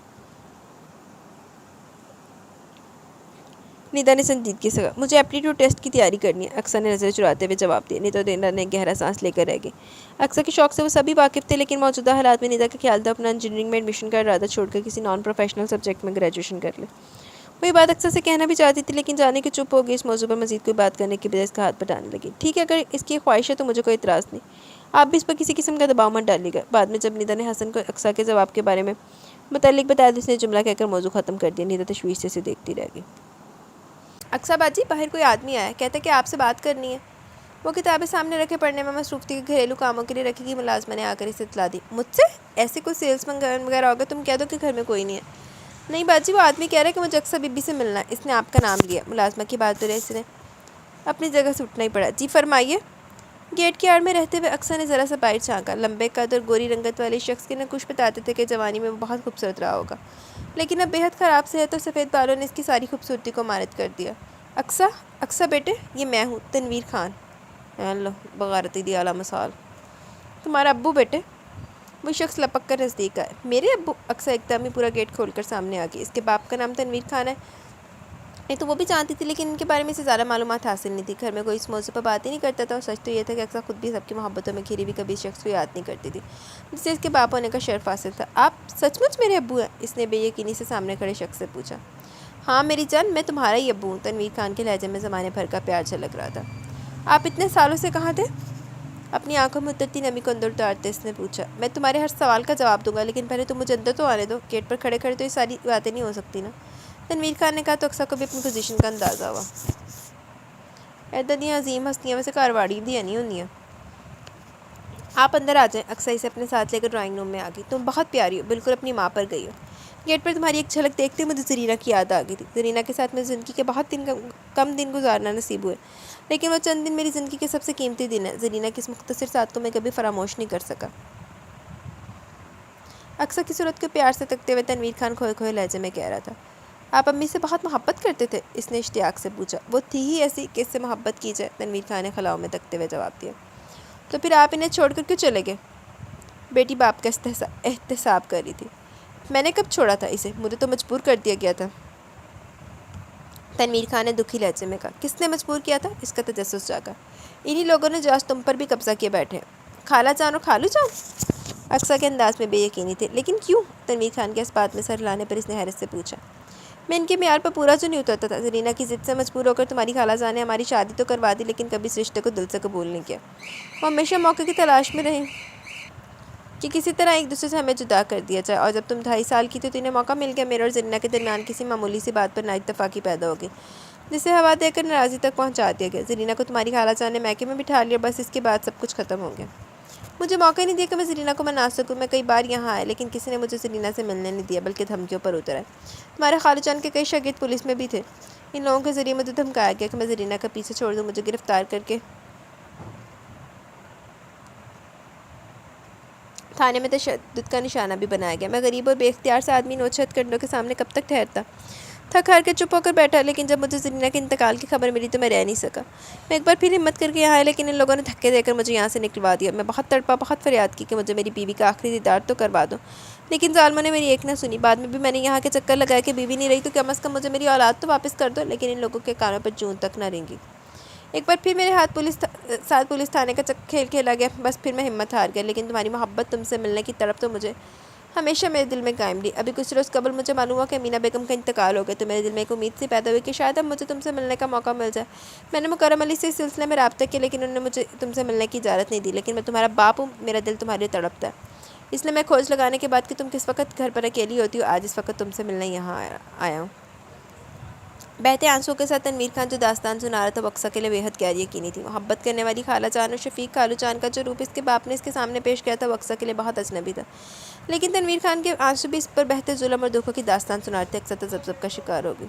[SPEAKER 1] ندا نے سنجیدگی سے کہا۔ مجھے ایپٹیٹیوڈ ٹیسٹ کی تیاری کرنی ہے، اقصیٰ نے نظر چراتے ہوئے جواب دیا۔ ندا نے گہرا سانس لے کر رہ گئی۔ اقصیٰ کے شوق سے وہ سبھی واقف تھے، لیکن موجودہ حالات میں ندا کا خیال تھا اپنا انجینئرنگ میں ایڈمیشن کا ارادہ چھوڑ کر کسی نان پروفیشنل سبجیکٹ میں گریجویشن کر لے۔ وہ یہ بات اقصیٰ سے کہنا بھی چاہتی تھی، لیکن جانے کے چپ ہو گئی۔ اس موضوع پر مزید کوئی بات کرنے کے بجائے اس کا ہاتھ بٹانے لگی۔ ٹھیک ہے، اگر اس کی خواہش ہے تو مجھے کوئی اعتراض نہیں۔ آپ بھی اس پر کسی قسم کا دباؤ مت ڈالیے گا۔ بعد میں جب ندا نے حسن کو اقصیٰ کے جواب کے بارے میں متعلق بتایا تو اس نے جملہ کہہ کر موضوع ختم کر دیا۔ ندا تشویش سے اسے دیکھتی رہ گئی۔ اقصیٰ باجی، باہر کوئی آدمی آیا ہے، کہتا ہے کہ آپ سے بات کرنی ہے۔ وہ کتابیں سامنے رکھے پڑھنے میں مصروف تھی کہ گھریلو کاموں کے لیے رکھی گئی ملازمہ نے آ کر اسے اطلاع دی۔ مجھ سے؟ ایسے کوئی سیلس مین وغیرہ ہوگا، تم کہہ دو کہ گھر میں کوئی نہیں ہے۔ نہیں باجی، وہ آدمی کہہ رہا ہے کہ مجھے اقصیٰ بی بی سے ملنا ہے، اس نے آپ کا نام لیا۔ ملازمہ کی بات پر اس نے اپنی جگہ سے اٹھنا ہی پڑا۔ جی فرمائیے۔ گیٹ کی آڑ میں رہتے ہوئے اقصیٰ نے ذرا سا باہر جھانکا۔ لمبے قد اور گوری رنگت والے شخص کے نقوش بتاتے تھے کہ جوانی میں وہ بہت خوبصورت رہا ہوگا، لیکن اب بےحد خراب صحت اور سفید بالوں نے اس کی ساری خوبصورتی کو مارد کر دیا۔ اقصیٰ بیٹے، یہ میں ہوں، تنویر خان۔ اللہ، بغارتی دی اعلیٰ مثال۔ تمہارا ابو بیٹے؟ وہ شخص لپک کر نزدیک آئے۔ میرے ابو؟ اقصیٰ ایک دم ہی پورا گیٹ کھول کر سامنے آ گئی۔ اس کے باپ کا نام تنویر خان ہے، یہ تو وہ بھی جانتی تھی، لیکن ان کے بارے میں اسے زیادہ معلومات حاصل نہیں تھی۔ گھر میں کوئی اس موضوع پر بات ہی نہیں کرتا تھا، اور سچ تو یہ تھا کہ اقصیٰ خود بھی سب کی محبتوں میں گھری ہوئی کبھی اس شخص کو یاد نہیں کرتی تھی جسے اس کے باپ ہونے کا شرف حاصل تھا۔ آپ سچ مچ میرے ابو ہیں؟ اس نے بے یقینی سے سامنے کھڑے شخص سے پوچھا۔ ہاں میری جان، میں تمہارا ہی ابو ہوں۔ تنویر خان کے لہجے میں زمانے بھر کا پیار جھلک رہا تھا۔ آپ اتنے سالوں سے کہاں تھے؟ اپنی آنکھوں میں اترتی نمی کو اندر اتارتے اس نے پوچھا۔ میں تمہارے ہر سوال کا جواب دوں گا، لیکن پہلے تم مجھے اندر تو آنے دو۔ گیٹ پر کھڑے کھڑے تو یہ ساری باتیں نہیں ہو سکتی نا، تنویر خان نے کہا تو اقصیٰ کو بھی اپنی پوزیشن کا اندازہ ہوا۔ ایدا دیاں عظیم ہستیاں ویسے کارواڑی دیا نہیں ہونی ہیں۔ آپ اندر آ جائیں۔ اقصیٰ اسے اپنے ساتھ لے کر ڈرائنگ روم میں آ گئی۔ تم بہت پیاری ہو، بالکل اپنی ماں پر گئی ہو۔ گیٹ پر تمہاری ایک جھلک دیکھتے مجھے زرینہ کی یاد آ گئی تھی۔ زرینہ کے ساتھ میں زندگی کے بہت کم دن گزارنا نصیب ہوئے، لیکن وہ چند دن میری زندگی کے سب سے قیمتی دن ہے۔ زرینہ کی اس مختصر ساتھ کو میں کبھی فراموش نہیں کر سکا۔ اقصیٰ کی صورت کو پیار سے تکتے ہوئے تنویر خان کھوئے کھوئے لہجے میں کہہ رہا تھا۔ آپ امی سے بہت محبت کرتے تھے؟ اس نے اشتیاق سے پوچھا۔ وہ تھی ہی ایسی کہ اس سے محبت کی جائے، تنویر خان نے خلاؤں میں تکتے ہوئے جواب دیا۔ تو پھر آپ انہیں چھوڑ کر کیوں چلے گئے؟ بیٹی باپ کا احتساب کر رہی تھی۔ میں نے کب چھوڑا تھا اسے؟ مجھے تو مجبور کر دیا گیا تھا، تنویر خان نے دکھی لہجے میں کہا۔ کس نے مجبور کیا تھا؟ اس کا تجسس جاگا۔ انہی لوگوں نے جو آج تم پر بھی قبضہ کیے بیٹھے ہیں، خالہ جان اور خالو جان؟ اقصیٰ کے انداز میں بے یقینی تھے۔ لیکن کیوں؟ تنویر خان کے اس بات میں سر ہلانے پر اس نے حیرت سے پوچھا۔ میں ان کے معیار پر پورا جو نہیں اترتا تھا۔ زرینہ کی ضد سے مجبور ہو کر تمہاری خالہ جان نے ہماری شادی تو کروا دی، لیکن کبھی اس رشتے کو دل سے قبول نہیں کیا۔ وہ ہمیشہ موقع کی تلاش میں رہیں کہ کسی طرح ایک دوسرے سے ہمیں جدا کر دیا جائے، اور جب تم 2.5 سال کی تھی تو انہیں موقع مل گیا۔ میرے اور زرینہ کے درمیان کسی معمولی سی بات پر نا اتفاقی پیدا ہو گئی، جسے ہوا دے کر ناراضی تک پہنچا دیا گیا۔ زرینہ کو تمہاری خالہ جان نے میکے میں بٹھا لیا، بس اس کے بعد سب کچھ ختم ہو گیا۔ مجھے موقع نہیں دیا کہ میں زرینہ کو منا سکوں۔ میں کئی بار یہاں آیا، لیکن کسی نے مجھے زرینہ سے ملنے نہیں دیا، بلکہ دھمکیوں پر اتر آئے۔ تمہارے خالو جان کے کئی شاگرد پولیس میں بھی تھے۔ ان لوگوں کے ذریعے مجھے دھمکایا گیا کہ میں زرینہ کا پیچھے چھوڑ دوں، مجھے گرفتار کر کے تھانے میں تشدد کا نشانہ بھی بنایا گیا۔ میں غریب اور بے اختیار سے آدمی نوچھت کنڈوں کے سامنے کب تک ٹھہرتا؟ تھک ہار کے چپ ہو کر بیٹھا، لیکن جب مجھے زرینہ کے انتقال کی خبر ملی تو میں رہ نہیں سکا۔ میں ایک بار پھر ہمت کر کے یہاں آیا، لیکن ان لوگوں نے دھکے دے کر مجھے یہاں سے نکلوا دیا۔ میں بہت تڑپا، بہت فریاد کی کہ مجھے میری بیوی کا آخری دیدار تو کروا دو، لیکن ظالموں نے میری ایک نہ سنی۔ بعد میں بھی میں نے یہاں کے چکر لگایا کہ بیوی نہیں رہی تو کم از کم مجھے میری اولاد تو واپس کر دو، لیکن ان لوگوں کے کانوں پر جون تک نہ رینگی۔ ایک بار پھر میرے ساتھ پولیس تھانے کا کھیل کھیلا گیا، بس پھر میں ہمت ہار گیا، لیکن تمہاری محبت، تم سے ملنے کی تڑپ تو مجھے ہمیشہ میرے دل میں قائم رہی۔ ابھی کچھ روز قبل مجھے معلوم ہوا کہ امینہ بیگم کا انتقال ہو گیا، تو میرے دل میں ایک امید سی پیدا ہوئی کہ شاید اب مجھے تم سے ملنے کا موقع مل جائے۔ میں نے مکرم علی سے اس سلسلے میں رابطہ کیا، لیکن انہوں نے مجھے تم سے ملنے کی اجازت نہیں دی۔ لیکن میں تمہارا باپ ہوں، میرا دل تمہارے لیے تڑپتا ہے، اس لیے میں کھوج لگانے کے بعد کہ تم کس وقت گھر پر اکیلی ہوتی ہو، آج اس وقت تم سے ملنے یہاں آیا ہوں۔ بہتے آنسوؤں کے ساتھ تنویر خان جو داستان سنا رہا تھا وہ اقصیٰ کے لیے بےحد غیر یقینی تھی۔ محبت کرنے والی خالہ جان اور شفیق خالو جان کا جو روپ اس کے باپ نے اس کے سامنے پیش کیا تھا وہ اقصیٰ کے لیے بہت اجنبی تھا، لیکن تنویر خان کے آنسو بھی اس پر بہتے ظلم اور دکھوں کی داستان سنا رہے تھے۔ اقصیٰ تذبذب کا شکار ہو گئی۔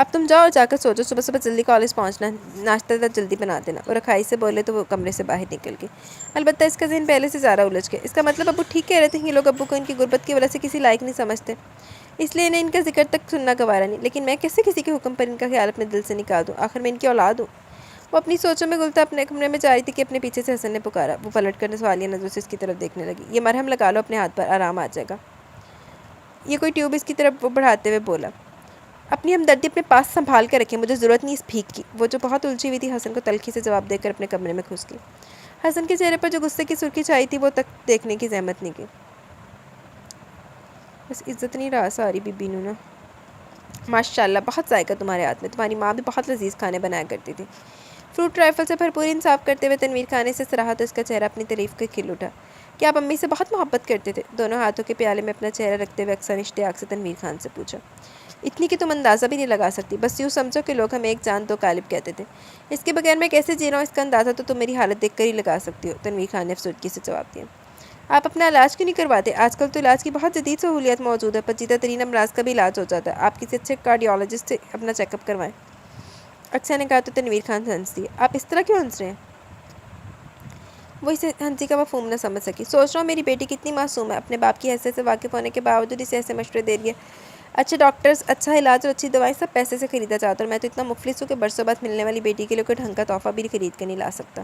[SPEAKER 1] اب تم جاؤ اور جا کر سوچو، صبح صبح جلدی کالج پہنچنا ہے، ناشتہ جلدی بنا دینا۔ اور رکھائی سے بولے تو وہ کمرے سے باہر نکل گئی۔ البتہ اس کا ذہن پہلے سے زیادہ الجھ گیا۔ اس کا مطلب ابو ٹھیک کہہ رہے تھے، یہ لوگ ابو کو ان کی غربت کی وجہ سے کسی لائق نہیں سمجھتے، اس لیے انہیں ان کا ذکر تک سننا گوارا نہیں۔ لیکن میں کیسے کسی کے حکم پر ان کا خیال اپنے دل سے نکال دوں؟ آخر میں ان کی اولاد ہوں۔ وہ اپنی سوچوں میں گلتا اپنے کمرے میں جا رہی تھی کہ اپنے پیچھے سے حسن نے پکارا۔ وہ پلٹ کر سوالیہ نظروں سے اس کی طرف دیکھنے لگی۔ یہ مرہم لگا لو اپنے ہاتھ پر، آرام آ جائے گا۔ یہ کوئی ٹیوب اس کی طرف وہ بڑھاتے ہوئے بولا۔ اپنی ہمدردی اپنے پاس سنبھال کر رکھیں، مجھے ضرورت نہیں اس بھیک کی۔ وہ جو بہت الجھی ہوئی تھی حسن کو تلخی سے جواب دے کر اپنے کمرے میں گھس گئی۔ حسن کے چہرے پر جو غصے کی سرخی چھائی تھی وہ تک دیکھنے کی زحمت نہیں کی۔ بس عزت نہیں رہا ساری بی بی نونا۔ ماشاءاللہ بہت ذائقہ تمہارے ہاتھ میں، تمہاری ماں بھی بہت لذیذ کھانے بنایا کرتی تھی۔ فروٹ رائفل سے بھرپور انصاف کرتے ہوئے تنویر کھانے سے سراہا تو اس کا چہرہ اپنی تعریف کے کھل اٹھا۔ کیا آپ امی سے بہت محبت کرتے تھے؟ دونوں ہاتھوں کے پیالے میں اپنا چہرہ رکھتے ہوئے اکثر اشتیاق سے تنویر خان سے پوچھا۔ اتنی کہ تم اندازہ بھی نہیں لگا سکتی، بس یوں سمجھو کہ لوگ ہمیں ایک جان دو قالب کہتے تھے۔ اس کے بغیر میں کیسے جی رہا ہوں اس کا اندازہ تو تم میری حالت دیکھ کر ہی لگا سکتی ہو، تنویر خان نے افسردگی سے جواب دیا۔ آپ اپنا علاج کیوں نہیں کرواتے؟ آج کل تو علاج کی بہت جدید سہولیات موجود ہے، پیچیدہ ترین امراض کا بھی علاج ہو جاتا ہے۔ آپ کسی اچھے کارڈیالوجسٹ سے اپنا چیک اپ کروائیں۔ اکثر نے کہا تو تنویر خان ہنس دیا۔ آپ اس طرح کیوں ہنس رہے ہیں؟ وہ اسے ہنسی کا مفہوم نہ سمجھ سکی۔ سوچ رہا ہوں میری بیٹی کتنی معصوم ہے، اپنے باپ کی حیثیت سے واقف ہونے کے باوجود اسے ایسے مشورے دے رہی ہے۔ اچھے ڈاکٹرز، اچھا علاج اور اچھی دوائیں سب پیسے سے خریدا جاتا ہے، اور میں تو اتنا مفلس ہوں کہ برسوں بعد ملنے والی بیٹی کے لیے کوئی ڈھنگ کا تحفہ بھی خرید کے نہیں لا سکتا۔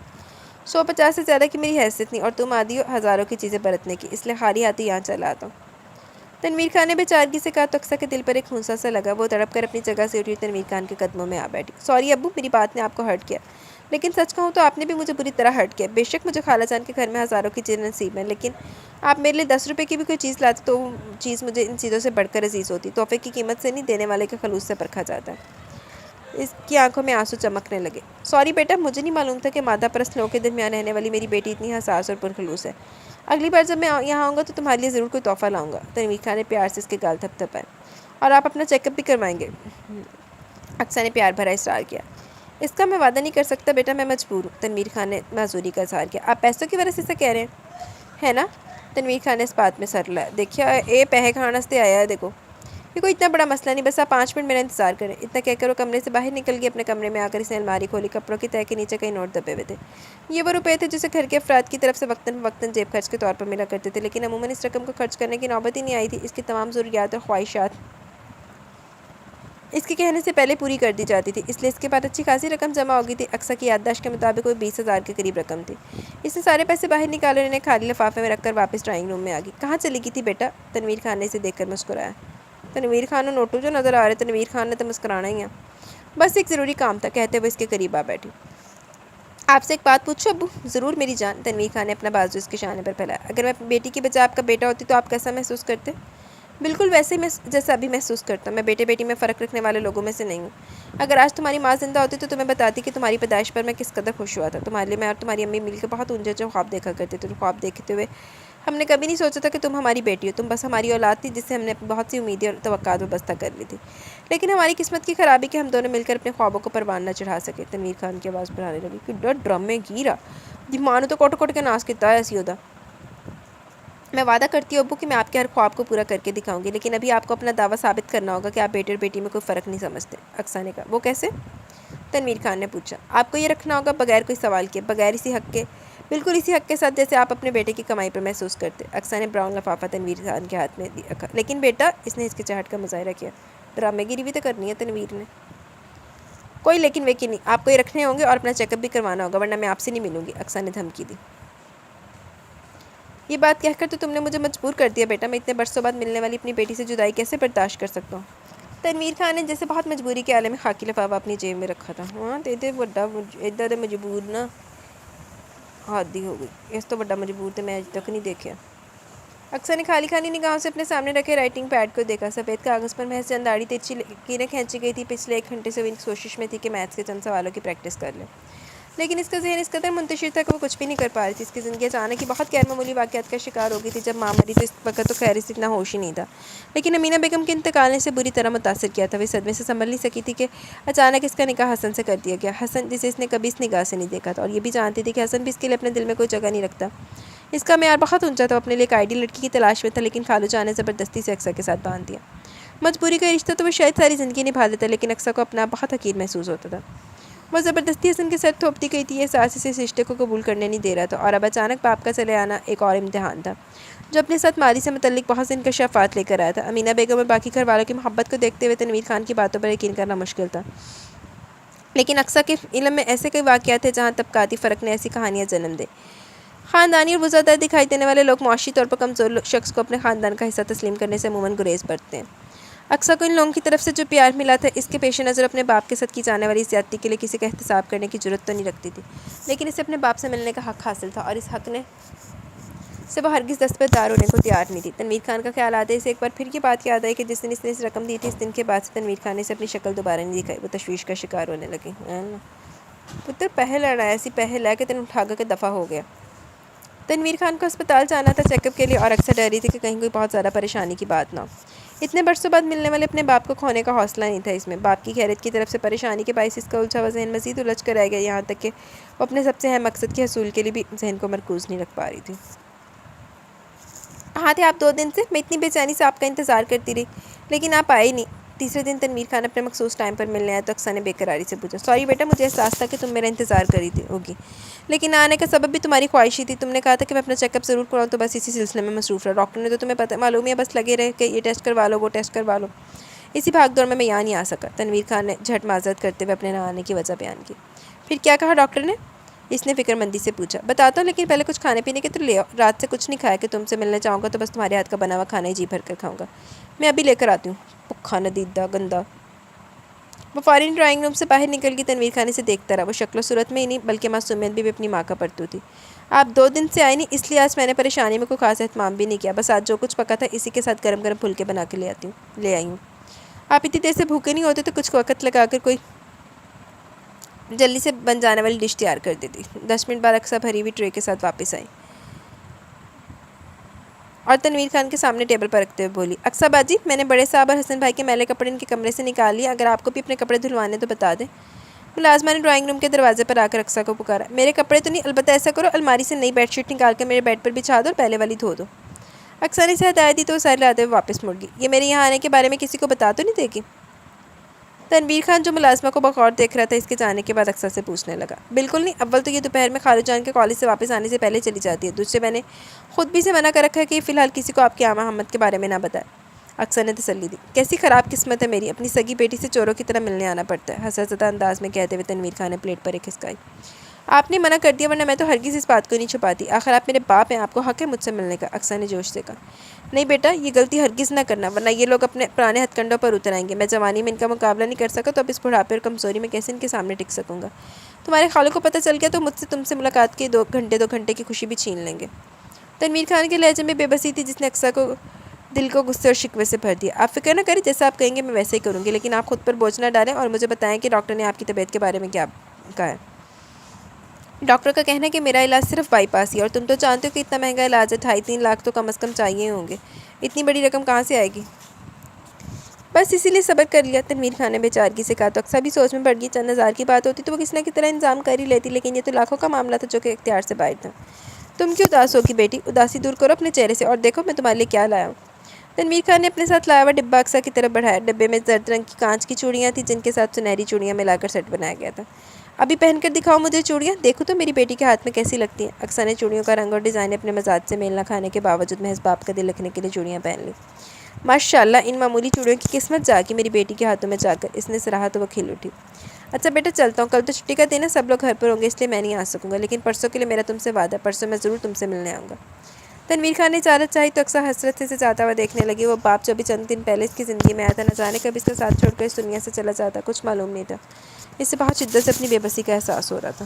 [SPEAKER 1] 150 سے زیادہ کی میری حیثیت نہیں، اور تم عادی ہو ہزاروں کی چیزیں برتنے کی، اس لیے خالی ہاتھی یہاں چلا آتا ہوں۔ تنویر خان نے بیچارگی سے کہا تو اکثر کے دل پر ایک ہونسا سا لگا۔ وہ تڑپ کر اپنی جگہ سے اٹھی اور تنویر خان کے قدموں میں آ بیٹھی۔ سوری ابو، میری بات نے آپ کو ہرٹ کیا، لیکن سچ کہوں تو آپ نے بھی مجھے بری طرح ہرٹ کیا۔ بے شک مجھے خالہ جان کے گھر میں ہزاروں کی چیزیں نصیب ہیں، لیکن آپ میرے لیے 10 روپے کی بھی کوئی چیز لاتے تو وہ چیز مجھے ان چیزوں سے بڑھ کر عزیز ہوتی۔ تحفے کی قیمت سے نہیں، دینے والے کے خلوص سے پرکھا جاتا ہے۔ اس کی آنکھوں میں آنسو چمکنے لگے۔ سوری بیٹا، مجھے نہیں معلوم تھا کہ مادہ پرست لوگوں کے درمیان رہنے والی میری بیٹی اتنی حساس اور پرخلوص ہے۔ اگلی بار جب میں یہاں آؤں گا تو تمہارے لیے ضرور کوئی تحفہ لاؤں گا۔ تنویر خان نے پیار سے اس کے گال تھپ تھپائے۔ اور آپ اپنا چیک اپ بھی کروائیں گے؟ اکثر نے پیار بھرا اصرار کیا۔ اس کا میں وعدہ نہیں کر سکتا بیٹا، میں مجبور ہوں۔ تنویر خان نے معذوری کا اظہار کیا۔ آپ پیسوں کی وجہ سے کہہ رہے ہیں، ہے نا؟ تنویر خان نے اس بات میں سر لایا۔ دیکھیے اے پیسے کھانے سے آیا ہے، دیکھو یہ کوئی اتنا بڑا مسئلہ نہیں، بس آپ 5 منٹ میرا انتظار کریں۔ اتنا کہہ کر وہ کمرے سے باہر نکل گئی۔ اپنے کمرے میں آ کر اس نے الماری کھولی، کپڑوں کی تہہ کے نیچے کئی نوٹ دبے ہوئے تھے۔ یہ وہ روپے تھے جسے گھر کے افراد کی طرف سے وقتاً فوقتاً جیب خرچ کے طور پر ملا کرتے تھے، لیکن عموماً اس رقم کو خرچ کرنے کی نوبت ہی نہیں آئی تھی۔ اس کی تمام ضروریات اور خواہشات اس کے کہنے سے پہلے پوری کر دی جاتی تھی، اس لیے اس کے بعد اچھی خاصی رقم جمع ہو گئی تھی۔ اکثر کی یادداشت کے مطابق وہ 20,000 کے قریب رقم تھی۔ اس نے سارے پیسے باہر نکالے اور انہیں خالی لفافے میں رکھ کر واپس ڈرائنگ روم میں آ گئی۔ کہاں چلی گئی تھی بیٹا؟ تنویر خان نے اسے دیکھ کر مسکرایا۔ تنویر خان نوٹو جو نظر آ رہے، تنویر خان نے تو مسکرانا ہی ہے۔ بس ایک ضروری کام تھا، کہتے ہوئے اس کے قریب آ بیٹھی۔ آپ سے ایک بات پوچھو ابو؟ ضرور میری جان۔ تنویر خان نے اپنا بازو اس کے شانے پر پھیلایا۔ اگر میں اپنی بیٹی کی بجائے آپ کا بیٹا ہوتی تو آپ کیسا محسوس کرتے؟ بالکل ویسے ہی جیسا ابھی محسوس کرتا ہوں۔ میں بیٹے بیٹی میں فرق رکھنے والے لوگوں میں سے نہیں ہوں۔ اگر آج تمہاری ماں زندہ ہوتی تو تمہیں بتاتی کہ تمہاری پیدائش پر میں کس قدر خوش ہوا تھا۔ تمہارے لیے میں اور تمہاری امی مل کے بہت اونچے خواب دیکھا کرتے تھے۔ خواب دیکھتے ہوئے ہم نے کبھی نہیں سوچا تھا کہ تم ہماری بیٹی ہو، تم بس ہماری اولاد تھی جس سے ہم نے بہت سی امیدیں اور توقعات وابستہ کر لی تھی، لیکن ہماری قسمت کی خرابی کہ ہم دونوں مل کر اپنے خوابوں کو پروان نہ چڑھا سکے۔ تنویر خان کی آواز بڑھانے لگی کہ ڈرم میں گیرا دی ماں نے تو کوٹ کوٹ کے ناس کیتا ہے ایسی ہوتا۔ میں وعدہ کرتی ہوں ابو کہ میں آپ کے ہر خواب کو پورا کر کے دکھاؤں گی، لیکن ابھی آپ کو اپنا دعویٰ ثابت کرنا ہوگا کہ آپ بیٹے اور بیٹی میں کوئی فرق نہیں سمجھتے۔ اقصیٰ نے کہا۔ وہ کیسے؟ تنویر خان نے پوچھا۔ آپ کو یہ رکھنا ہوگا بغیر کوئی سوال کیے، بغیر اسی حق کے، بالکل اسی حق کے ساتھ جیسے آپ اپنے بیٹے کی کمائی پر محسوس کرتے۔ اقصیٰ نے براؤن لفافہ تنویر خان کے ہاتھ میں رکھا۔ لیکن بیٹا، اس نے ہچکچاہٹ کا مظاہرہ کیا۔ ڈرامے گیری بھی تو کرنی ہے تنویر نے۔ کوئی لیکن ویکن نہیں، آپ کو یہ رکھنے ہوں گے اور اپنا چیک اپ بھی کروانا ہوگا، ورنہ میں آپ سے نہیں ملوں گی، اقصیٰ نے دھمکی دی۔ یہ بات کہہ کر تو تم نے مجھے مجبور کر دیا بیٹا، میں اتنے برسوں بعد ملنے والی اپنی بیٹی سے جدائی کیسے برداشت کر سکتا ہوں؟ تنویر خان نے جیسے بہت مجبوری کے عالم میں خاکی لفافہ اپنی جیب میں رکھا تھا۔ ہاں دے بڑا ادھر دے مجبور نا حادی ہو گئی، اس تو بڑا مجبور تو میں آج تک نہیں دیکھا۔ اقصیٰ نے خالی خالی نگاہوں سے اپنے سامنے رکھے رائٹنگ پیڈ کو دیکھا۔ سفید کاغذ پر محض چند آڑی ترچھی لکیریں کھینچی گئی تھی۔ پچھلے 1 گھنٹے سے وہ اس کوشش میں تھی کہ میتھس کے چند سوالوں کی پریکٹس کر لے، لیکن اس کا ذہن اس قدر منتشر تھا کہ وہ کچھ بھی نہیں کر پا رہی تھی۔ اس کی زندگی اچانک ہی بہت غیر معمولی واقعات کا شکار ہو گئی تھی۔ جب ماں مری تو اس وقت تو خیر سے اتنا ہوش ہی نہیں تھا، لیکن امینہ بیگم کے انتقال نے اسے بری طرح متاثر کیا تھا۔ وہ صدمے سے سنبھل نہیں سکی تھی کہ اچانک اس کا نکاح حسن سے کر دیا گیا، حسن جسے اس نے کبھی اس نگاہ سے نہیں دیکھا تھا، اور یہ بھی جانتی تھی کہ حسن بھی اس کے لیے اپنے دل میں کوئی جگہ نہیں رکھتا۔ اس کا معیار بہت اونچا تھا۔ وہ اپنے لیے ایک آئیڈیل لڑکی کی تلاش میں تھا، لیکن خالو جان نے زبردستی سے اقصیٰ کے ساتھ باندھ دیا۔ مجبوری کا رشتہ تو وہ شاید ساری زندگی نبھا لیتا، لیکن اقصیٰ کو اپنا بہت حقیر محسوس ہوتا تھا۔ وہ زبردستی حسن کے سر تھوپتی گئی تھی، یہ احساس اسے اس رشتے کو قبول کرنے نہیں دے رہا تھا، اور اب اچانک باپ کا چلے آنا ایک اور امتحان تھا جو اپنے ساتھ ماضی سے متعلق بہت سے انکشافات لے کر آیا تھا۔ امینہ بیگم اور باقی گھر والوں کی محبت کو دیکھتے ہوئے تنویر خان کی باتوں پر یقین کرنا مشکل تھا، لیکن اقصیٰ کے علم میں ایسے کئی واقعات تھے جہاں طبقاتی فرق نے ایسی کہانیاں جنم دے۔ خاندانی اور وزادار دکھائی دینے والے لوگ معاشی طور پر کمزور شخص کو اپنے خاندان کا حصہ تسلیم کرنے سے عموماً گریز برتتے ہیں۔ اقصیٰ کو ان لوگوں کی طرف سے جو پیار ملا تھا، اس کے پیش نظر اپنے باپ کے ساتھ کی جانے والی زیادتی کے لیے کسی کا احتساب کرنے کی جرات تو نہیں رکھتی تھی، لیکن اسے اپنے باپ سے ملنے کا حق حاصل تھا، اور اس حق سے وہ ہرگز دستبردار ہونے کو تیار نہیں تھی۔ تنویر خان کا خیال آتے اسے ایک بار پھر یہ بات یاد آئی کہ جس دن اس نے اس رقم دی تھی، اس دن کے بعد سے تنویر خان نے اسے اپنی شکل دوبارہ نہیں دکھائی۔ وہ تشویش کا شکار ہونے لگی۔ پتر پہل لڑا ایسی پہل ہے کہ تن اٹھا کے دفع ہو گیا۔ تنویر خان کو اسپتال جانا تھا چیک اپ کے لیے، اور اکثر ڈر رہی تھی کہ کہیں کوئی بہت زیادہ پریشانی کی بات نہ ہو۔ اتنے برسوں بعد ملنے والے اپنے باپ کو کھونے کا حوصلہ نہیں تھا اس میں۔ باپ کی خیریت کی طرف سے پریشانی کے باعث اس کا الجھا ہوا ذہن مزید الجھ کر رہ گیا، یہاں تک کہ وہ اپنے سب سے اہم مقصد کے حصول کے لیے بھی ذہن کو مرکوز نہیں رکھ پا رہی تھی۔ کہاں تھے آپ 2 دن سے؟ میں اتنی بے چینی سے آپ کا انتظار کرتی رہی، لیکن آپ آئے نہیں۔ تیسرے دن تنویر خان اپنے مخصوص ٹائم پر ملنے آیا تو اقصیٰ نے بے قراری سے پوچھا، سوری بیٹا، مجھے احساس تھا کہ تم میرا انتظار کری ہوگی، لیکن آنے کا سبب بھی تمہاری خواہش ہی تھی۔ تم نے کہا تھا کہ میں اپنا چیک اپ ضرور کراؤں، تو بس اسی سلسلے میں مصروف رہا۔ ڈاکٹر نے تو تمہیں معلوم ہی ہے بس لگے رہے کہ یہ ٹیسٹ کروا لو، وہ ٹیسٹ کروا لو۔ اسی بھاگ دوڑ میں یہاں نہیں آ سکا۔ تنویر خان نے جھٹ معذرت کرتے ہوئے اپنے نہ آنے کی وجہ بیان کی۔ پھر کیا کہا ڈاکٹر نے؟ اس نے فکر مندی سے پوچھا۔ بتاتا ہوں، لیکن پہلے کچھ کھانے پینے کے تو لے آؤ۔ رات سے کچھ نہیں کھایا کہ تم سے ملنے جاؤں گا تو بس تمہارے ہاتھ کا بنا ہوا کھانا ہی جی بھر کر کھاؤں گا۔ میں ابھی لے کر آتی ہوں۔ پکھا ندیدہ گندا۔ وہ فوراً ڈرائنگ روم سے باہر نکل گئی۔ تنویر خان اسے دیکھتا رہا۔ وہ شکل و صورت میں ہی نہیں بلکہ معصومیت بھی اپنی ماں کا پرتو تھی۔ آپ 2 دن سے آئے نہیں، اس لیے آج میں نے پریشانی میں کوئی خاص اہتمام بھی نہیں کیا، بس آج جو کچھ پکا تھا اسی کے ساتھ گرم گرم پھلکے بنا کے لے آئی ہوں۔ آپ اتنی دیر سے بھوکے نہیں ہوتے تو کچھ وقت لگا کر کوئی جلدی سے بن جانے والی ڈش تیار کر دیتی۔ 10 منٹ بعد اقصیٰ بھری ہوئی ٹرے کے ساتھ واپس آئی اور تنویر خان کے سامنے ٹیبل پر رکھتے ہوئے بولی، اقصیٰ باجی، میں نے بڑے صاحب اور حسن بھائی کے میلے کپڑے ان کے کمرے سے نکال لیے، اگر آپ کو بھی اپنے کپڑے دھلوانے تو بتا دیں۔ ملازمہ نے ڈرائنگ روم کے دروازے پر آ کر اقصیٰ کو پکارا۔ میرے کپڑے تو نہیں، البتہ ایسا کرو الماری سے نئی بیڈ شیٹ نکال کر میرے بیڈ پر بچھا دو اور پہلے والی دھو دو۔ اقصیٰ نے اسے ہدایت دی تو وہ سر لاتے ہوئے واپس مڑ گئی۔ یہ میرے یہاں آنے کے بارے میں کسی کو بتا تو نہیں دے گی؟ تنویر خان جو ملازمہ کو بغور دیکھ رہا تھا، اس کے جانے کے بعد اقصیٰ سے پوچھنے لگا۔ بالکل نہیں، اول تو یہ دوپہر میں خالو جان کے کالج سے واپس آنے سے پہلے چلی جاتی ہے، دوسرے میں نے خود بھی سے منع کر رکھا ہے کہ یہ فی الحال کسی کو آپ کے آمد محمد کے بارے میں نہ بتائے۔ اقصیٰ نے تسلی دی۔ کیسی خراب قسمت ہے میری، اپنی سگی بیٹی سے چوروں کی طرح ملنے آنا پڑتا ہے، حسرت زدہ انداز میں کہتے ہوئے تنویر خان نے پلیٹ پر ایک کھسکائی۔ آپ نے منع کر دیا، ورنہ میں تو ہرگز اس بات کو نہیں چھپاتی، آخر آپ میرے باپ ہیں، آپ کو حق ہے مجھ سے ملنے کا، اقصیٰ نے جوش سے کہا۔ نہیں بیٹا، یہ غلطی ہرگز نہ کرنا، ورنہ یہ لوگ اپنے پرانے ہتھ کنڈوں پر اتر آئیں گے۔ میں جوانی میں ان کا مقابلہ نہیں کر سکا تو اب اس بڑھاپے اور کمزوری میں کیسے ان کے سامنے ٹک سکوں گا؟ تمہارے خالوں کو پتہ چل گیا تو مجھ سے تم سے ملاقات کے 2 گھنٹے کی خوشی بھی چھین لیں گے۔ تنویر خان کے لہجے میں بے بسی تھی جس نے اقصیٰ کو دل کو غصے اور شکوے سے بھر دیا۔ آپ فکر نہ کریں، جیسا آپ کہیں گے میں ویسے ہی کروں گی، لیکن آپ خود پر بوجھ نہ ڈالیں اور مجھے بتائیں کہ ڈاکٹر نے آپ کی طبیعت کے بارے میں کیا کہا ہے۔ ڈاکٹر کا کہنا ہے کہ میرا علاج صرف بائی پاس ہی ہے، اور تم تو جانتے ہو کہ اتنا مہنگا علاج ہے، 2.5-3 لاکھ تو کم از کم چاہیے ہوں گے، اتنی بڑی رقم کہاں سے آئے گی؟ بس اسی لیے صبر کر لیا، تنویر خان نے بے چارگی سے کہا تو اقصیٰ بھی سوچ میں پڑ گئی۔ چند ہزار کی بات ہوتی تو وہ کس نہ کس طرح انتظام کر ہی لیتی، لیکن یہ تو لاکھوں کا معاملہ تھا جو کہ اختیار سے باہر تھا۔ تم کیوں اداس ہوگی بیٹی؟ اداسی دور کرو اپنے چہرے سے، اور دیکھو میں تمہارے لیے کیا لایا ہوں۔ تنویر خان نے اپنے ساتھ لایا ہوا ڈبہ اقصیٰ کی طرف بڑھایا۔ ڈبے میں زرد رنگ کی کانچ کی چوڑیاں تھیں جن کے ساتھ سنہری چوڑیاں ملا کر سیٹ بنایا گیا تھا۔ ابھی پہن کر دکھاؤ مجھے چوڑیاں، دیکھو تو میری بیٹی کے ہاتھ میں کیسی لگتی ہیں۔ اقصیٰ نے چوڑیوں کا رنگ اور ڈیزائن اپنے مزاج سے میل نہ کھانے کے باوجود محض باپ کا دل رکھنے کے لیے چوڑیاں پہن لی۔ ماشاءاللہ، ان معمولی چوڑیوں کی قسمت جاگی میری بیٹی کے ہاتھوں میں جا کر، اس نے سراہا تو وہ کھل اٹھی۔ اچھا بیٹا چلتا ہوں، کل تو چھٹی کا دن ہے، سب لوگ گھر پر ہوں گے اس لیے میں نہیں آ سکوں گا، لیکن پرسوں کے لیے میرا تم سے وعدہ ہے، پرسوں میں ضرور تم سے ملنے آؤں گا۔ تنویر خان نے اجازت چاہی تو اقصیٰ حسرت سے اسے جاتا ہوا دیکھنے لگی۔ وہ باپ جو ابھی چند دن پہلے اس کی زندگی میں آیا تھا، نہ جانے کب اس کا ساتھ چھوڑ کر اس دنیا سے چلا جاتا، کچھ معلوم نہیں تھا۔ اسے بہت شدت سے اپنی بے بسی کا احساس ہو رہا تھا۔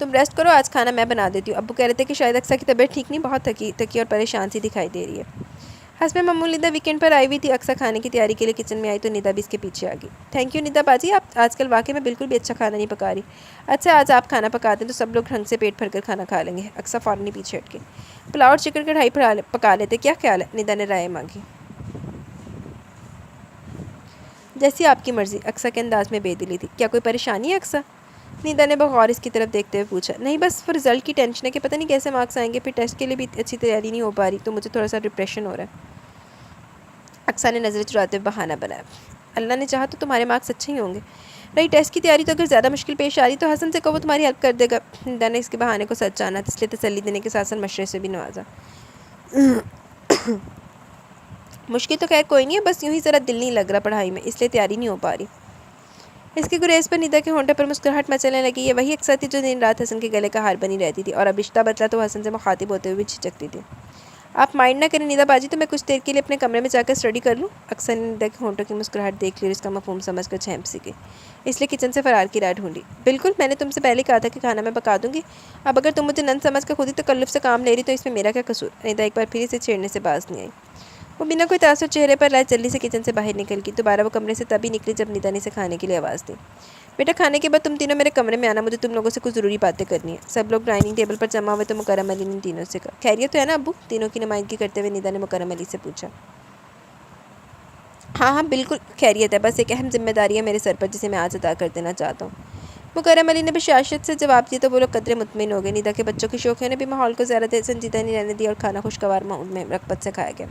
[SPEAKER 1] تم ریسٹ کرو، آج کھانا میں بنا دیتی ہوں۔ ابو کہہ رہے تھے کہ شاید اقصیٰ کی طبیعت ٹھیک نہیں، بہت تھکی اور پریشان سی دکھائی دے رہی ہے۔ حسب معمول ندا ویکینڈ پر آئی ہوئی تھی۔ اقصیٰ کھانے کی تیاری کے لیے کچن میں آئی تو ندا بھی اس کے پیچھے آ گئی۔ تھینک یو ندا باجی، آپ آج کل واقعی میں بالکل بھی اچھا کھانا نہیں پکا رہی۔ اچھا آج آپ کھانا پکاتے ہیں تو سب لوگ ڈھنگ سے پیٹ بھر کر کھانا کھا لیں گے۔ اقصیٰ فوراً پیچھے ہٹ کے پلاؤ اور چکن کڑھائی پکا لیتے، کیا خیال ہے؟ ندا نے رائے مانگی۔ جیسی آپ کی مرضی، اقصیٰ کے انداز میں بے دلی تھی۔ کیا کوئی پریشانی ہے اقصیٰ؟ ندا نے بغور اس کی طرف دیکھتے ہوئے پوچھا۔ نہیں، بس وہ رزلٹ کی ٹینشن ہے کہ پتہ نہیں کیسے مارکس آئیں گے، پھر ٹیسٹ کے لیے بھی اچھی تیاری نہیں ہو پا رہی تو مجھے تھوڑا سا ڈپریشن ہو رہا ہے۔ اقصیٰ نے نظریں چراتے ہوئے بہانہ بنایا۔ اللہ نے چاہا تو تمہارے مارکس اچھے ہی ہوں گے۔ رہی ٹیسٹ کی تیاری تو اگر زیادہ مشکل پیش آ رہی تو حسن سے کہو وہ تمہاری ہیلپ کر دے گا۔ ندا نے اس کے بہانے کو سچ جانا تھا، اس لیے تسلی دینے کے ساتھ ساتھ مشورے سے بھی نوازا۔ مشکل تو خیر کوئی نہیں ہے، بس یوں ہی ذرا دل نہیں لگ رہا پڑھائی میں، اس لیے تیاری نہیں ہو پا رہی۔ اس کی گریز پر ندا کے ہونٹوں پر مسکراہٹ مچلنے لگی۔ یہ وہی اقصیٰ تھی جو دن رات حسن کے گلے کا ہار بنی رہتی تھی، اور اب رشتہ بدلا تو حسن سے مخاطب ہوتے ہوئے بھی جھجکتی تھی۔ آپ مائنڈ نہ کریں ندا باجی تو میں کچھ دیر کے لیے اپنے کمرے میں جا کر اسٹڈی کر لوں؟ اقصیٰ نے ندا کے ہونٹوں کی مسکراہٹ دیکھ لی اور اس کا مفہوم سمجھ کر جھینپ سی گئی، اس لیے کچن سے فرار کی راہ ڈھونڈی۔ بالکل، میں نے تم سے پہلے کہا تھا کہ کھانا میں پکا دوں گی، اب اگر تم مجھے نند سمجھ کر خود ہی تکلف سے کام لے رہی تو اس میں میرا کیا قصور؟ ندا ایک بار پھر اسے چھیڑنے سے باز نہیں آئی۔ وہ بنا کوئی تاثر چہرے پر لائے جلدی سے کچن سے باہر نکل گئی۔ دوبارہ وہ کمرے سے تبھی نکلی جب ندا نے اسے کھانے کے لیے آواز دی۔ بیٹا کھانے کے بعد تم تینوں میرے کمرے میں آنا، مجھے تم لوگوں سے کچھ ضروری باتیں کرنی ہیں۔ سب لوگ ڈائننگ ٹیبل پر جمع ہوئے تو مکرم علی نے تینوں سے کہا۔ خیریت تو ہے نا ابو؟ تینوں کی نمائندگی کرتے ہوئے ندا نے مکرم علی سے پوچھا۔ ہاں بالکل خیریت ہے، بس ایک اہم ذمہ داری ہے میرے سر پر جسے میں آج ادا کر دینا چاہتا ہوں۔ مکرم علی نے بشاشت سے جواب دیا تو وہ لوگ قدرے مطمئن ہو گئے۔ ندا کے بچوں کی شوخیوں نے بھی ماحول کو زیادہ دیر سنجیدہ نہیں رہنے دیا اور کھانا خوشگوار ماحول میں رغبت سے کھایا گیا۔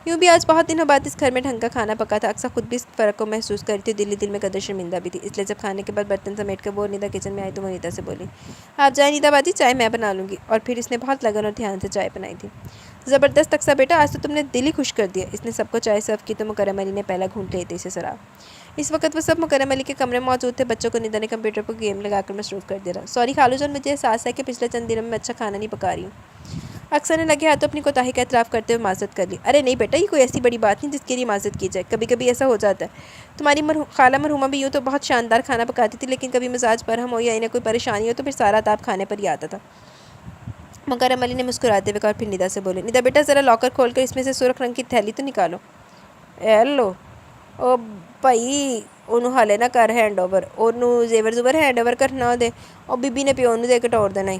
[SPEAKER 1] یوں بھی آج بہت دنوں بعد اس گھر میں ڈھنگ کا کھانا پکا تھا۔ اقصیٰ خود بھی اس فرق کو محسوس کر رہی تھی، دل ہی دل میں قدر شرمندہ بھی تھی، اس لیے جب کھانے کے بعد برتن سمیٹ کر وہ ندا کچن میں آئی تو وہ ندا سے بولی، آپ جائیں ندا باجی، چائے میں بنا لوں گی۔ اور پھر اس نے بہت لگن اور دھیان سے چائے بنائی تھی۔ زبردست اقصیٰ بیٹا، آج تو تم نے دل ہی خوش کر دیا۔ اس نے سب کو چائے سرو کی تو مکرم علی نے پہلا گھونٹ لیتے اسے سراہا۔ اس وقت وہ سب مکرم علی کے کمرے میں موجود تھے۔ بچوں کو ندا نے کمپیوٹر پر گیم لگا کر مصروف کر دیا۔ سوری خالو جان، مجھے احساس ہے کہ پچھلے چند دنوں میں اچھا کھانا نہیں پکا رہی ہوں۔ اقصیٰ نے لگے ہاتھوں اپنی کوتاہی کا اعتراف کرتے ہوئے معذرت کر لی۔ ارے نہیں بیٹا، یہ کوئی ایسی بڑی بات نہیں جس کے لیے معذرت کی جائے، کبھی کبھی ایسا ہو جاتا ہے۔ تمہاری خالہ مرحومہ بھی یوں تو بہت شاندار کھانا پکاتی تھی، لیکن کبھی مزاج برہم ہو یا انہیں کوئی پریشانی ہو تو پھر سارا تاب کھانے پر ہی آتا تھا۔ مکرم علی نے مسکراتے ہوئے کہا اور پھر ندا سے بولے، ندا بیٹا ذرا لاکر کھول کر اس میں سے سرخ رنگ کی تھیلی تو نکالو۔ اے لو او بھائی، انہوں حالے نہ کر ہینڈ اوور، انہوں زیور زبر ہینڈ اوور کرنا دے، اور بی بی نے پیو نوں دے کے ٹور دینا ہی۔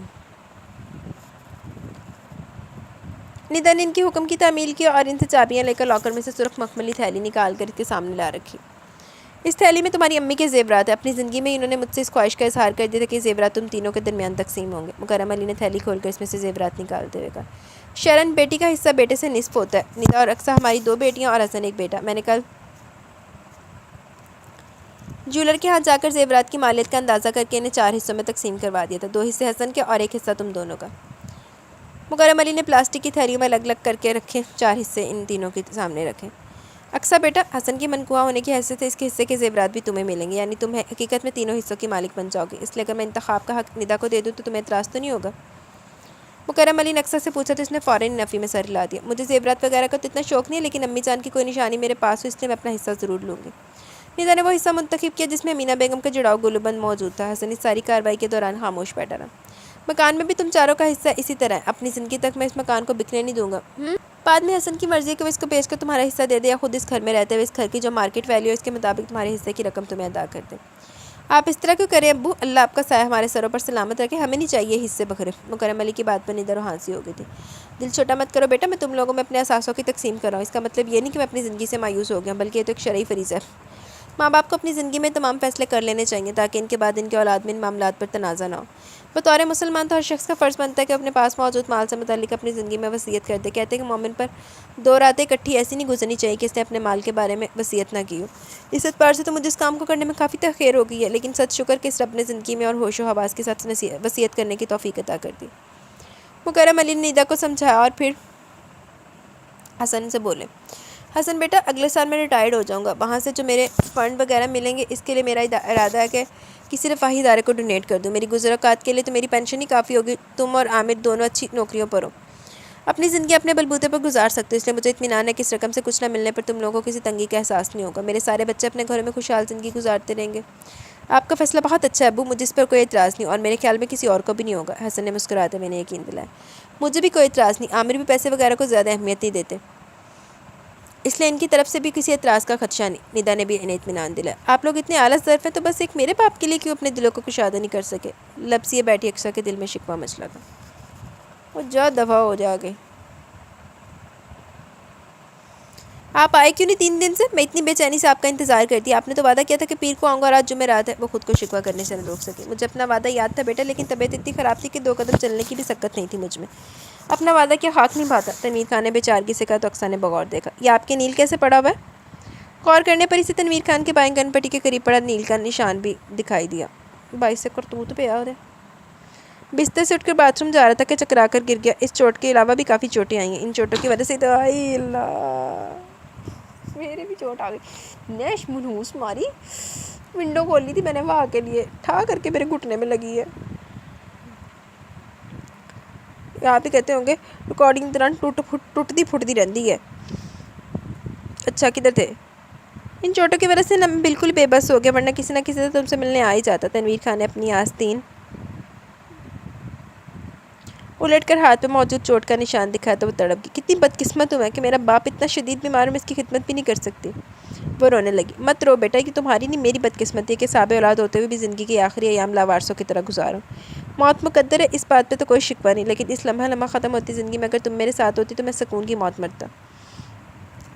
[SPEAKER 1] ندا نے ان کی حکم کی تعمیل کی اور ان سے چابیاں لے کر لاکر میں سے سرخ مخملی تھیلی نکال کر اس کے سامنے لا رکھی۔ اس تھیلی میں تمہاری امی کے زیورات ہیں، اپنی زندگی میں انہوں نے مجھ سے اس خواہش کا اظہار کر دیا تھا کہ زیورات تم تینوں کے درمیان تقسیم ہوں گے۔ مکرم علی نے تھیلی کھول کر اس میں سے زیورات نکالتے ہوئے کہا، شرن بیٹی کا حصہ بیٹے سے نصف ہوتا ہے، ندا اور اقصیٰ ہماری 2 بیٹیاں اور حسن ایک بیٹا۔ میں نے کل جولر کے ہاتھ جا کر زیورات کی مالیت کا اندازہ کر کے انہیں 4 حصوں میں تقسیم کروا دیا تھا، 2 حصے حسن کے اور 1 حصہ تم دونوں کا۔ مکرم علی نے پلاسٹک کی تھیلیوں میں الگ الگ کر کے رکھے 4 حصے ان تینوں کے سامنے رکھے۔ اقصیٰ بیٹا، حسن کی منقوہ ہونے کی حیثیت سے اس کے حصے کے زیورات بھی تمہیں ملیں گے، یعنی تم حقیقت میں تینوں حصوں کی مالک بن جاؤ گے، اس لیے اگر میں انتخاب کا حق ندا کو دے دوں تو تمہیں اعتراض تو نہیں ہوگا؟ مکرم علی نے اقصیٰ سے پوچھا تو اس نے فوراً نفی میں سر ہلا دیا۔ مجھے زیورات وغیرہ کا تو اتنا شوق نہیں ہے، لیکن امی جان کی کوئی نشانی میرے پاس ہو اس لیے میں اپنا حصہ ضرور لوں گی۔ ندا نے وہ حصہ منتخب کیا جس میں امینا بیگم کا جڑاؤ گلوبند موجود تھا۔ حسن اس ساری کارروائی کے دوران خاموش بیٹھا رہا۔ مکان میں بھی تم چاروں کا حصہ اسی طرح ہے، اپنی زندگی تک میں اس مکان کو بکنے نہیں دوں گا۔ بعد میں حسن کی مرضی ہے کہ وہ اس کو بیچ کر تمہارا حصہ دے دے یا خود اس گھر میں رہتے ہوئے اس گھر کی جو مارکیٹ ویلیو ہے اس کے مطابق تمہارے حصے کی رقم تمہیں ادا کر دے۔ آپ اس طرح کیوں کریں ابو؟ اللہ آپ کا سایہ ہمارے سروں پر سلامت رکھے، ہمیں نہیں چاہیے حصے بکھرے۔ مکرم علی کی بات پر ندا روحانسی ہو گئی تھی۔ دل چھوٹا مت کرو بیٹا، میں تم لوگوں میں اپنے اثاثوں کی تقسیم کر رہا ہوں، اس کا مطلب یہ نہیں کہ میں اپنی زندگی سے مایوس ہو گیا ہوں، بلکہ یہ تو ایک شرعی فریضہ ہے۔ ماں باپ کو اپنی زندگی میں تمام فیصلے کر لینے چاہیے تاکہ ان کے بعد ان کے اولاد میں ان معاملات پر تنازع نہ ہو۔ بطور مسلمان تو ہر شخص کا فرض بنتا ہے کہ اپنے پاس موجود مال سے متعلق اپنی زندگی میں وصیت کر دے۔ کہتے ہیں کہ مومن پر 2 راتیں اکٹھی ایسی نہیں گزرنی چاہیے کہ اس نے اپنے مال کے بارے میں وصیت نہ کی ہو۔ اس اعتبار سے تو مجھے اس کام کو کرنے میں کافی تاخیر ہو گئی ہے، لیکن سچ شکر کہ اس رب نے زندگی میں اور ہوش و حواس کے ساتھ وصیت کرنے کی توفیق عطا کر دی۔ مکرم علی نے ندا کو سمجھایا اور پھر حسن سے بولے، حسن بیٹا، اگلے سال میں ریٹائرڈ ہو جاؤں گا، وہاں سے جو میرے فنڈ وغیرہ ملیں گے اس کے لیے میرا ارادہ ہے کہ کسی رفاہی ادارے کو ڈونیٹ کر دوں۔ میری گزر اوقات کے لیے تو میری پینشن ہی کافی ہوگی، تم اور عامر دونوں اچھی نوکریوں پر ہو، اپنی زندگی اپنے بلبوتے پر گزار سکتے ہو، اس لیے مجھے اطمینان ہے کہ اس رقم سے کچھ نہ ملنے پر تم لوگوں کو کسی تنگی کا احساس نہیں ہوگا، میرے سارے بچے اپنے گھروں میں خوشحال زندگی گزارتے رہیں گے۔ آپ کا فیصلہ بہت اچھا ہے ابو، مجھے اس پر کوئی اعتراض نہیں، اور میرے خیال میں کسی اور کو بھی نہیں ہوگا۔ حسن نے مسکراتے میں نے یقین دلایا۔ مجھے بھی کوئی اعتراض نہیں، عامر بھی پیسے وغیرہ کو زیادہ اہمیت نہیں دیتے، اس لیے ان کی طرف سے بھی کسی اعتراض کا خدشہ نہیں۔ ندا نے بھی انہیں اطمینان دلایا۔ آپ لوگ اتنے اعلیٰ ظرف ہیں تو بس ایک میرے باپ کے لیے کیوں اپنے دلوں کو کشادہ نہیں کر سکے؟ لبسیے بیٹھی اقصیٰ کے دل میں شکوہ مچ لگا۔ وہ جا دفعہ ہو جا گئی۔ آپ آئے کیوں نہیں 3 دن سے؟ میں اتنی بے چینی سے آپ کا انتظار کرتی. آپ نے تو وعدہ کیا تھا کہ پیر کو آؤں گا اور آج جمعرات ہے. وہ خود کو شکوہ کرنے سے نہ روک سکی. مجھے اپنا وعدہ یاد تھا بیٹا، لیکن طبیعت اتنی خراب تھی کہ 2 قدم چلنے کی بھی سکت نہیں تھی مجھ میں. اپنا وعدہ کیا خاک نہیں بھاتا؟ تنویر خان نے بے چارگی سے کہا تو اقصیٰ نے بغور دیکھا. یہ آپ کے نیل کیسے پڑا ہوا ہے؟ غور کرنے پر اسے تنویر خان کے بائیں گن پٹی کے قریب پڑا نیل کا نشان بھی دکھائی دیا. بائی سے کرتوت پہ آ رہے. بستر سے اٹھ کر باتھ روم جا رہا تھا کہ چکرا کر گر گیا. اس چوٹ کے علاوہ بھی کافی چوٹیں آئی ہیں. ان چوٹوں کی وجہ سے تو آئی اللہ، میرے بھی چوٹ آ گئی. نیش منحوس ماری. ونڈو کھولی تھی میں نے وہاں کے لیے، ٹھا کر کے میرے گھٹنے میں لگی ہے. یہاں پہ کہتے ہوں گے ریکارڈنگ دوران ٹوٹتی پھوٹتی رہتی ہے. اچھا کدھر تھے؟ ان چوٹوں کی وجہ سے میں بالکل بے بس ہو گیا، ورنہ کسی نہ کسی سے تم سے ملنے آ ہی جاتا. تنویر خان نے اپنی آستین الٹ کر ہاتھ پہ موجود چوٹ کا نشان دکھایا تو وہ تڑپ گئی. کتنی بدقسمت ہوں میں کہ میرا باپ اتنا شدید بیمار ہوں، میں اس کی خدمت بھی نہیں کر سکتی. وہ رونے لگی. مت رو بیٹا، یہ تمہاری نہیں میری بدقسمتی ہے کہ صاحب اولاد ہوتے ہوئے بھی زندگی کے آخری ایام لاوارثوں کی طرح گزاروں. موت مقدر ہے، اس بات پہ تو کوئی شکوہ نہیں، لیکن اس لمحہ ختم ہوتی زندگی میں اگر تم میرے ساتھ ہوتی تو میں سکون کی موت مرتا.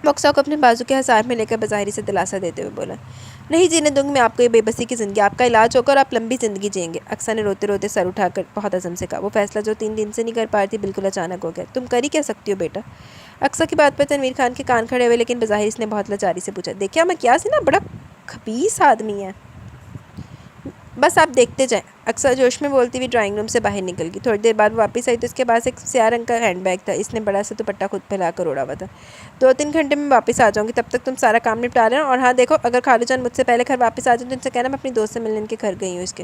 [SPEAKER 1] وہ اقصیٰ کو اپنے بازو کے حصار میں لے کر بظاہری سے دلاسا دیتے ہوئے بولا. نہیں جینے دوں گی میں آپ کو یہ بے بسی کی زندگی. آپ کا علاج ہوگا اور آپ لمبی زندگی جئیں گے. اقصیٰ نے روتے روتے سر اٹھا کر بہت عزم سے کہا. وہ فیصلہ جو 3 دن سے نہیں کر پا رہی تھی بالکل اچانک ہو گیا. تم کر ہی کیا سکتی ہو بیٹا؟ اقصیٰ کی بات پر تنویر خان کے کان کھڑے ہوئے، لیکن بظاہر اس نے بہت لاچاری سے پوچھا. دیکھیا میں کیا سی نا، بڑا خبیث آدمی ہے. بس آپ دیکھتے جائیں. اقصیٰ جوش میں بولتی ہوئی ڈرائنگ روم سے باہر نکل گئی. تھوڑی دیر بعد واپس آئی تو اس کے پاس ایک سیاہ رنگ کا ہینڈ بیگ تھا. اس نے بڑا سا دوپٹہ خود پھیلا کر اوڑھا ہوا تھا. 2-3 گھنٹے میں واپس آ جاؤں گی، تب تک تم سارا کام نپٹا لینا. اور ہاں دیکھو، اگر خالو جان مجھ سے پہلے گھر واپس آ جائیں تو ان سے کہنا میں اپنی دوست سے ملنے ان کے گھر گئی ہوں. اس کے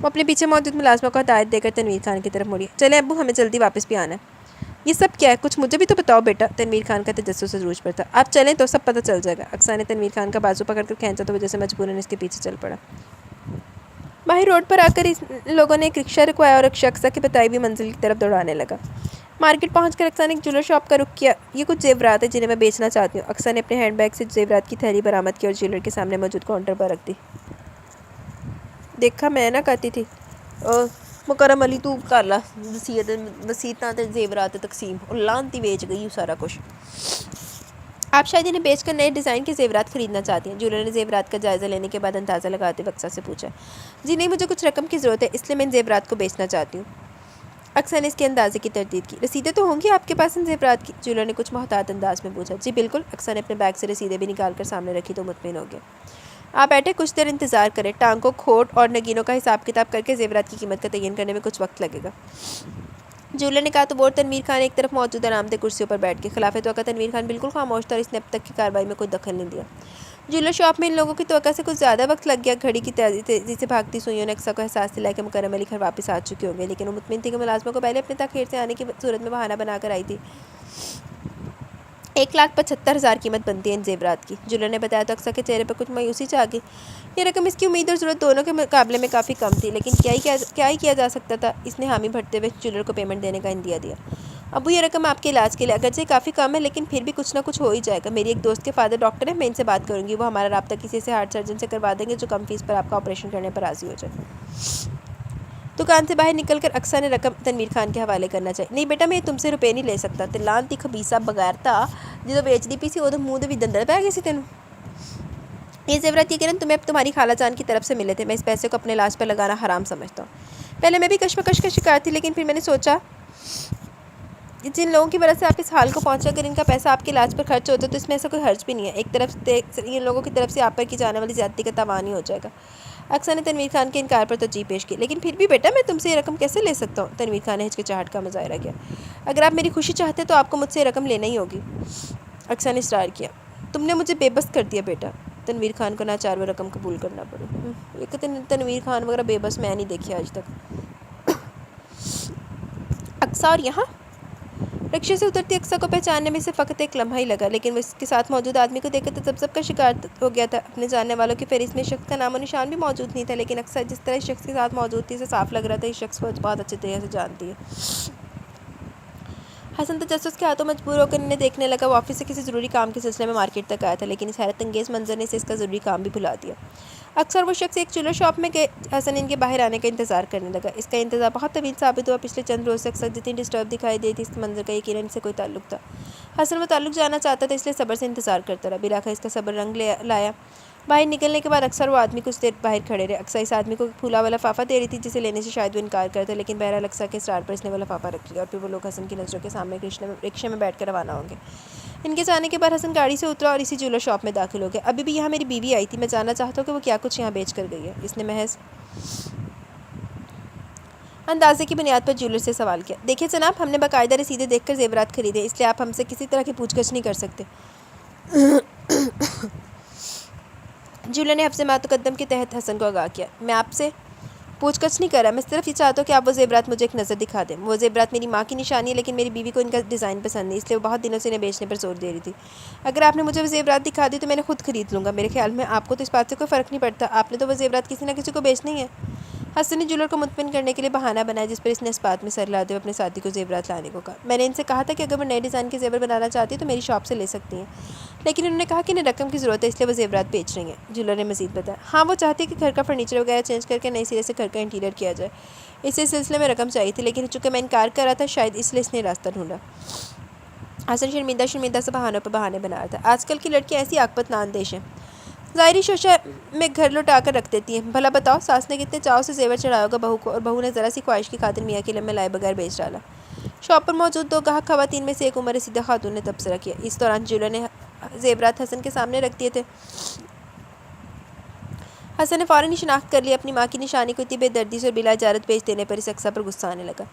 [SPEAKER 1] وہ اپنے پیچھے موجود ملازموں کو ہدایت دے کر تنویر خان کی طرف مڑی. چلیں ابو، ہمیں جلدی واپس بھی آنا ہے. یہ سب کیا ہے؟ کچھ مجھے بھی تو بتاؤ بیٹا. تنویر خان کا تجسس عروج پر تھا. آپ چلیں تو سب پتہ چل جائے گا. اقصیٰ نے تنویر خان کا بازو پکڑ کر کھینچا تو وہ جیسے مجبوراً اس کے پیچھے چل پڑا. باہر روڈ پر آ کر اس لوگوں نے ایک رکشہ رکوایا اور رکشہ اقصیٰ کی بتائی ہوئی منزل کی طرف دوڑانے لگا. مارکیٹ پہنچ کر اقصیٰ نے ایک جولر شاپ کا رخ کیا. یہ کچھ زیورات ہیں جنہیں میں بیچنا چاہتی ہوں. اقصیٰ نے اپنے ہینڈ بیگ سے زیورات کی تھیلی برآمد کی اور جیولر کے سامنے موجود کاؤنٹر پر رکھ دی. دیکھا میں نہ کہتی تھی مکرم علی تو کر لا وسیعتاں تے زیورات تقسیم، اور لانتی بیچ گئی سارا کچھ. آپ شاید انہیں بیچ کر نئے ڈیزائن کے زیورات خریدنا چاہتی ہیں. جیولر نے زیورات کا جائزہ لینے کے بعد اندازہ لگاتے ہوئے اقصیٰ سے پوچھا. جی نہیں، مجھے کچھ رقم کی ضرورت ہے، اس لیے میں ان زیورات کو بیچنا چاہتی ہوں. اقصیٰ نے اس کے اندازے کی تردید کی. رسیدیں تو ہوں گی آپ کے پاس ان زیورات کی؟ جیولر نے کچھ محتاط انداز میں پوچھا. جی بالکل. اقصیٰ نے اپنے بیگ سے رسیدیں بھی نکال کر سامنے رکھی تو مطمئن ہو گیا. آپ بیٹھے کچھ دیر انتظار کریں. ٹانکوں، کھوٹ اور نگینوں کا حساب کتاب کر کے زیورات کی قیمت کا تعین کرنے میں کچھ وقت لگے گا. جیولر نے کہا تو وہ تنویر خان ایک طرف موجود آرام دہ کرسیوں پر بیٹھ کے. خلاف توقع تنویر خان بالکل خاموش تھا اور اس نے اب تک کی کارروائی میں کوئی دخل نہیں دیا. جیولر شاپ میں ان لوگوں کی توقع سے کچھ زیادہ وقت لگ گیا. گھڑی کی تیزی سے بھاگتی سوئیوں نے اقصیٰ کو احساس دلایا کہ مکرم علی گھر واپس آ چکے ہوں گے، لیکن وہ مطمئن تھی کہ ملازموں کو پہلے اپنے تاخیر سے آنے کی صورت میں بہانہ بنا کر آئی تھی. 1,75,000 قیمت بنتی ہے ان زیورات کی. جیولر نے بتایا تو اقصیٰ کے چہرے پر کچھ مایوسی چھا گئی. یہ رقم اس کی امید اور ضرورت دونوں کے مقابلے میں کافی کم تھی، لیکن کیا ہی کیا جا سکتا تھا. اس نے حامی بھرتے ہوئے جیولر کو پیمنٹ دینے کا عندیہ دیا. ابو یہ رقم آپ کے علاج کے لیے اگرچہ کافی کم ہے، لیکن پھر بھی کچھ نہ کچھ ہو ہی جائے گا. میری ایک دوست کے فادر ڈاکٹر ہیں، میں ان سے بات کروں گی. وہ ہمارا رابطہ کسی سے ہارٹ سرجن سے کروا دیں گے جو کم فیس پر آپ کا آپریشن کرنے پر راضی ہو جائے. دکان سے باہر نکل کر اقصیٰ نے رقم تنویر خان کے حوالے کرنا چاہیے. نہیں بیٹا، میں تم سے روپے نہیں لے سکتا. لانتی خبیثہ بغیر تھا جدو بیچ دی پی سی ادو منہ دے بھی دندڑ پہ گئی سی تینوں. یہ زیورات یہ کرن تمہیں تمہاری خالہ جان کی طرف سے ملے تھے. میں اس پیسے کو اپنے علاج پر لگانا حرام سمجھتا ہوں. پہلے میں بھی کشمکش کا شکار تھی، لیکن پھر میں نے سوچا جن لوگوں کی وجہ سے آپ اس حال کو پہنچا، اگر ان کا پیسہ آپ کے علاج پر خرچ ہوتا تو اس میں ایسا کوئی حرج بھی نہیں ہے. ایک طرف سے ان لوگوں کی طرف سے آپ پر کی جانے والی زیادتی کا تاوان ہی ہو جائے گا. اقصیٰ نے تنویر خان کے انکار پر توجیہ پیش کی. لیکن پھر بھی بیٹا میں تم سے یہ رقم کیسے لے سکتا ہوں؟ تنویر خان نے ہچکچاہٹ کا مظاہرہ کیا. اگر آپ میری خوشی چاہتے تو آپ کو مجھ سے یہ رقم لینا ہی ہوگی. اقصیٰ نے اصرار کیا. تم نے مجھے بے بس کر دیا بیٹا. تنویر خان کو ناچار وہ رقم قبول کرنا پڑی. یہ تنویر خان وغیرہ بے بس میں نہیں دیکھی آج تک. اقصیٰ اور یہاں رکشے سے اترتی اقصیٰ کو پہچاننے میں سے فقط ایک لمحہ ہی لگا، لیکن وہ اس کے ساتھ موجود آدمی کو دیکھ کر تذبذب کا شکار ہو گیا تھا. اپنے جاننے والوں کی فہرست میں شخص کا نام و نشان بھی موجود نہیں تھا، لیکن اقصیٰ جس طرح اس شخص کے ساتھ موجود تھی اسے صاف لگ رہا تھا اس شخص کو بہت اچھی طرح سے جانتی ہے. حسن تجسس کے ہاتھوں مجبور ہو کر انہیں دیکھنے لگا. وہ آفس سے کسی ضروری کام کے سلسلے میں مارکیٹ تک آیا تھا، لیکن اس حیرت انگیز منظر نے اسے اس کا ضروری کام بھی بھلا دیا. اکثر وہ شخص ایک چولہا شاپ میں گئے۔ حسن ان کے باہر آنے کا انتظار کرنے لگا۔ اس کا انتظار بہت طویل ثابت ہوا۔ پچھلے چند روز سے اکثر جتنی ڈسٹرب دکھائی دیتی اس منظر کا یقیناً سے کوئی تعلق تھا۔ حسن وہ تعلق جاننا چاہتا تھا، اس لیے صبر سے انتظار کرتا رہا۔ بالآخر اس کا صبر رنگ لایا۔ باہر نکلنے کے بعد اکثر وہ آدمی کچھ دیر باہر کھڑے رہے۔ اکثر اس آدمی کو پھولا والا لفافہ دے رہی تھی جسے لینے سے شاید وہ انکار کرتا، لیکن بہرحال اکثر کے اصرار پر اس نے وہ لفافہ رکھ لیا اور پھر وہ لوگ حسن کی نظروں کے سامنے رکشے میں بیٹھ کر روانہ ہوں گے۔ ان کے جانے کے بعد حسن گاڑی سے اترا اور اسی جولر شاپ میں داخل ہو گیا۔ ابھی بھی یہاں میری بیوی آئی تھی، میں جاننا چاہتا ہوں کہ وہ کیا کچھ یہاں بیچ کر گئی ہے۔ اس نے محض اندازے کی بنیاد پر جولر سے سوال کیا۔ دیکھیے جناب، ہم نے باقاعدہ رسیدیں دیکھ کر زیورات خریدے، اس لیے آپ ہم سے کسی طرح کی پوچھ گچھ نہیں کر سکتے۔ جولر نے حفظ ما تقدم کے تحت حسن کو آگاہ کیا۔ میں آپ سے پوچھ گچھ نہیں کر رہا، میں صرف یہ چاہتا ہوں کہ آپ وہ زیورات مجھے ایک نظر دکھا دیں۔ وہ زیورات میری ماں کی نشانی ہے، لیکن میری بیوی کو ان کا ڈیزائن پسند نہیں، اس لیے وہ بہت دنوں سے انہیں بیچنے پر زور دے رہی تھی۔ اگر آپ نے مجھے وہ زیورات دکھا دی تو میں نے خود خرید لوں گا۔ میرے خیال میں آپ کو تو اس بات سے کوئی فرق نہیں پڑتا، آپ نے تو وہ زیورات کسی نہ کسی کو بیچنے ہی ہیں۔ حسن نے جولر کو مطمئن کرنے کے لیے بہانہ بنایا، جس پر اس نے اس بات میں سر لاتے ہوئے اپنے ساتھی کو زیورات لانے کو کہا۔ میں نے ان سے کہا تھا کہ اگر وہ نئے ڈیزائن کے زیور بنانا چاہتی ہے تو میری شاپ سے لے سکتی ہیں، لیکن انہوں نے کہا کہ انہیں رقم کی ضرورت ہے، اس لیے وہ زیورات بیچ رہی ہیں۔ جولر نے مزید بتایا، ہاں وہ چاہتی ہے کہ گھر کا فرنیچر وغیرہ چینج کر کے نئے سرے سے گھر کا انٹیریئر کیا جائے۔ اس سلسلے میں رقم چاہیے تھی، لیکن چونکہ میں انکار کر رہا تھا، شاید اس لیے اس نے راستہ ڈھونڈا۔ حسن شرمندہ سے بہانوں پر بہانے بنا رہا تھا۔ آج کل کی لڑکیاں ایسی عاقبت ناندیش ہیں، ظاہری شوشہ میں گھر لوٹا کر رکھ دیتی ہیں۔ بھلا بتاؤ، ساس نے کتنے چاؤ سے زیور چڑھایا ہوگا بہو کو، اور بہو نے ذرا سی خواہش کی خاطر میاں کے لمحے لائے بغیر بیچ ڈالا۔ شاپ پر موجود دو گاہک خواتین میں سے ایک عمر رسیدہ خاتون نے تبصرہ کیا۔ اس دوران جولر نے زیورات حسن کے سامنے رکھ دیے تھے۔ حسن نے فوراً ہی شناخت کر لی، اپنی ماں کی نشانی کو اتنی بے دردی سے اور بلا اجازت بیچ دینے پر اس اقصیٰ پر غصہ آنے لگا۔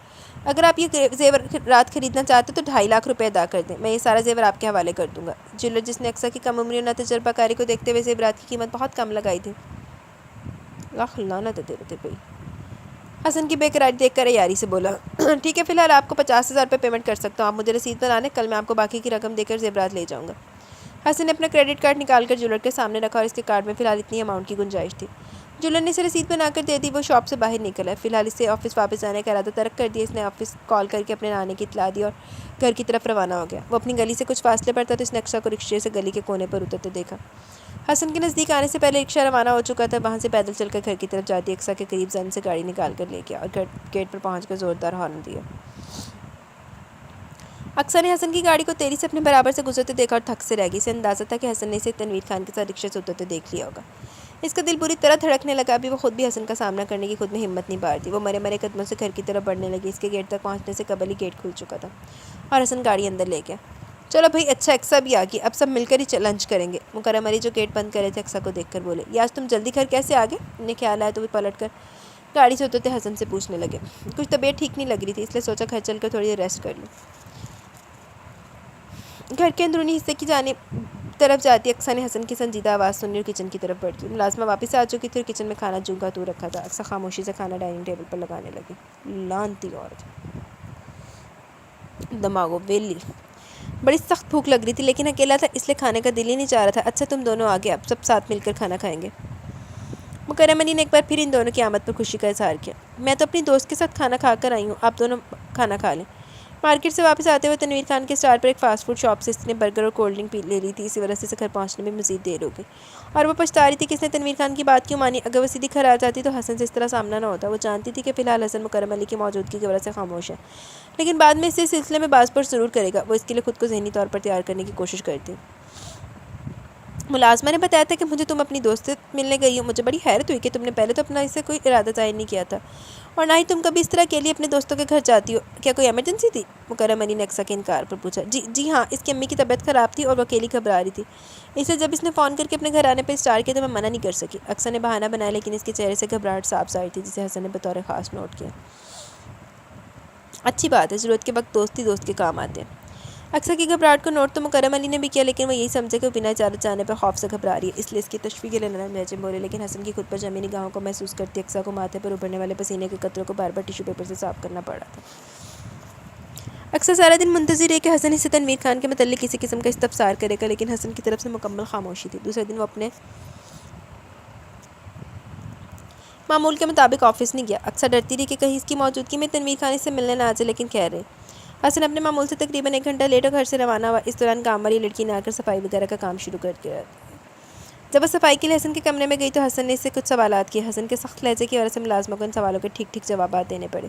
[SPEAKER 1] اگر آپ یہ زیورات خریدنا چاہتے تو 2.5 لاکھ روپے ادا کر دیں، میں یہ سارا زیور آپ کے حوالے کر دوں گا۔ جولر، جس نے اقصیٰ کی کم عمری اور ناتجربہ کاری کو دیکھتے ہوئے زیورات کی قیمت بہت کم لگائی تھی، لاکھ لعنت ہے تیرے پہ، حسن کی بے قراری دیکھ کر عیاری سے بولا، ٹھیک ہے، فی الحال آپ کو 50,000 روپے پیمنٹ کر سکتا ہوں، آپ مجھے رسید بنا دیں، کل میں آپ کو باقی کی رقم دے کر زیورات لے جاؤں گا۔ حسن نے اپنا کریڈٹ کارڈ نکال کر جولر کے سامنے رکھا اور اس کے کارڈ میں فی الحال اتنی اماؤنٹ کی گنجائش تھی۔ جولر نے اسے رسید بنا کر دے دی۔ وہ شاپ سے باہر نکل آیا۔ فی الحال اسے آفس واپس جانے کا ارادہ ترک کر دیا۔ اس نے آفس کال کر کے اپنے نانے کی اطلاع دی اور گھر کی طرف روانہ ہو گیا۔ وہ اپنی گلی سے کچھ فاصلے پر تھا تو اس نے اقصیٰ کو رکشے سے گلی کے کونے پر اترتے دیکھا۔ حسن کے نزدیک آنے سے پہلے رکشہ روانہ ہو چکا تھا۔ وہاں سے پیدل چل کر گھر کی طرف جاتی اقصیٰ کے قریب زن سے گاڑی نکال کر لے گیا اور گیٹ پر پہنچ کر زوردار ہارن دیا۔ اقصیٰ نے حسن کی گاڑی کو تیزی سے اپنے برابر سے گزرتے دیکھا اور تھک سے رہ گئی۔ اسے اندازہ تھا کہ حسن نے اسے تنویر خان کے ساتھ رکشے سے اترتے دیکھ لیا ہوگا۔ اس کا دل بری طرح دھڑکنے لگا۔ ابھی وہ خود بھی حسن کا سامنا کرنے کی خود میں ہمت نہیں پا رہی تھی۔ وہ مرے مرے قدموں سے گھر کی طرف بڑھنے لگی۔ اس کے گیٹ تک پہنچنے سے قبل ہی گیٹ کھل چکا تھا اور حسن گاڑی اندر لے گیا۔ چلو بھائی، اچھا اقصیٰ بھی آ گئی، اب سب مل کر ہی لنچ کریں گے۔ مکرم علی جو گیٹ بند کر رہے تھے اقصیٰ کو دیکھ کر بولے، یہ آج تم جلدی گھر کیسے آ گئے؟ انہیں خیال آیا تو وہ پلٹ کر گاڑی سے اترتے حسن سے پوچھنے لگے۔ کچھ طبیعت ٹھیک نہیں لگ رہی تھی، اس لیے سوچا گھر چل کر تھوڑی دیر ریسٹ کر لوں۔ گھر کے اندرونی حصے کی جانب طرف جاتی اقصیٰ نے حسن کی سنجیدہ آواز سنی اور کچن کی طرف بڑھ گئی۔ ملازمہ واپس آ چکی تھی اور کچن میں کھانا جوں کا توں رکھا تھا۔ اقصیٰ خاموشی سے کھانا ڈائننگ ٹیبل پر لگانے لگی۔ لعنتی عورت، دماغو ویلی، بڑی سخت بھوک لگ رہی تھی، لیکن اکیلا تھا اس لیے کھانے کا دل ہی نہیں چاہ رہا تھا۔ اچھا تم دونوں آ گئے، اب سب ساتھ مل کر کھانا کھائیں گے۔ مکرم علی نے ایک بار پھر ان دونوں کی آمد پر خوشی کا اظہار کیا۔ میں تو اپنی دوست کے ساتھ کھانا کھا کر آئی ہوں، آپ دونوں کھانا کھا لیں۔ مارکیٹ سے واپس آتے ہوئے تنویر خان کے اسٹار پر ایک فاسٹ فوڈ شاپ سے اس نے برگر اور کولڈ ڈرنک لے لی تھی، اسی وجہ سے اسے گھر پہنچنے میں مزید دیر ہو گئی اور وہ پچھتا رہی تھی کہ اس نے تنویر خان کی بات کیوں مانی۔ اگر وہ سیدھی گھر آ جاتی تو حسن سے اس طرح سامنا نہ ہوتا۔ وہ جانتی تھی کہ فی الحال حسن مکرم علی کی موجودگی کی وجہ سے خاموش ہے، لیکن بعد میں اس سلسلے میں باز پرس ضرور کرے گا۔ وہ اس کے لیے خود کو ذہنی طور پر تیار کرنے کی کوشش کرتی۔ ملازمہ نے بتایا تھا کہ مجھے تم اپنی دوست سے ملنے گئی ہو۔ مجھے بڑی حیرت ہوئی کہ تم نے پہلے تو اپنا اس سے کوئی ارادہ ظاہر نہیں کیا تھا اور نہ ہی تم کبھی اس طرح اکیلی اپنے دوستوں کے گھر جاتی ہو۔ کیا کوئی ایمرجنسی تھی؟ مکرم علی نے اقصیٰ کے انکار پر پوچھا۔ جی ہاں، اس کی امی کی طبیعت خراب تھی اور وہ اکیلی گھبرا رہی تھی، اس لیے جب اس نے فون کر کے اپنے گھر آنے پر اسٹار کیا تو میں منع نہیں کر سکی۔ اقصیٰ نے بہانہ بنایا، لیکن اس کے چہرے سے گھبراہٹ صاف ظاہر تھی، جسے حسن نے بطور خاص نوٹ کیا۔ اچھی بات ہے، ضرورت کے وقت دوست ہی دوست کے کام آتے ہیں۔ اقصیٰ کی گھبراہٹ کو نوٹ تو مکرم علی نے بھی کیا، لیکن وہ یہی سمجھے کہ وہ بنا اجازت جانے پر خوف سے گھبرا رہی ہے، اس لیے اس کی تشفی کے لیے نرم لہجے میں بولے، لیکن حسن کی خود پر جمی نگاہوں کو محسوس کرتی اقصیٰ کو ماتھے پر ابھرنے والے پسینے کے قطروں کو بار بار ٹیشو پیپر سے صاف کرنا پڑ رہا تھا۔ اقصیٰ سارا دن منتظر رہی کہ حسن اسے تنویر خان کے متعلق کسی قسم کا استفسار کرے گا، لیکن حسن کی طرف سے مکمل خاموشی تھی۔ دوسرے دن وہ اپنے معمول کے مطابق آفس نہیں گیا۔ اقصیٰ ڈرتی رہی کہ کہیں اس کی موجودگی میں تنویر خان اس سے ملنے نہ آ جائے، لیکن خیر رہی۔ حسن اپنے معمول سے تقریباً 1 گھنٹہ لیٹ ہو گھر سے روانہ ہوا۔ اس دوران کام والی لڑکی نے آ کر صفائی وغیرہ کا کام شروع کر دیا۔ جب وہ صفائی کے لیے حسن کے کمرے میں گئی تو حسن نے اس سے کچھ سوالات کیے۔ حسن کے سخت لہجے کی وجہ سے ملازموں کو ان سوالوں کے ٹھیک جوابات دینے پڑے،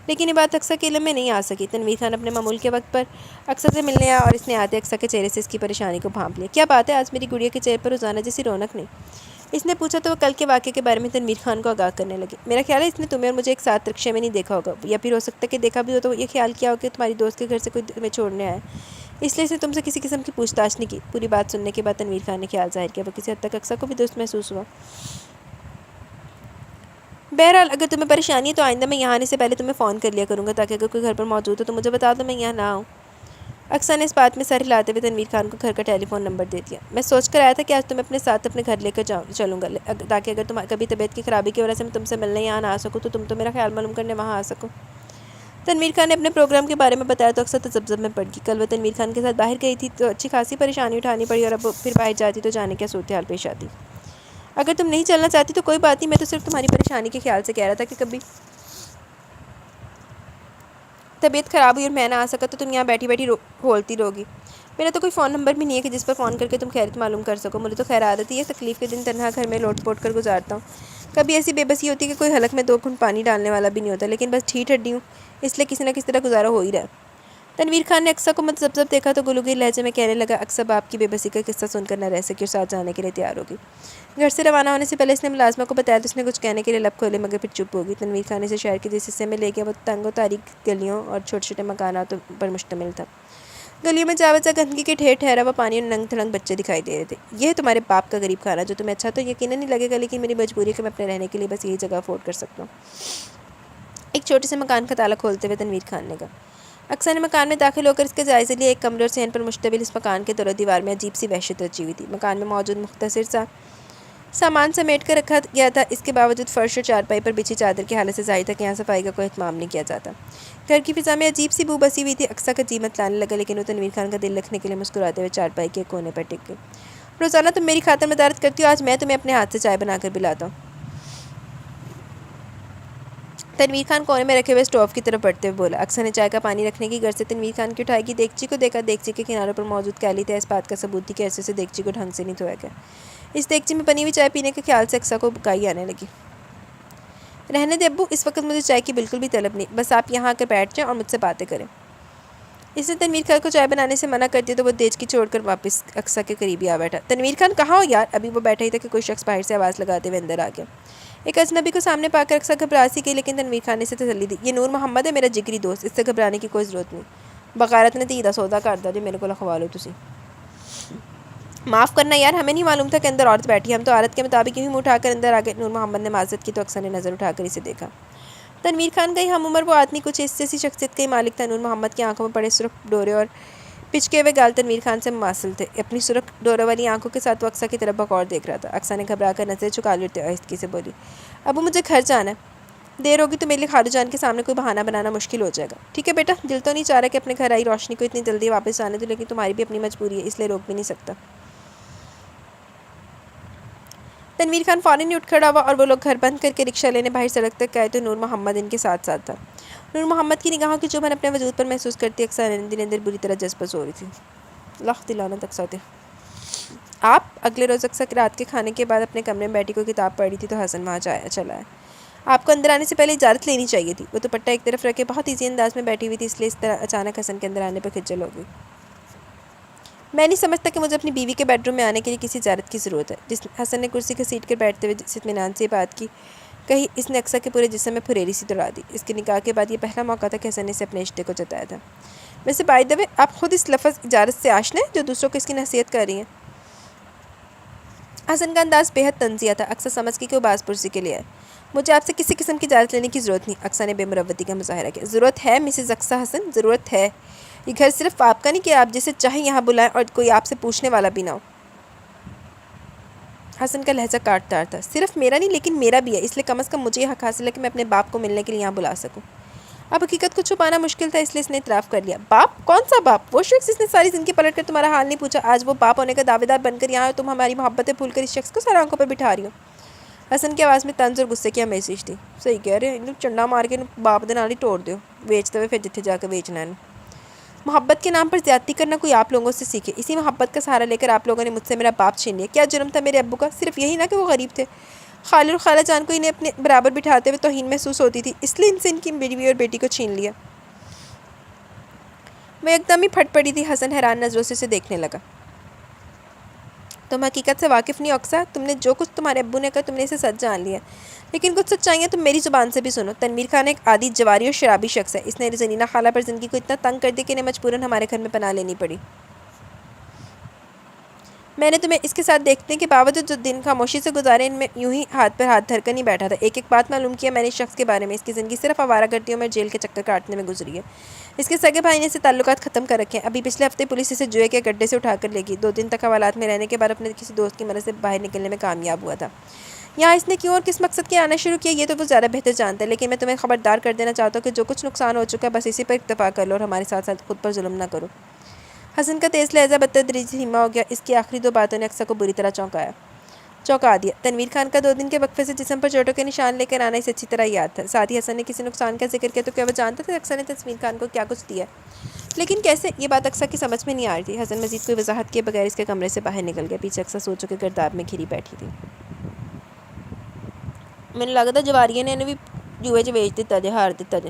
[SPEAKER 1] لیکن یہ بات اکثر کے علم میں نہیں آ سکی۔ تنویر خان اپنے معمول کے وقت پر اکثر سے ملنے آیا اور اس نے آتے اکثر کے چہرے سے اس کی پریشانی کو بھانپ لیا۔ کیا بات ہے، آج میری گڑیا کے چہرے پر روزانہ جیسی رونق نہیں؟ اس نے پوچھا تو وہ کل کے واقعے کے بارے میں تنویر خان کو آگاہ کرنے لگے۔ میرا خیال ہے اس نے تمہیں اور مجھے ایک ساتھ رکشے میں نہیں دیکھا ہوگا، یا پھر ہو سکتا ہے کہ دیکھا بھی ہو تو یہ خیال کیا ہو کہ تمہاری دوست کے گھر سے کوئی تمہیں چھوڑنے آیا، اس لیے اس نے تم سے کسی قسم کی پوچھ تاچھ نہیں کی۔ پوری بات سننے کے بعد تنویر خان نے خیال ظاہر کیا وہ کسی حد تک اکثر کو بھی دوست محسوس ہوا۔ بہرحال اگر تمہیں پریشانی ہے تو آئندہ میں یہاں آنے سے پہلے تمہیں فون کر لیا کروں گا، تاکہ اگر کوئی گھر پر موجود ہو تو مجھے بتا دو، میں یہاں نہ آؤں۔ اکثر نے اس بات میں سر ہلاتے ہوئے تنویر خان کو گھر کا ٹیلی فون نمبر دے دیا۔ میں سوچ کر آیا تھا کہ آج تمہیں اپنے ساتھ اپنے گھر لے کر چلوں گا، تاکہ اگر تم کبھی طبیعت کی خرابی کی وجہ سے میں تم سے ملنے یہاں نہ آ سکوں تو تم تو میرا خیال معلوم کرنے وہاں آ سکو۔ تنویر خان نے اپنے پروگرام کے بارے میں بتایا تو اکثر تذبذب میں پڑ گئی۔ کل وہ تنویر خان کے ساتھ باہر گئی تھی تو اچھی خاصی پریشانی اٹھانی پڑی، اور اب پھر باہر جاتی تو جانے کیا صورتحال پیش آتی۔ اگر تم نہیں چلنا چاہتی تو کوئی بات نہیں، میں تو صرف تمہاری پریشانی کے خیال سے کہہ رہا تھا کہ کبھی طبیعت خراب ہوئی اور میں نہ آ سکا تو تم یہاں بیٹھی بیٹھی ہولتی رہو گی۔ میرا تو کوئی فون نمبر بھی نہیں ہے کہ جس پر فون کر کے تم خیریت معلوم کر سکو۔ مجھے تو خیر عادت ہی ہے تکلیف کے دن تنہا گھر میں لوٹ پوٹ کر گزارتا ہوں۔ کبھی ایسی بے بسی ہوتی ہے کہ کوئی حلق میں 2 گھونٹ پانی ڈالنے والا بھی نہیں ہوتا، لیکن بس ٹھیٹ ہڈی ہوں، اس لیے کسی نہ کسی طرح گزارا ہو ہی رہا ہے۔ تنویر خان نے اکثر کو متذبذب دیکھا تو گلوگیر لہجے میں کہنے لگا، اکثر باپ کی بے بسی کا قصہ سن کر نہ رہ سکی اور ساتھ جانے کے لیے تیار ہوگی۔ گھر سے روانہ ہونے سے پہلے اس نے ملازمہ کو بتایا تو اس نے کچھ کہنے کے لیے لب کھولے، مگر پھر چپ ہو گئی۔ تنویر خان اسے شہر کے جس حصے میں لے گیا وہ تنگ و تاریک گلیوں اور چھوٹے چھوٹے مکانات پر مشتمل تھا۔ گلیوں میں جا بجا گندگی کے ڈھیر، ٹھہرا ہوا پانی اور ننگ تھڑنگ بچے دکھائی دے رہے تھے۔ یہ ہے تمہارے باپ کا غریب خانہ، جو تمہیں اچھا تو یقیناً نہیں لگے گا، لیکن میری مجبوری ہے کہ میں اپنے رہنے کے لیے بس یہی جگہ افورڈ کر سکتا ہوں۔ ایک چھوٹے سے مکان کا تالا کھولتے ہوئے تنویر خان نے کہا۔ اکثر نے مکان میں داخل ہو کر اس کے جائزے لیے۔ ایک کمرے اور صحن پر مشتمل اس مکان کے در و دیوار میں عجیب سی وحشت رچی ہوئی تھی۔ مکان میں موجود مختصر سا سامان سمیٹ کر رکھا گیا تھا، اس کے باوجود فرش اور چارپائی پر بچھی چادر کی حالت سے ظاہر تھا کہ یہاں صفائی کا کوئی اہتمام نہیں کیا جاتا۔ گھر کی فضا میں عجیب سی بو بسی ہوئی تھی۔ اکثر کا جی متلانے لگا، لیکن وہ تنویر خان کا دل رکھنے کے لیے مسکراتے ہوئے چارپائی کے کونے پر ٹک گئی۔ روزانہ تم میری خاطر مدارت کرتی ہو، آج میں تمہیں اپنے ہاتھ سے چائے بنا کر پلاتا ہوں۔ تنویر خان کونے میں رکھے ہوئے اسٹوو کی طرف بڑھتے ہوئے بولا۔ اکثر نے چائے کا پانی رکھنے کی غرض سے تنویر خان کی اٹھائی کی دیگچی کو دیکھا۔ دیگچی کے کناروں پر موجود کالی تہ اس بات کا ثبوت تھی کہ ایسے سے دیگچی کو ڈھنگ سے نہیں دھویا گیا۔ اس دیگچی میں بنی ہوئی چائے پینے کے خیال سے اکثر کو بکائی آنے لگی۔ رہنے دے ابو، اس وقت مجھے چائے کی بالکل بھی طلب نہیں، بس آپ یہاں آ کر بیٹھ جائیں اور مجھ سے باتیں کریں۔ اس نے تنویر خان کو چائے بنانے سے منع کر دیا تو وہ دیگچی چھوڑ کر واپس اکثر کے قریب ہی آ بیٹھا۔ تنویر خان کہاں ہو یار؟ ابھی وہ بیٹھا ہی تھا کہ کوئی شخص باہر سے آواز لگاتے ہوئے اندر آ گیا۔ ایک اجنبی کو سامنے پا کر اکثر گھبرا سی گئی، لیکن تنویر خان نے اسے تسلی دی۔ یہ نور محمد ہے، میرا جگری دوست، اس سے گھبرانے کی کوئی ضرورت نہیں۔ بغیرت نے تیدہ سودا کر دیا جو میرے کو لکھوا لو تسی۔ معاف کرنا یار، ہمیں نہیں معلوم تھا کہ اندر عورت بیٹھی ہے، ہم تو عادت کے مطابق یوں ہی منہ اٹھا کر اندر آ گئے۔ نور محمد نے معذرت کی تو اکثر نے نظر اٹھا کر اسے دیکھا۔ تنویر خان کا ہم عمر وہ آدمی کچھ اس جیسی شخصیت کا ہی مالک تھا۔ نور محمد کی آنکھوں میں بڑے سرخ ڈورے اور پچکے ہوئے گال تنویر خان سے مماثل تھے۔ اپنی سرخ ڈوروں والی آنکھوں کے ساتھ وہ اکثر کی طرف بغور دیکھ رہا تھا۔ اکثر نے گھبرا کر نظریں چکا لیتے آہستگی سے بولی، ابو مجھے گھر جانا ہے، دیر ہوگی تو میرے لیے خالو جان کے سامنے کوئی بہانہ بنانا مشکل ہو جائے گا۔ ٹھیک ہے بیٹا، دل تو نہیں چاہ رہا کہ اپنے گھر آئی روشنی کو اتنی جلدی واپس جانے دو، لیکن تمہاری بھی اپنی مجبوری ہے، اس لیے روک بھی نہیں سکتا۔ تنویر خان فوراً ہی اٹھ کھڑا ہوا اور وہ لوگ گھر بند کر کے رکشہ لینے باہر سڑک تک گئے تو نور محمد ان کے ساتھ ساتھ تھا۔ نور محمد کی نگاہوں کی چبھن اپنے وجود پر محسوس کرتی اکثر دن اندر بری طرح جذبس ہو رہی تھی۔ لاکھ لعنت اکثر تھے۔ آپ اگلے روز اکثر رات کے کھانے کے بعد اپنے کمرے میں بیٹھی کوئی کتاب پڑھ رہی تھی تو حسن وہاں چلا ہے۔ آپ کو اندر آنے سے پہلے اجازت لینی چاہیے تھی۔ وہ دوپٹہ ایک طرف رکھے بہت ایزی انداز میں بیٹھی ہوئی تھی، اس لیے اس طرح اچانک حسن کے اندر آنے پر خجل ہو گئی۔ میں نہیں سمجھتا کہ مجھے اپنی بیوی کے بیڈ روم میں آنے کے لیے کسی اجازت کی ضرورت ہے۔ حسن نے کرسی گھسیٹ کر بیٹھتے ہوئے جس اطمینان سے بات کی کہی، اس نے اکثر کے پورے جسم میں پھریری سی دوڑا دی۔ اس کے نکاح کے بعد یہ پہلا موقع تھا کہ حسن نے اسے اپنے رشتے کو جتایا تھا۔ ویسے بائی دی وے، آپ خود اس لفظ اجازت سے آشنا ہیں جو دوسروں کو اس کی نصیحت کر رہی ہیں؟ حسن کا انداز بے حد طنزیہ تھا۔ اکثر سمجھ کی کہ وہ باز پرسی کے لیے ہے۔ مجھے آپ سے کسی قسم کی اجازت لینے کی ضرورت نہیں۔ اکثر نے بے مروتی کا مظاہرہ کیا۔ ضرورت ہے مسز اقصیٰ حسن، ضرورت ہے۔ یہ گھر صرف آپ کا نہیں کہ آپ جسے چاہیں یہاں بلائیں اور کوئی آپ سے پوچھنے والا بھی نہ ہو۔ حسن کا لہجہ کاٹ تار تھا۔ صرف میرا نہیں لیکن میرا بھی ہے، اس لیے کم از کم مجھے یہ حق حاصل ہے کہ میں اپنے باپ کو ملنے کے لیے یہاں بلا سکوں۔ اب حقیقت کو چھپانا مشکل تھا، اس لیے اس نے اعتراف کر لیا۔ باپ؟ کون سا باپ؟ وہ شخص جس نے ساری زندگی پلٹ کر تمہارا حال نہیں پوچھا، آج وہ باپ ہونے کا دعوے دار بن کر یہاں تم ہماری محبتیں بھول کر اس شخص کو سر آنکھوں پر بٹھا رہی ہو۔ حسن کی آواز میں طنز اور غصے کی میسج تھی۔ صحیح کہہ رہے ہیں، چنڈا مار کے باپ دے نال ہی توڑ دیو، ویچ دے پھر جتھے جا کے ویچنا ہے۔ محبت کے نام پر زیادتی کرنا کوئی آپ لوگوں سے سیکھے. اسی محبت کا سہارا لے کر آپ لوگوں نے مجھ سے میرا باپ چھین لیا. کیا جرم تھا میرے ابو کا؟ صرف یہی نہ کہ وہ غریب تھے. خالد اور خالہ جان کو انہیں اپنے برابر بٹھاتے ہوئے توہین محسوس ہوتی تھی، اس لیے ان سے ان کی بیوی اور بیٹی کو چھین لیا. وہ ایک دم ہی پھٹ پڑی تھی. حسن حیران نظروں سے اسے دیکھنے لگا. تم حقیقت سے واقف نہیں اقصیٰ. تم نے جو کچھ تمہارے ابو نے کہا تم نے اسے سچ جان لیا، لیکن کچھ سچائیاں تم میری زبان سے بھی سنو. تنویر خان ایک عادی جواری اور شرابی شخص ہے. اس نے زنینہ خالہ پر زندگی کو اتنا تنگ کر دیا کہ انہیں مجبوراً ہمارے گھر میں پناہ لینی پڑی. میں نے تمہیں اس کے ساتھ دیکھنے کے باوجود جو دن خاموشی سے گزارے ان میں یوں ہی ہاتھ پر ہاتھ دھر کر نہیں بیٹھا تھا. ایک ایک بات معلوم کیا میں نے اس شخص کے بارے میں. اس کی زندگی صرف آوارہ گردیوں میں جیل کے چکر کاٹنے میں گزری ہے. اس کے سگے بھائی نے اسے تعلقات ختم کر رکھے ہیں. ابھی پچھلے ہفتے پولیس اسے جوئے کے گڈھے سے اٹھا کر لے گئی. 2 دن تک حوالات میں رہنے کے بعد اپنے کسی دوست کی مدد سے باہر نکلنے میں کامیاب ہوا تھا. یہاں اس نے کیوں اور کس مقصد کے آنا شروع کیا یہ تو وہ زیادہ بہتر جانتا ہے، لیکن میں تمہیں خبردار کر دینا چاہتا ہوں کہ جو کچھ نقصان ہو چکا ہے بس اسی پر اکتفا کر لو اور ہمارے ساتھ ساتھ خود پر ظلم نہ کرو. حسن کا تیز لہجہ بتدریج دھیما ہو گیا. اس کی آخری 2 باتوں نے اقصیٰ کو بری طرح چونکا دیا. تنویر خان کا 2 دن کے وقفے سے جسم پر چوٹوں کے نشان لے کر آنا اسے اچھی طرح یاد تھا. ساتھ ہی حسن نے کسی نقصان کا ذکر کیا تو کیا وہ جانتا تھا اقصیٰ نے تنویر خان کو کیا کچھ دیا، لیکن کیسے؟ یہ بات اقصیٰ کی سمجھ میں نہیں آ رہی تھی. حسن مزید کوئی وضاحت کیے بغیر اس کے کمرے سے باہر نکل گیا. پیچھے اقصیٰ سوچوں کے گرداب میں گھری بیٹھی تھی. میں نے لگا تھا جواریہ نے بھی جوئے بیچ دیتا جے ہار دیتا جے.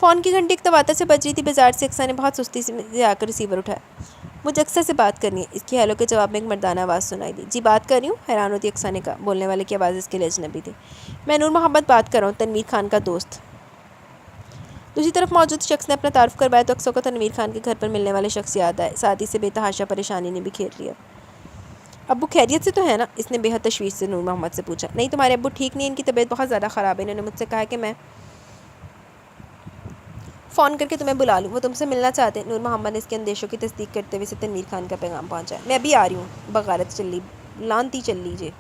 [SPEAKER 1] فون کی گھنٹی ایک تواتر سے بج رہی تھی. بازار سے اقصیٰ نے بہت سستی سے آ کر ریسیور اٹھایا. مجھے اقصیٰ سے بات کرنی ہے. اس کی ہیلو کے جواب میں ایک مردانہ آواز سنائی دی. جی بات کر رہی ہوں. حیران ہوتی اقصیٰ نے کہا. بولنے والے کی آواز اس کے لیے اجنبی تھی. میں نور محمد بات کر رہا ہوں، تنویر خان کا دوست. دوسری طرف موجود شخص نے اپنا تعارف کروایا تو اقصیٰ کو تنویر خان کے گھر پر ملنے والے شخص یاد آئے. ساتھ ہی سے بے تحاشا پریشانی نے بھی گھیر لیا. ابو خیریت سے تو ہے نا؟ اس نے بے حد تشویش سے نور محمد سے پوچھا. نہیں، تمہارے ابو ٹھیک نہیں، ان کی طبیعت بہت زیادہ خراب ہے. انہوں نے مجھ سے کہا کہ میں فون کر کے تمہیں بلا لوں. وہ تم سے ملنا چاہتے ہیں. نور محمد نے اس کے اندیشوں کی تصدیق کرتے ہوئے اسے تنویر خان کا پیغام پہنچایا. میں ابھی آ رہی ہوں. بغارت چلی لانتی چل لیجیے.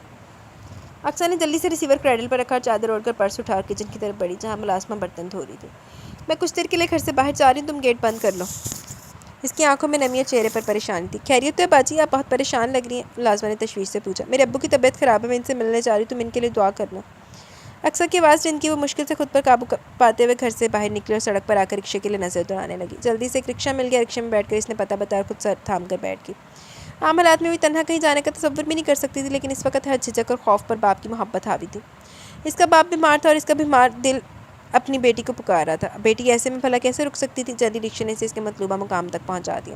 [SPEAKER 1] اقصیٰ نے جلدی سے ریسیور کریڈل پر رکھا اور چادر اوڑھ کر پرس اٹھا کر کچن کی طرف بڑھی جہاں ملازمہ برتن دھو رہی تھی. میں کچھ دیر کے لیے گھر سے باہر جا رہی ہوں، تم گیٹ بند کر لو. اس کی آنکھوں میں نمی اور چہرے پر پریشانی تھی. خیریت تو ہے باجی؟ آپ بہت پریشان لگ رہی ہیں. ملازمہ نے تشویش سے پوچھا. میرے ابو کی طبیعت خراب ہے، میں ان سے ملنے جا رہی ہوں، تم ان کے لیے دعا کرنا. اقصیٰ کی آواز جن کی وہ مشکل سے خود پر قابو پاتے ہوئے گھر سے باہر نکلی اور سڑک پر آ کر رکشے کے لیے نظر دوڑانے لگی. جلدی سے ایک رکشہ مل گیا. رکشے میں بیٹھ کر اس نے پتہ بتایا اور خود سر تھام کر بیٹھ گئی. عام حالات میں بھی تنہا کہیں جانے کا تصور بھی نہیں کر سکتی تھی، لیکن اس وقت ہر جھجک اور خوف پر باپ کی محبت حاوی تھی. اس کا باپ بیمار تھا اور اس کا بیمار دل اپنی بیٹی کو پکار رہا تھا. بیٹی ایسے میں بھلا کیسے رک سکتی تھی؟ جلدی رکشے نے اسے اس کے مطلوبہ مقام تک پہنچا دیا.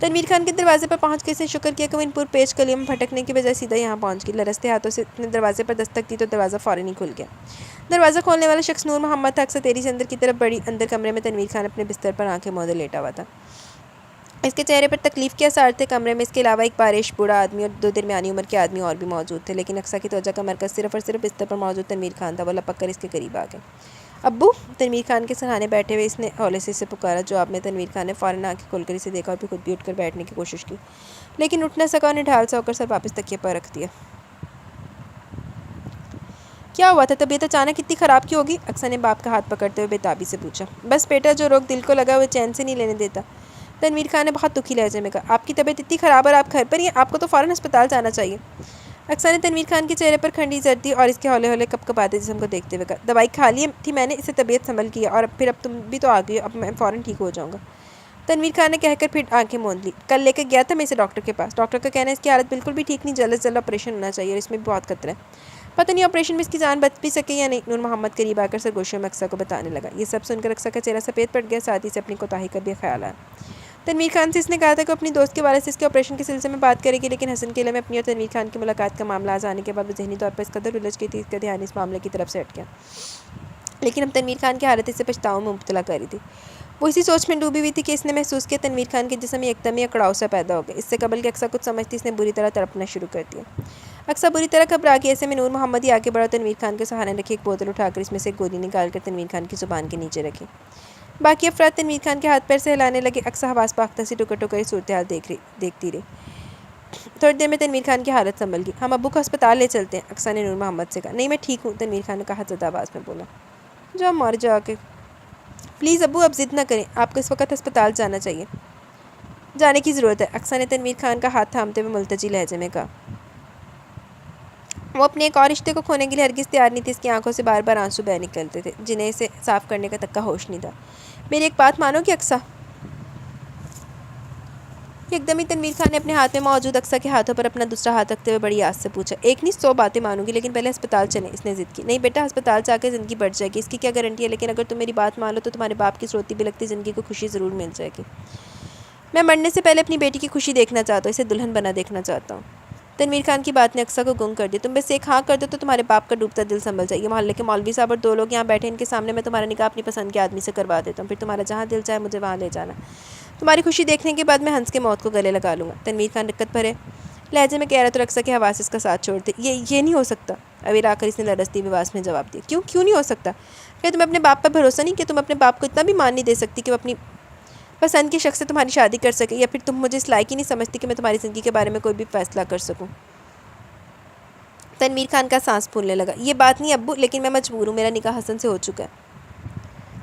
[SPEAKER 1] تنویر خان کے دروازے پر پہنچ کر اس نے شکر کیا کہ وہ ان پر پیچ گلیوں میں بھٹکنے کی بجائے سیدھا یہاں پہنچ گئی. لرزتے ہاتھوں سے اپنے دروازے پر دستک دی تو دروازہ فوراً ہی کھل گیا. دروازہ کھولنے والا شخص نور محمد تھا. اقصیٰ تیزی سے اندر کی طرف بڑھی. اندر کمرے میں تنویر خان اپنے بستر پر آنکھیں موندے لیٹا ہوا تھا. اس کے چہرے پر تکلیف کے آثار تھے. کمرے میں اس کے علاوہ ایک پارش بوڑھا آدمی اور 2 درمیانی عمر کے آدمی اور بھی موجود تھے، لیکن اقصیٰ کی توجہ کا مرکز صرف اور صرف بستر پر موجود تنویر خان تھا. وہ لپک کر اس کے قریب آ گئے. ابو! تنویر خان کے سرہانے بیٹھے ہوئے اس نے ہولے سے اسے پکارا. جواب میں تنویر خان نے فوراً آنکھیں کھول کر اسے دیکھا اور پھر خود بھی اٹھ کر بیٹھنے کی کوشش کی، لیکن اٹھ نہ سکا اور نڈھال سا ہو کر سر واپس تکیے پر رکھ دیا. کیا ہوا تھا؟ طبیعت اچانک اتنی خراب کیوں ہوگی؟ اقصیٰ نے باپ کا ہاتھ پکڑتے ہوئے بےتابی سے پوچھا. بس بیٹا، جو روگ دل کو لگا وہ چین سے نہیں لینے دیتا. تنویر خان نے بہت دکھی لہجے میں کہا. آپ کی طبیعت اتنی خراب اور آپ گھر پر ہی ہیں؟ آپ کو تو فوراً ہسپتال جانا چاہیے. اقصیٰ نے تنویر خان کے چہرے پر کھنڈی زردی اور اس کے ہولے ہولے کپکپاتے جسم کو دیکھتے ہوئے کہا. دوائی کھا لی تھی میں نے، اس سے طبیعت سنبھل گئی ہے اور پھر اب تم بھی تو آ گئی ہو، اب میں فوراً ٹھیک ہو جاؤں گا. تنویر خان نے کہہ کر پھر آنکھیں موند لی. کل لے کر گیا تھا میں اسے ڈاکٹر کے پاس. ڈاکٹر کا کہنا ہے اس کی حالت بالکل بھی ٹھیک نہیں، جلد از جلد آپریشن ہونا چاہیے اور اس میں بھی بہت خطرہ ہے. پتہ نہیں آپریشن میں اس کی جان بچ بھی سکے یا نہیں. نور محمد قریب آ کر سرگوشیوں میں اقصیٰ کو بتانے لگا. یہ سب سن کر اقصیٰ کا چہرہ سفید پڑ گیا. ساتھ ہی سے اپنی کوتاہی کا بھی خیال آیا. تنویر خان سے اس نے کہا تھا کہ اپنی دوست کے والد سے اس کے آپریشن کے سلسلے میں بات کرے گی، لیکن حسن کے علم میں اپنی اور تنویر خان کی ملاقات کا معاملہ آ جانے کے بعد وہ ذہنی طور پر اس قدر الجھ گئی تھی اس کا دھیان اس معاملے کی طرف سے ہٹ گیا. لیکن اب تنویر خان کی حالت اسے پچھتاؤں میں مبتلا کر رہی تھی. وہ اسی سوچ میں ڈوبی ہوئی تھی کہ اس نے محسوس کیا تنویر خان کے جسم میں ایک دم اکڑاؤ سا پیدا ہو گیا. اس سے قبل کہ اقصیٰ کچھ سمجھتی اس نے بری طرح تڑپنا شروع کر دیا. اقصیٰ بری طرح گھبرا گئی. ایسے میں نور محمد ہی آگے بڑھا. تنویر خان کے سہانے رکھی ایک بوتل اٹھا کر اس میں سے ایک گولی نکال کر تنویر خان کی زبان کے نیچے رکھی. باقی افراد تنویر خان کے ہاتھ پیر سے ہلانے لگے. اقصیٰ حواس باختہ سی ٹکر ٹکر صورتحال دیکھتی رہی. تھوڑی دیر میں تنویر خان کی حالت سنبھل گئی. ہم ابو کو ہسپتال لے چلتے ہیں، اقصیٰ نے نور محمد سے کہا. نہیں، میں ٹھیک ہوں، تنویر خان نے قحط زدہ آواز میں بولا. جاؤ مر جا کے. پلیز ابو، اب ضد نہ کریں، آپ کو اس وقت ہسپتال جانا چاہیے. جانے کی ضرورت ہے، اقصیٰ نے تنویر خان کا ہاتھ تھامتے ہوئے ملتجی لہجے میں کہا. وہ اپنے ایک اور رشتے کو کھونے کے لیے ہرگز تیار نہیں تھی۔ اس کی آنکھوں سے بار بار آنسو بہہ نکلتے تھے جنہیں اسے صاف کرنے کا تک کا ہوش نہیں تھا۔ میری ایک بات مانو گی اقصیٰ؟ ایک دم ہی تنویر خان نے اپنے ہاتھ میں موجود اقصیٰ کے ہاتھوں پر اپنا دوسرا ہاتھ رکھتے ہوئے بڑی آس سے پوچھا۔ ایک نہیں 100 باتیں مانوں گی، لیکن پہلے ہسپتال چلیں، اس نے ضد کی۔ نہیں بیٹا، ہسپتال جا کے زندگی بڑھ جائے گی، اس کی کیا گارنٹی ہے، لیکن اگر تم میری بات مان لو تو تمہارے باپ کی سوتی بھی لگتی زندگی کو خوشی ضرور مل جائے گی۔ میں مرنے سے پہلے اپنی بیٹی کی خوشی دیکھنا چاہتا ہوں، اسے دلہن بنا دیکھنا چاہتا ہوں۔ تنویر خان کی بات نے اقصیٰ کو گنگ کر دیا۔ تم بس ایک ہاں کر دو تو تمہارے باپ کا ڈوبتا دل سنبھل جائے۔ یہ محلے کے مولوی صاحب اور 2 لوگ یہاں بیٹھے، ان کے سامنے میں تمہارا نکاح اپنی پسند کے آدمی سے کروا دیتا ہوں، پھر تمہارا جہاں دل چاہے مجھے وہاں لے جانا۔ تمہاری خوشی دیکھنے کے بعد میں ہنس کے موت کو گلے لگا لوں گا۔ تنویر خان رکت بھرے لہجے میں کہہ رہا تو اقصیٰ کے حواس اس کا ساتھ چھوڑتے۔ یہ نہیں ہو سکتا، ابھی آ کر اس نے لرزتی ہوئی آواز میں جواب دیا۔ کیوں نہیں ہو سکتا؟ کیا تم اپنے باپ پر بھروسہ نہیں، کہ تم اپنے باپ کو اتنا بھی مان نہیں دے سکتی کہ وہ اپنی پسند کی شخص سے تمہاری شادی کر سکے، یا پھر تم مجھے اس لائق ہی نہیں سمجھتی کہ میں تمہاری زندگی کے بارے میں کوئی بھی فیصلہ کر سکوں؟ تنویر خان کا سانس پھولنے لگا۔ یہ بات نہیں ابو، لیکن میں مجبور ہوں، میرا نکاح حسن سے ہو چکا ہے۔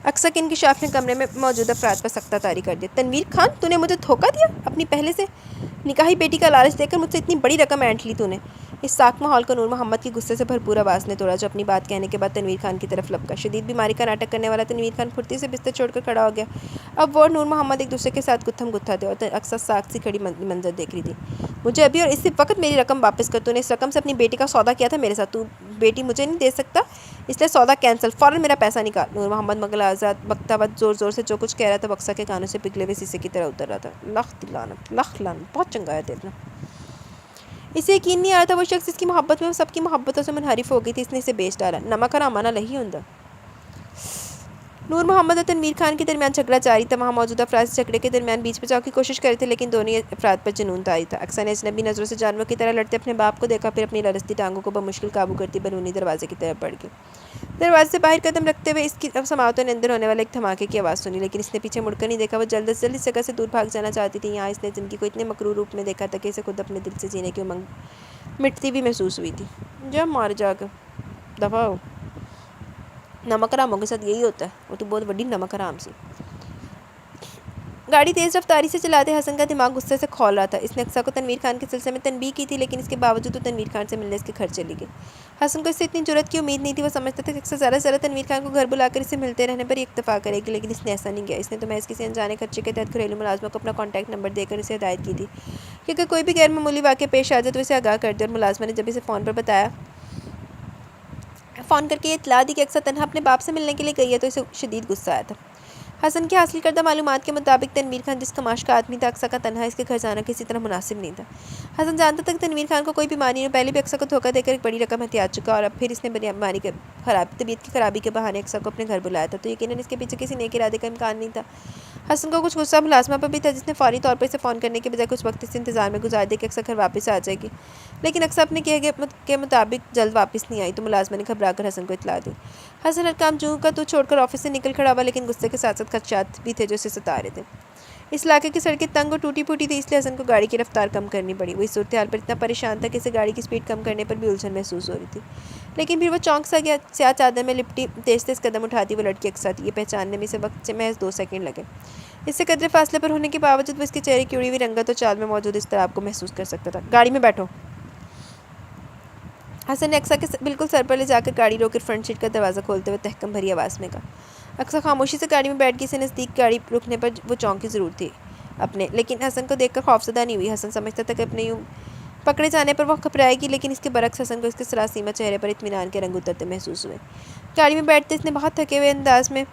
[SPEAKER 1] اقصیٰ کے انکشاف نے کمرے میں موجود افراد پر سختہ طاری کر دیا۔ تنویر خان، تو نے مجھے دھوکہ دیا، اپنی پہلے سے نکاحی بیٹی کا لالچ دے کر مجھ سے اتنی بڑی رقم اینٹھ لی تو نے۔ اس ساکھ ماحول کو نور محمد کی غصے سے بھرپور آواز نے توڑا، جو اپنی بات کہنے کے بعد تنویر خان کی طرف لپکا۔ شدید بیماری کا ناٹک کرنے والا تنویر خان پھرتی سے بستر چھوڑ کر کھڑا ہو گیا۔ اب وہ اور نور محمد ایک دوسرے کے ساتھ گتھم گتھا تھے، اور اقصیٰ ساکھ سی کھڑی منظر دیکھ رہی تھی۔ مجھے ابھی اور اسی وقت میری رقم واپس کر۔ تو نے اس رقم سے اپنی بیٹی کا سودا کیا تھا میرے ساتھ، تو بیٹی مجھے نہیں دے سکتا، اس لیے سودا کینسل، فوراً میرا پیسہ نکال۔ نور محمد مغلازات بکتا ہوا زور زور سے جو کچھ کہہ رہا تھا وہ اقصیٰ کے کانوں سے پگھلے ہوئے شیشے کی طرح اتر رہا تھا۔ لخت لعنت، بہت چنگا ہے تیرا۔ اسے یقین نہیں آ رہا تھا وہ شخص اس کی محبت میں سب کی محبتوں سے منحرف ہو گئی تھی، اس نے اسے بیچ ڈالا۔ نمک حرام آنا لہی ہوندا۔ نور محمد اور تنویر خان کے درمیان جھگڑا جاری تھا۔ وہاں موجود افراد اس جھگڑے کے درمیان بیچ بچاؤ کی کوشش کر رہے تھے، لیکن دونوں افراد پر جنون طاری تھا۔ اقصیٰ نے اجنبی نظروں سے جانوروں کی طرح لڑتے اپنے باپ کو دیکھا، پھر اپنی لرزتی ٹانگوں کو بمشکل قابو کرتی بیرونی دروازے کی طرف بڑھ گئی۔ دروازے سے باہر قدم رکھتے ہوئے اس کی سماعتوں نے اندر ہونے والے ایک دھماکے کی آواز سنی، لیکن اس نے پیچھے مڑ کر نہیں دیکھا۔ وہ جلد از جلد اس جگہ سے دور بھاگ جانا چاہتی تھی۔ یہاں اس نے زندگی کو اتنے مکروہ روپ میں دیکھا تھا کہ اسے خود اپنے دل سے جینے کی امنگ مٹتی بھی محسوس ہوئی تھی۔ جب مار جا کر دفعہ ہو، نمک حراموں کے ساتھ یہی ہوتا ہے، وہ تو بہت بڑی نمک حرام سی۔ گاڑی تیز رفتاری سے چلاتے حسن کا دماغ غصے سے کھول رہا تھا۔ اس نے اقصیٰ کو تنویر خان کے سلسلے میں تنبیہ کی تھی، لیکن اس کے باوجود وہ تنویر خان سے ملنے اس کے گھر چلی گئی۔ حسن کو اس سے اتنی جرأت کی امید نہیں تھی۔ وہ سمجھتا تھا کہ اقصیٰ ذرا ذرا تنویر خان کو گھر بلا کر اس سے ملتے رہنے پر ہی اکتفا کرے گی، لیکن اس نے ایسا نہیں کیا۔ اس نے تو محض کسی انجانے خدشے کے تحت گھریلو ملازمہ کو اپنا کانٹیکٹ نمبر دے کر اسے ہدایت کی تھی کہ اگر کوئی بھی غیر معمولی واقعہ پیش آ جائے تو اسے آگاہ کر دے، اور ملازمہ نے جب اسے فون کر کے یہ اطلاع دی کہ اقصیٰ تنہا اپنے باپ سے ملنے کے لیے گئی ہے، تو اسے شدید غصہ آیا تھا۔ حسن کی حاصل کردہ معلومات کے مطابق تنویر خان جس کماش کا آدمی تھا، اقصیٰ کا تنہا اس کے گھر جانا کسی طرح مناسب نہیں تھا۔ حسن جانتا تھا کہ تنویر خان کو کوئی بیماری نہیں، پہلے بھی اقصیٰ کو دھوکہ دے کر ایک بڑی رقم ہتھیار چکا، اور اب پھر اس نے طبیعت کی خرابی کے بہانے اقصیٰ کو اپنے گھر بلایا تھا، تو یقیناً اس کے پیچھے کسی نیک ارادے کا امکان نہیں تھا۔ حسن کو کچھ غصہ ملازمہ پر بھی تھا، جس نے فوری طور پر اسے فون کرنے کے بجائے کچھ وقت اس انتظار میں گزار دیا کہ اقصیٰ گھر واپس آ جائے گی، لیکن اقصیٰ اپنے کہے کے مطابق جلد واپس نہیں آئی، تو ملازمہ نے گھبرا کر حسن کو اطلاع دی۔ حسن ہر کام جوں کا تو چھوڑ کر آفس سے نکل کھڑا ہوا، لیکن غصے کے ساتھ ساتھ خدشات بھی تھے جو اسے ستا رہے تھے۔ اس علاقے کی سڑکیں تنگ اور ٹوٹی پھوٹی تھی، اس لیے حسن کو گاڑی کی رفتار کم کرنی پڑی۔ وہ اس صورتحال پر اتنا پریشان تھا کہ اسے گاڑی کی سپیڈ کم کرنے پر بھی الجھن محسوس ہو رہی تھی، لیکن پھر وہ چونک سا گیا۔ سیاہ چادر میں لپٹی تیز تیز قدم اٹھاتی وہ لڑکی اقصیٰ تھی۔ یہ پہچاننے میں اسے وقت سے محض 2 سیکنڈ لگے۔ اس سے قدرے فاصلے پر ہونے کے باوجود وہ اس کے چہرے کی اڑی ہوئی رنگت اور چال میں موجود اضطراب کو محسوس کر سکتا تھا۔ گاڑی میں بیٹھو۔ حسن نے اقصیٰ کے بالکل سر پر لے جا کر گاڑی روک کر فرنٹ سیٹ کا دروازہ کھولتے ہوئے تحکم بھری آواز میں کہا۔ اقصیٰ خاموشی سے گاڑی میں بیٹھ گئی۔ اسے نزدیک گاڑی رکنے پر وہ چونکی ضرور تھی اپنے، لیکن حسن کو دیکھ کر خوفزدہ نہیں ہوئی۔ حسن سمجھتا تھا کہ اپنے یوں پکڑے جانے پر وہ گھبرائے گی، لیکن اس کے برعکس حسن کو اس کے سراسیمہ چہرے پر اطمینان کے رنگ اترتے محسوس ہوئے۔ گاڑی میں بیٹھتے اس نے بہت تھکے ہوئے انداز میں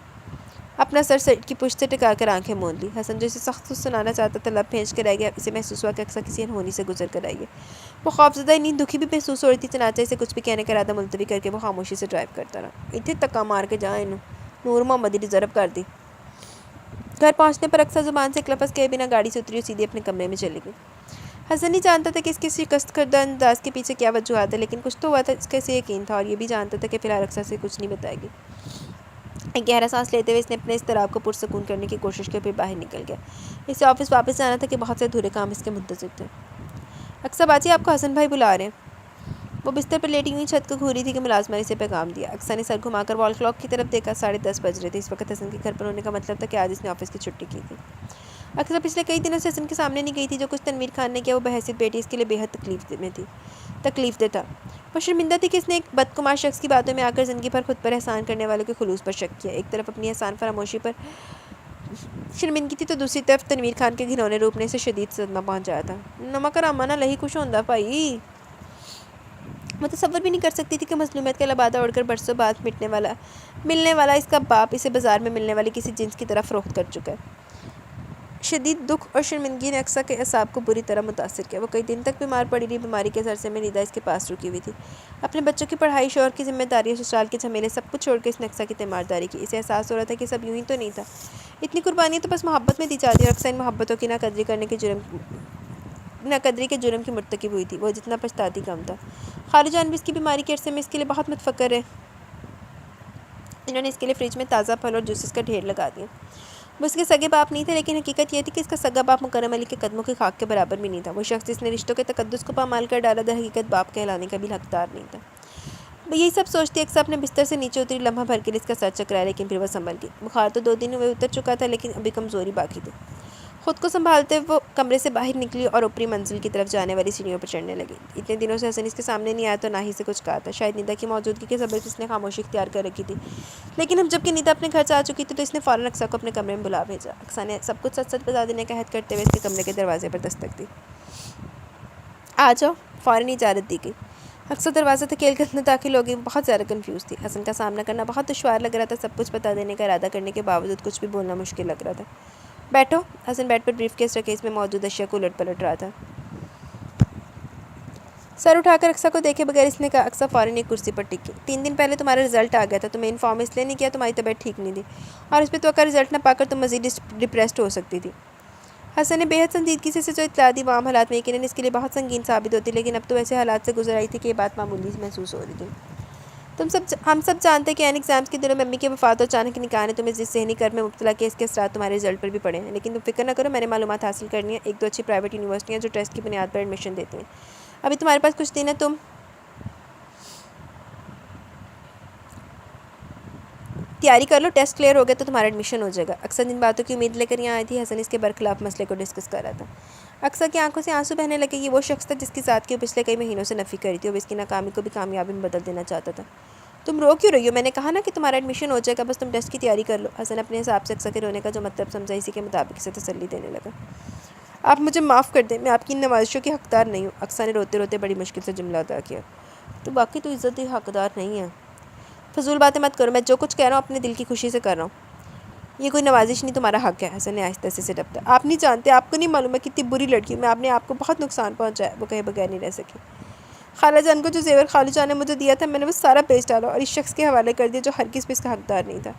[SPEAKER 1] اپنا سر سیٹ کی پشت سے ٹکا کر آنکھیں موند لی۔ حسن جو اسے سخت سنانا چاہتا تھا لب پھینچ کر رہ گیا۔ اسے محسوس ہوا کہ اقصیٰ کسی انہونی سے گزر کر آئی ہے۔ وہ خوفزدہ نہیں دکھی بھی محسوس ہو رہی تھی، چنانچہ اسے کچھ بھی کہنے کا ارادہ ملتوی کر کے وہ خاموشی سے ڈرائیو کرتا رہا۔ اتنے تکا مار کے جہاں نور محمد ریزرو کر دی۔ گھر پہنچنے پر اقصیٰ زبان سے ایک لفظ کہے بنا گاڑی سے اتری اور سیدھی اپنے کمرے میں چلی گئی۔ حسن نہیں جانتا تھا کہ اس کے شکست کردہ انداز کے پیچھے کیا وجوہات ہے، لیکن کچھ تو ہوا تھا، اس کا اسے یقین تھا، اور یہ بھی جانتا تھا کہ فی الحال اقصیٰ سے کچھ نہیں بتائے گی۔ ایک گہرا سانس لیتے ہوئے اس نے اپنے اضطراب کو پرسکون کرنے کی کوشش کی، پھر باہر نکل گیا۔ اسے آفس واپس جانا تھا کہ بہت سے ادھورے کام اس کے منتظر تھے۔ اقصیٰ باجی، آپ کو حسن بھائی بلا رہے ہیں۔ وہ بستر پر لیٹی ہوئی چھت کو گھوری تھی کہ ملازمہ نے اسے پیغام دیا۔ اقصیٰ نے سر گھما کر وال کلاک کی طرف دیکھا۔ 10:30 بج رہے تھے۔ اس وقت حسن کے گھر پر ہونے کا مطلب تھا کہ آج اس نے آفس کی چھٹی کی تھی۔ اقصیٰ پچھلے کئی دنوں سے حسن کے سامنے نہیں گئی تھی۔ جو کچھ تنویر خان نے کیا وہ بحیثیت بیٹی اس کے لیے بے حد تکلیف میں تھی۔ تکلیف دہ تھا۔ وہ شرمندہ تھی کہ اس نے ایک بدگمان شخص کی باتوں میں آ کر زندگی پر خود پر احسان کرنے والوں کے خلوص پر شک کیا۔ ایک طرف اپنی احسان فراموشی پر شرمندگی تھی تو دوسری طرف تنویر خان کے گھنونے روپ نے اسے شدید صدمہ پہنچایا تھا۔ نمک اور امانہ لہی کچھ ہوندہ بھائی۔ وہ تصور بھی نہیں کر سکتی تھی کہ مظلومیت کا لبادہ اڑ کر برسوں بعد ملنے والا اس کا باپ اسے بازار میں ملنے والی کسی جنس کی طرف فروخت کر چکا ہے۔ شدید دکھ اور شرمندگی نے اقصیٰ کے اعصاب کو بری طرح متاثر کیا۔ وہ کئی دن تک بیمار پڑی رہی۔ بیماری کے عرصے میں ریدا اس کے پاس رکی ہوئی تھی۔ اپنے بچوں کی پڑھائی، شوہر کی ذمہ داری اور سسرال کے جھمیلے سب کچھ چھوڑ کے اس نے اقصیٰ کی تیمارداری کی۔ اسے احساس ہو رہا تھا کہ سب یوں ہی تو نہیں تھا۔ اتنی قربانیاں تو بس محبت میں دی جاتی اور اقصیٰ ان محبتوں کی ناقدری کے جرم کی مرتکب ہوئی تھی۔ وہ جتنا پچھتاتی کم تھا۔ خالو جان بھی اس کی بیماری کے عرصے میں اس کے لیے بہت متفکر ہے۔ انہوں نے اس کے لیے فریج میں تازہ پھل اور جوسز کا ڈھیر لگا دیا۔ وہ اس کے سگے باپ نہیں تھے، لیکن حقیقت یہ تھی کہ اس کا سگا باپ مکرم علی کے قدموں کی خاک کے برابر بھی نہیں تھا۔ وہ شخص جس نے رشتوں کے تقدس کو پامال کر ڈالا، در حقیقت باپ کہلانے کا بھی حقدار نہیں تھا۔ وہ یہی سب سوچتی اقصیٰ اپنے بستر سے نیچے اتری، لمحہ بھر کے لیے اس کا سر چکرایا، لیکن پھر وہ سنبھل گئی۔ بخار تو 2 دن ہوئے اتر چکا تھا، لیکن ابھی کمزوری باقی تھی۔ خود کو سنبھالتے وہ کمرے سے باہر نکلی اور اوپری منزل کی طرف جانے والی سیڑھیوں پر چڑھنے لگی۔ اتنے دنوں سے حسن اس کے سامنے نہیں آیا تو نہ ہی سے کچھ کہا تھا۔ شاید نیدا کی موجودگی کے سبب اس نے خاموشی اختیار کر رکھی تھی، لیکن اب جب کہ نیدا اپنے گھر سے آ چکی تھی تو اس نے فوراً اقصیٰ کو اپنے کمرے میں بلا بھیجا۔ اقصیٰ نے سب کچھ سچ بتا دینے کا عہد کرتے ہوئے اس کے کمرے کے دروازے پر دستک دی۔ آ جاؤ، فوراً اجازت دی گئی۔ اقصیٰ دروازہ دھکیل کر اندر داخل ہو گئی۔ وہ بہت زیادہ کنفیوز تھی۔ حسن کا سامنا کرنا بہت دشوار لگ رہا تھا۔ سب کچھ بتا دینے کا ارادہ کرنے کے باوجود کچھ بھی بولنا مشکل لگ رہا تھا۔ بیٹھو۔ حسن بیڈ پر بریف کیس رکھے اس میں موجود اشیاء کو الٹ پلٹ رہا تھا۔ سر اٹھا کر اقصیٰ کو دیکھے بغیر اس نے کہا۔ اقصیٰ فوراً ایک کرسی پر ٹکی۔ 3 دن پہلے تمہارا رزلٹ آ گیا تھا۔ تمہیں انفارم اس لیے نہیں کیا، تمہاری طبیعت ٹھیک نہیں تھی اور اس پہ توقع رزلٹ نہ پا کر تم مزید ڈپریسڈ ہو سکتی تھی۔ حسن نے بے حد سنجیدگی سے جو اطلاع دی وہ عام حالات میں یقیناً اس کے لیے بہت سنگین ثابت ہوتی، لیکن اب تو ایسے حالات سے گزر آئی تھی کہ یہ بات معمولی محسوس ہو رہی تھی۔ ہم سب جانتے ہیں کہ این ایگزامس کے دنوں میں امی کی وفات اور اچانک نکاح نے تمہیں جس ذہنی کرب میں مبتلا کیا، اس کے اثرات تمہارے رزلٹ پر بھی پڑے ہیں، لیکن تم فکر نہ کرو، میں نے معلومات حاصل کرنی ہے۔ 1-2 اچھی پرائیویٹ یونیورسٹیاں جو ٹیسٹ کی بنیاد پر ایڈمیشن دیتی ہیں۔ ابھی تمہارے پاس کچھ دن ہے، تم تیاری کر لو، ٹیسٹ کلیئر ہو گیا تو تمہارا ایڈمیشن ہو جائے گا۔ اکثر جن باتوں کی امید لے کر یہاں آئی تھی، حسن اس کے برخلاف مسئلے کو ڈسکس کر رہا تھا۔ اکثر کی آنکھوں سے آنسو بہنے لگے۔ یہ وہ شخص تھا جس کی ذات کی وہ پچھلے کئی مہینوں سے نفی کری تھی اور وہ اس کی ناکامی کو بھی کامیابی میں بدل دینا چاہتا تھا۔ تم رو کیوں رہی ہو؟ میں نے کہا نا کہ تمہارا ایڈمیشن ہو جائے گا، بس تم ٹیسٹ کی تیاری کر لو۔ حسن اپنے حساب سے اکثر کے رونے کا جو مطلب سمجھا، اسی کے مطابق اسے تسلی دینے لگا۔ آپ مجھے معاف کر دیں، میں آپ کی ان نوازشوں کی حقدار نہیں ہوں۔ اکثر نے روتے روتے بڑی مشکل سے جملہ ادا کیا۔ تو باقی تو عزت کی حقدار نہیں ہے۔ فضول باتیں مت کرو، میں جو کچھ کہہ رہا ہوں اپنے دل کی خوشی سے کر رہا ہوں۔ یہ کوئی نوازش نہیں، تمہارا حق ہے۔ حسن نے آہستہ سے ڈپٹا۔ آپ نہیں جانتے، آپ کو نہیں معلوم ہے کتنی بری لڑکی ہوں میں، آپ نے آپ کو بہت نقصان پہنچایا۔ وہ کہے بغیر نہیں رہ سکی۔ خالہ جان کو جو زیور خالو جان نے مجھے دیا تھا، میں نے وہ سارا بیچ ڈالا اور اس شخص کے حوالے کر دیا جو ہرگز بھی اس کا حقدار نہیں تھا۔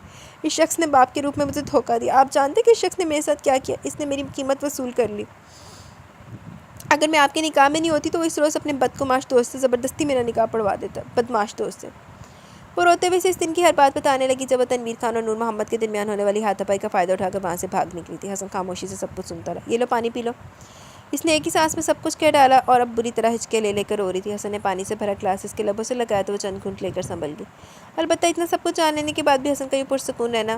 [SPEAKER 1] اس شخص نے باپ کے روپ میں مجھے دھوکہ دیا۔ آپ جانتے کہ اس شخص نے میرے ساتھ کیا کیا؟ اس نے میری قیمت وصول کر لی۔ اگر میں آپ کے نکاح میں نہیں ہوتی تو وہ اس روز اپنے بدگماش دوست سے زبردستی میرا نکاح پڑھوا دیتا۔ بدماش دوست سے۔ وہ روتے ہوئے سے اس دن کی ہر بات بتانے لگی جب وہ تنویر خان اور نور محمد کے درمیان ہونے والی ہاتھا پائی کا فائدہ اٹھا کر وہاں سے بھاگ نکلی تھی۔ حسن خاموشی سے سب کچھ سنتا رہا۔ یہ لو پانی پی لو۔ اس نے ایک ہی سانس میں سب کچھ کہہ ڈالا اور اب بری طرح ہچکے لے کر رو رہی تھی۔ حسن نے پانی سے بھرا گلاس اس کے لبوں سے لگایا تو وہ چند گھونٹ لے کر سنبھل گئی۔ البتہ اتنا سب کچھ جان لینے کے بعد بھی حسن کا یہ پرسکون رہنا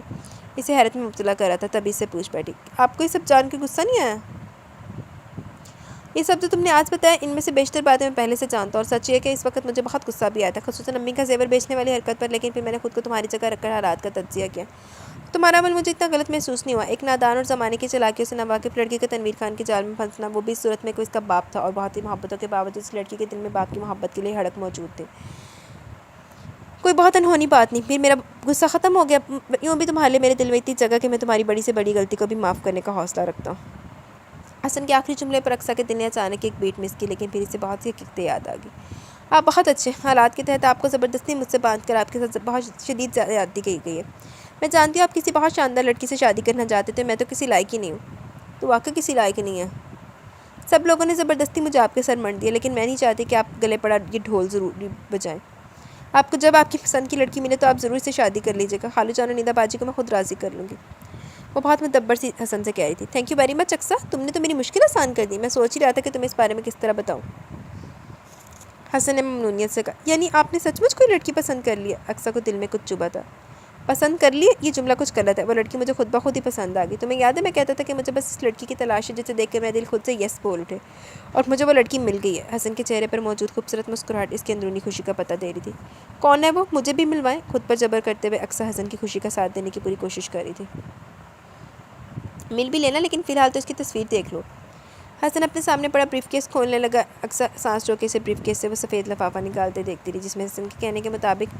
[SPEAKER 1] اسے حیرت میں مبتلا کر رہا تھا۔ تبھی سے پوچھ بیٹھی، آپ کو یہ سب جان کے غصہ نہیں آیا؟ یہ سب جو تم نے آج بتایا، ان میں سے بیشتر باتیں میں پہلے سے جانتا ہوں، اور سچ یہ کہ اس وقت مجھے بہت غصہ بھی آیا تھا، خصوصاً امی کا زیور بیچنے والی حرکت پر، لیکن پھر میں نے خود کو تمہاری جگہ رکھ کر حالات کا تجزیہ کیا۔ تمہارا عمل مجھے اتنا غلط محسوس نہیں ہوا۔ ایک نادان اور زمانے کی چالاکیوں سے ناواقف لڑکی کا تنویر خان کی جال میں پھنسنا، وہ بھی اس صورت میں کہ اس کا باپ تھا اور بہت ہی محبتوں کے باوجود اس لڑکی کے دل میں باپ کی محبت کے لیے ہڑک موجود تھی، کوئی بہت انہونی بات نہیں۔ پھر میرا غصہ ختم ہو گیا۔ یوں بھی تمہارے لیے میرے دل میں اتنی جگہ کہ میں تمہاری بڑی سے بڑی غلطی کو بھی معاف کرنے کا حوصلہ رکھتا ہوں۔ حسن کے آخری جملے پر اقصیٰ کے دل نے اچانک ایک بیٹ مس کی، لیکن پھر اسے بہت سی حقیقتیں یاد آ گئی۔ آپ بہت اچھے حالات کے تحت آپ کو زبردستی مجھ سے باندھ کر آپ کے ساتھ بہت شدید زیادتی کی گئی ہے۔ میں جانتی ہوں آپ کسی بہت شاندار لڑکی سے شادی کرنا چاہتے تھے، میں تو کسی لائق ہی نہیں ہوں۔ تو واقعی کسی لائق نہیں ہے۔ سب لوگوں نے زبردستی مجھے آپ کے سر منڈ دیا، لیکن میں نہیں چاہتی کہ آپ گلے پڑا یہ ڈھول ضروری بجائیں۔ آپ کو جب آپ کی پسند کی لڑکی ملے تو آپ ضرور سے شادی کر لیجیے گا۔ خالو جان اور نیدا باجی کو میں خود راضی کر لوں گی۔ وہ بہت مدبر سی حسن سے کہہ رہی تھی۔ Thank you very much Aqsa, تم نے تو میری مشکل آسان کر دی۔ میں سوچ ہی رہا تھا کہ تمہیں اس بارے میں کس طرح بتاؤں۔ حسن نے ممنونیت سے کہا، یعنی آپ نے سچ مچ کوئی لڑکی پسند کر لی ہے؟ اقصیٰ کو دل میں کچھ چبھا تھا۔ پسند کر لی، یہ جملہ کچھ غلط ہے، وہ لڑکی مجھے خود بخود ہی پسند آ گئی۔ تمہیں یاد ہے میں کہتا تھا کہ مجھے بس اس لڑکی کی تلاش ہے جسے دیکھ کے میرا دل خود سے یس بول اٹھے، اور مجھے وہ لڑکی مل گئی ہے۔ حسن کے چہرے پر موجود خوبصورت مسکراہٹ اس کی اندرونی خوشی کا پتہ دے رہی تھی۔ کون ہے وہ؟ مجھے بھی ملوائیں، خود پر جبر کرتے ہوئے اقصیٰ حسن کی خوشی کا ساتھ دینے کی پوری کوشش کر رہی تھی۔ مل بھی لینا، لیکن فی الحال تو اس کی تصویر دیکھ لو۔ حسن اپنے سامنے پڑا بریف کیس کھولنے لگا۔ اقصیٰ سانس روکے سے بریف کیس سے وہ سفید لفافہ نکالتے دیکھتی رہی، جس میں حسن کے کہنے کے مطابق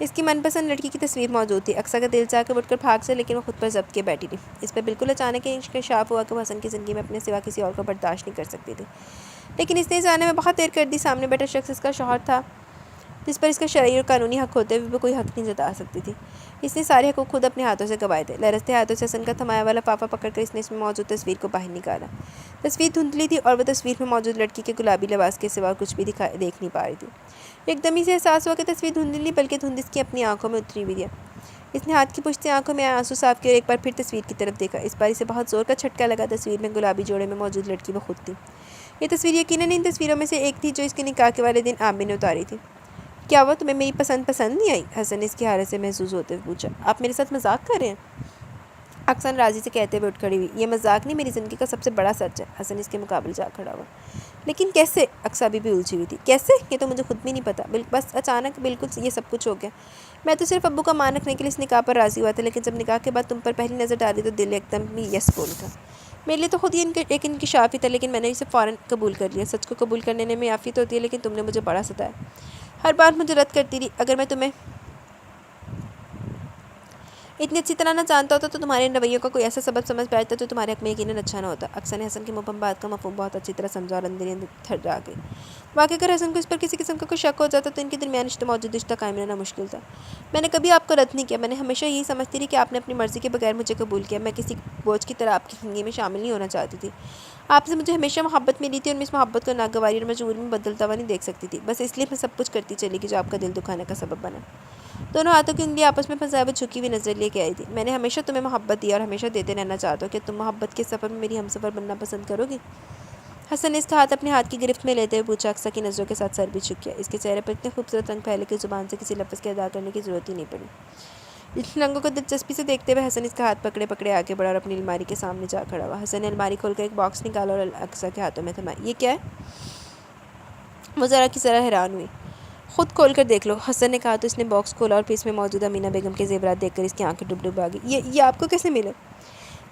[SPEAKER 1] اس کی من پسند لڑکی کی تصویر موجود تھی۔ اقصیٰ کا دل چاہ کر اٹھ کر بھاگ سے، لیکن وہ خود پر ضبط کے بیٹھی رہی۔ اس پر بالکل اچانک انکشاف ہوا کہ وہ حسن کی زندگی میں اپنے سوا کسی اور کو برداشت نہیں کر سکتی تھی، لیکن اس نے جانے میں بہت دیر کر دی۔ سامنے بیٹھا شخص اس کا شوہر تھا، جس پر اس کا شرعی اور قانونی حق ہوتے ہوئے بھی کوئی حق نہیں جتا سکتی تھی۔ اس نے سارے حقوق خود اپنے ہاتھوں سے گنوائے تھے۔ لرزتے ہاتھوں سے حسن کا تھمایا ہوا لفافہ پکڑ کر اس نے اس میں موجود تصویر کو باہر نکالا۔ تصویر دھندلی تھی اور وہ تصویر میں موجود لڑکی کے گلابی لباس کے سوا کچھ بھی دیکھ نہیں پا رہی تھی۔ ایک دم سے احساس ہوا کہ تصویر دھندلی نہیں بلکہ دھند اس کی اپنی آنکھوں میں اتری ہوئی ہے۔ اس نے ہاتھ کی پشت سے آنکھوں میں آنسو صاف کیے اور ایک بار پھر تصویر کی طرف دیکھا۔ اس بار اسے بہت زور کا جھٹکا لگا۔ تصویر میں گلابی جوڑے میں موجود لڑکی وہ خود تھی۔ یہ تصویر یقیناً ان تصویروں میں سے ایک تھی جو اس کے نکاح کے والے دن عامر نے اتاری تھی۔ کیا ہوا، تمہیں میری پسند نہیں آئی؟ حسن نے اس کی حالت سے محظوظ ہوتے ہوئے پوچھا۔ آپ میرے ساتھ مذاق کر رہے ہیں؟ اقصیٰ راضی سے کہتے ہوئے اٹھ کھڑی ہوئی۔ یہ مذاق نہیں، میری زندگی کا سب سے بڑا سچ ہے۔ حسن اس کے مقابل جا کھڑا ہوا۔ لیکن کیسے؟ اقصیٰ بھی الجھی ہوئی تھی۔ کیسے؟ یہ تو مجھے خود بھی نہیں پتا، بس اچانک بالکل یہ سب کچھ ہو گیا۔ میں تو صرف ابو کا مان رکھنے کے لیے اس نکاح پر راضی ہوا تھا، لیکن جب نکاح کے بعد تم پر پہلی نظر ڈالی تو دل ایک دم ہی یس بول گا۔ میرے لیے تو خود یہ ایک انکشاف ہی تھا، لیکن میں نے اسے فوراً قبول کر لیا۔ سچ کو قبول کرنے میں یافت ہوتی ہے، لیکن تم نے مجھے بڑا ستایا، ہر بار مجھے رد کرتی رہی۔ اگر میں تمہیں اتنی اچھی طرح نہ جانتا ہوتا تو تمہارے ان رویوں کا کوئی ایسا سبب سمجھ بیٹھتا تو تمہارے حق میں یقیناً اچھا نہ ہوتا۔ اقصیٰ نے حسن کی مبہم بات کا مفہوم بہت اچھی طرح سمجھا اور اندر تھرا گئی۔ واقعی اگر حسن کو اس پر کسی قسم کا کوئی شک ہو جاتا تو ان کے درمیان موجود رشتہ قائم رہنا مشکل تھا۔ میں نے کبھی آپ کو رد نہیں کیا، میں نے ہمیشہ یہی سمجھتی رہی کہ آپ نے اپنی مرضی کے بغیر مجھے قبول کیا۔ میں کسی بوجھ کی طرح آپ کی زندگی میں شامل نہیں ہونا چاہتی تھی۔ آپ سے مجھے ہمیشہ محبت ملی تھی اور میں اس محبت کو ناگواری اور مجبوری میں بدلتا ہوا نہیں دیکھ سکتی تھی، بس اس لیے میں سب کچھ کرتی چلی گئی جو آپ کا دل دکھانے کا سبب بنا۔ دونوں ہاتھوں کی انگلیاں آپس میں پھنسائے ہوئے جھکی ہوئی نظر لے کے آئی تھی۔ میں نے ہمیشہ تمہیں محبت دی اور ہمیشہ دیتے رہنا چاہتا ہوں، کہ تم محبت کے سفر میں میری ہمسفر بننا پسند کرو گی؟ حسن نے اس کا ہاتھ اپنے ہاتھ کی گرفت میں لیتے ہوئے پوچھا۔ اقصیٰ کی نظروں کے ساتھ سر بھی جھک گیا۔ اس کے چہرے پر اتنے خوبصورت رنگ پھیلے کہ زبان سے کسی لفظ کے ادا کرنے کی ضرورت ہی نہیں پڑی۔ ان رنگوں کو دلچسپی سے دیکھتے ہوئے حسن اس کا ہاتھ پکڑے آگے بڑھا اور اپنی الماری کے سامنے جا کھڑا ہوا۔ حسن نے الماری کھول کر ایک باکس نکالا اور اقصیٰ کے ہاتھوں میں تھمایا۔ یہ کیا ہے؟ وہ ذرا کی ذرا حیران ہوئی۔ خود کھول کر دیکھ لو، حسن نے کہا تو اس نے باکس کھولا اور پھر اس میں موجود امینا بیگم کے زیورات دیکھ کر اس کی آنکھیں ڈب آ گئی۔ یہ آپ کو کیسے ملے؟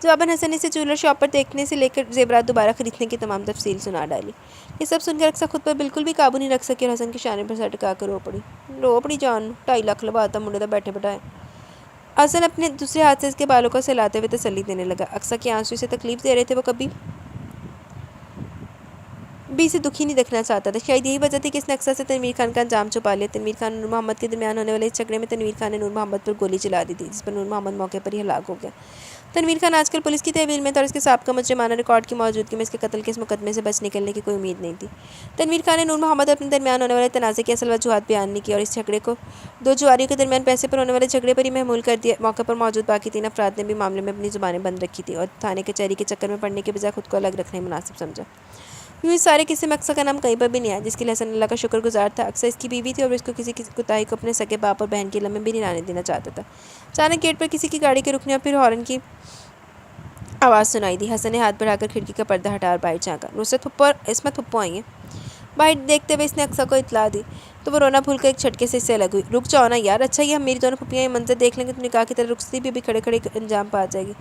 [SPEAKER 1] جواباً حسن نے اسے جیولر شاپ پر دیکھنے سے لے کر زیورات دوبارہ خریدنے کی تمام تفصیل سنا ڈالی۔ یہ سب سن کر اقصیٰ خود پر بالکل بھی قابو نہیں رکھ سکی اور حسن کے شانے پر سر ٹکا کر رو پڑی جان 2.5 لاکھ لباتا منڈے دا بیٹھے بٹھائے۔ حسن اپنے دوسرے ہاتھ سے اس کے بالوں کو سہلاتے ہوئے تسلی دینے لگا۔ اقصیٰ کے آنسو اسے تکلیف دے رہے تھے، وہ کبھی بھی اسے دکھی نہیں دیکھنا چاہتا تھا۔ شاید یہی وجہ تھی کہ اس نے اقصیٰ سے تنویر خان کا انجام چھپا لیا۔ تنویر خان اور نور محمد کے درمیان ہونے والے اس جھگڑے میں تنویر خان نے نور محمد پر گولی چلا دی تھی، جس پر نور محمد موقع پر ہی ہلاک ہو گیا۔ تنویر خان آج کل پولیس کی تحویل میں تھا اور اس کے سابقہ مجرمانہ ریکارڈ کی موجودگی میں اس کے قتل کے اس مقدمے سے بچ نکلنے کی کوئی امید نہیں تھی۔ تنویر خان نے نور محمد اور اپنے درمیان ہونے والے تنازع کی اصل وجوہات بیان نہیں کی اور اس جھگڑے کو دو جواریوں کے درمیان پیسے پر ہونے والے جھگڑے پر ہی محمول کر دیا۔ موقع پر موجود باقی 3 افراد نے بھی معاملے میں اپنی زبانیں بند رکھی تھیں اور تھانے کچہری کے چکر میں پڑنے کے بجائے خود کو الگ رکھنا مناسب سمجھا۔ یوں اس سارے قصے میں اقصیٰ کا نام کہیں پر بھی نہیں آیا، جس کے لیے حسن اللہ کا شکر گزار تھا۔ اقصیٰ اس کی بیوی تھی اور اس کو کسی کوتاہی کو اپنے سگے باپ اور بہن کے لمحے بھی نہیں آنے دینا چاہتا تھا۔ اچانک گیٹ پر کسی کی گاڑی کے رکنے اور پھر ہارن کی آواز سنائی دی۔ حسن نے ہاتھ بڑھا کر کھڑکی کا پردہ ہٹا اور باہر جھانکا۔ نصرت پھپھو اور عصمت پھپھو آئی ہیں۔ باہر دیکھتے ہوئے اس نے اقصیٰ کو اطلاع دی تو وہ رونا بھول کر ایک جھٹکے سے اس سے الگ ہوئی۔ رک جاؤ نا یار، اچھا یہ ہم میری دونوں پھپھیاں یہ منظر دیکھ لیں گے تو نکاح کی طرح رخصتی بھی ابھی کھڑے کھڑے انجام پا جائے گی۔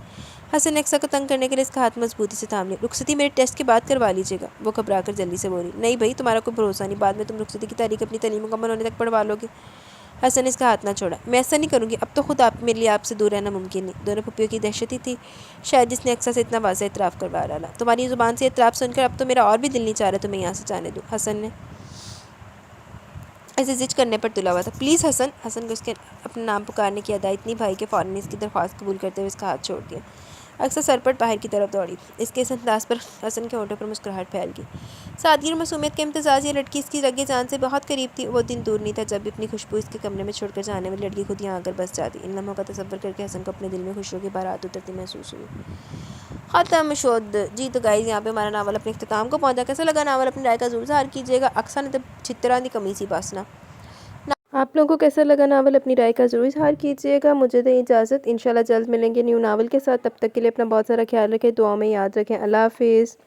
[SPEAKER 1] حسن نے اقصیٰ کو تنگ کرنے کے لیے اس کا ہاتھ مضبوطی سے تھام لیا۔ رخصتی میرے ٹیسٹ کے بعد کروا لیجیے گا، وہ گھبرا کر جلدی سے بولی۔ نہیں بھائی، تمہارا کوئی بھروسہ نہیں، بعد میں تم رخصتی کی تاریخ اپنی تعلیم مکمل ہونے تک پڑھوا لو گے۔ حسن نے اس کا ہاتھ نہ چھوڑا۔ میں ایسا نہیں کروں گی، اب تو خود میرے لیے آپ سے دور رہنا ممکن نہیں۔ دونوں پھپھیوں کی دہشت ہی تھی شاید جس نے اقصیٰ سے اتنا واضح اعتراف کروا ڈالا۔ تمہاری زبان سے اعتراف سن کر اب تو میرا اور بھی دل نہیں چاہ رہا تمہیں یہاں سے جانے دوں۔ حسن نے اسے زج کرنے پر تلا ہوا تھا۔ پلیز حسن۔ حسن کو اس کے اپنا نام پکارنے کی ادا اتنی بھائی کہ فوراً اس کی درخواست قبول کرتے ہوئے اس کا ہاتھ چھوڑ دیا۔ اقصیٰ سرپٹ باہر کی طرف دوڑی۔ اس کے اس انداز پر حسن کے ہونٹوں پر مسکراہٹ پھیل گئی۔ سادگی اور معصومیت کے امتزاج، یہ لڑکی اس کی رگِ جان سے بہت قریب تھی۔ وہ دن دور نہیں تھا جب بھی اپنی خوشبو اس کے کمرے میں چھوڑ کر جانے والی لڑکی خود یہاں آ کر بس جاتی۔ ان لمحوں کا تصور کر کے حسن کو اپنے دل میں خوشیوں کی بارات اترتی محسوس ہوئی۔ ختم شد۔ جی تو گائز یہاں پہ ہمارا ناول اپنے اختتام کو پہنچا۔ کیسا لگا ناول؟ اپنی رائے کا ضرور ظاہر کیجیے گا۔ اقصیٰ نے تو چھترا دی کمیسی باسنا۔ آپ لوگوں کو کیسا لگا ناول اپنی رائے کا ضرور اظہار کیجیے گا۔ مجھے دیں اجازت، انشاءاللہ جلد ملیں گے نیو ناول کے ساتھ۔ تب تک کے لیے اپنا بہت سارا خیال رکھیں، دعاؤں میں یاد رکھیں۔ اللہ حافظ۔